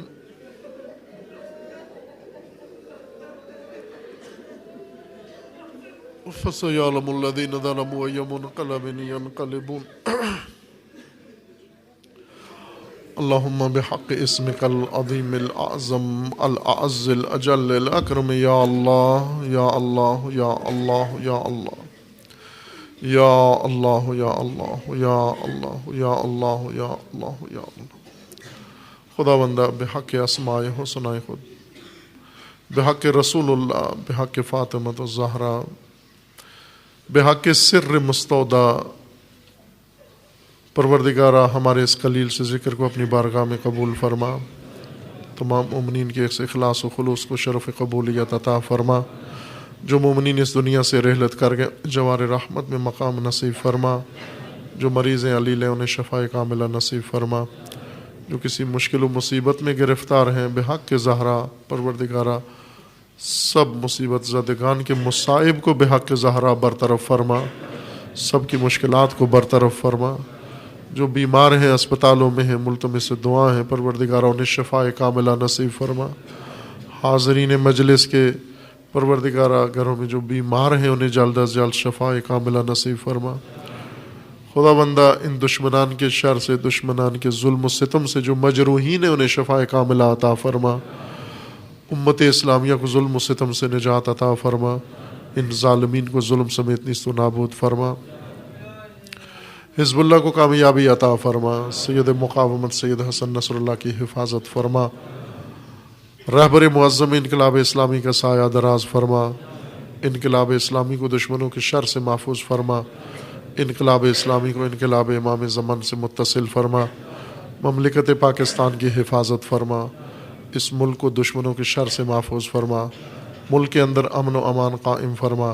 فَسَيَعْلَمُ الَّذِينَ ظَلَمُوا أَيَّ مُنْقَلَبٍ يَنْقَلِبُونَ۔ اللہم بحق اسمک العظیم الاعظم الاعز الاجل الاکرم، یا اللہ یا اللہ یا اللہ یا اللہ یا اللہ یا اللہ یا اللہ یا اللہ یا اللہ یا اللہ۔ خدا بندہ بحق اسماء حسنہ خود، بحق رسول اللہ، بحق فاطمہ الزہرا، بحق سر مستودع، پروردگارہ ہمارے اس قلیل سے ذکر کو اپنی بارگاہ میں قبول فرما، تمام مومنین کے اس اخلاص و خلوص کو شرف قبولیت عطا فرما، جو مومنین اس دنیا سے رحلت کر گئے جوار رحمت میں مقام نصیب فرما، جو مریض علیل ہیں انہیں شفاء کاملہ نصیب فرما، جو کسی مشکل و مصیبت میں گرفتار ہیں بحق زہرا، پروردگارہ سب مصیبت زدگان کے مصائب کو بحق زہرا برطرف فرما، سب کی مشکلات کو برطرف فرما، جو بیمار ہیں اسپتالوں میں ہیں ملتمس دعا ہیں پروردگارہ انہیں شفاء کاملہ نصیب فرما، حاضرین مجلس کے پروردگارہ گھروں میں جو بیمار ہیں انہیں جلد از جلد شفاء کاملہ نصیب فرما۔ خدا بندہ ان دشمنان کے شر سے، دشمنان کے ظلم و ستم سے جو مجروحین ہیں انہیں شفاء کاملہ عطا فرما، امت اسلامیہ کو ظلم و ستم سے نجات عطا فرما، ان ظالمین کو ظلم سمیت نیست و نابود فرما، حزب اللہ کو کامیابی عطا فرما، سید مقاومت سید حسن نصر اللہ کی حفاظت فرما، رہبر معظم انقلاب اسلامی کا سایہ دراز فرما، انقلاب اسلامی کو دشمنوں کے شر سے محفوظ فرما، انقلاب اسلامی کو انقلاب امام زمان سے متصل فرما، مملکت پاکستان کی حفاظت فرما، اس ملک کو دشمنوں کے شر سے محفوظ فرما، ملک کے اندر امن و امان قائم فرما،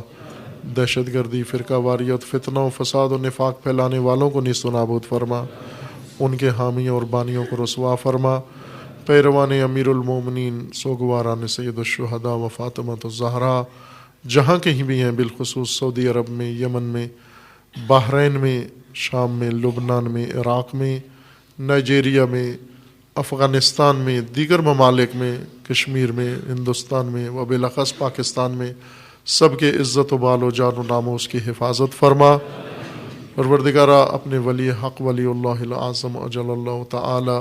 دہشت گردی، فرقہ واریت، فتنہ و فساد و نفاق پھیلانے والوں کو نیست و نابود فرما، ان کے حامیوں اور بانیوں کو رسوا فرما، پیروان امیر المومنین سوگواران سید الشہداء و فاطمہ الزہرا جہاں کہیں بھی ہیں، بالخصوص سعودی عرب میں، یمن میں، بحرین میں، شام میں، لبنان میں، عراق میں، نائجیریا میں، افغانستان میں، دیگر ممالک میں، کشمیر میں، ہندوستان میں و بالاخص پاکستان میں، سب کے عزت و بال و جان و ناموس کی حفاظت فرما۔ پروردگارہ اپنے ولی حق ولی اللہ العظم اجل اللہ تعالی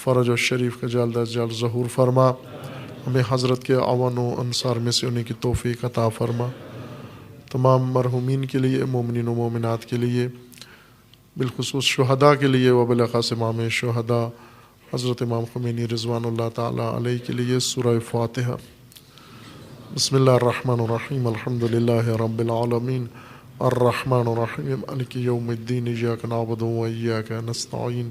فرج و شریف کا جلد از جلد ظہور فرما، ہمیں حضرت کے اعوان و انصار میں سے ہونے کی توفیق عطا فرما، تمام مرحومین کے لیے، مومنین و مومنات کے لیے، بالخصوص شہداء کے لیے و بالاخص امام شہداء حضرت امام خمینی رضوان اللہ تعالی علیہ کے لیے سورہ فاتحہ۔ بسم اللہ الرحمن الرحیم، الحمد للہ رب العالمین، الرحمن الرحیم، مالک یوم الدین، ایاک نعبد و ایاک نستعین،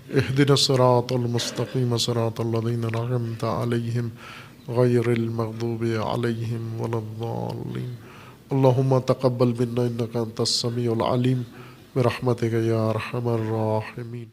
اہدنا الصراط المستقیم، صراط الذین انعمت علیہم غیر المغضوب علیہم ولا الضالین۔ اللہم تقبل منا انک انت السمیع العلیم برحمتک یا ارحم الراحمین۔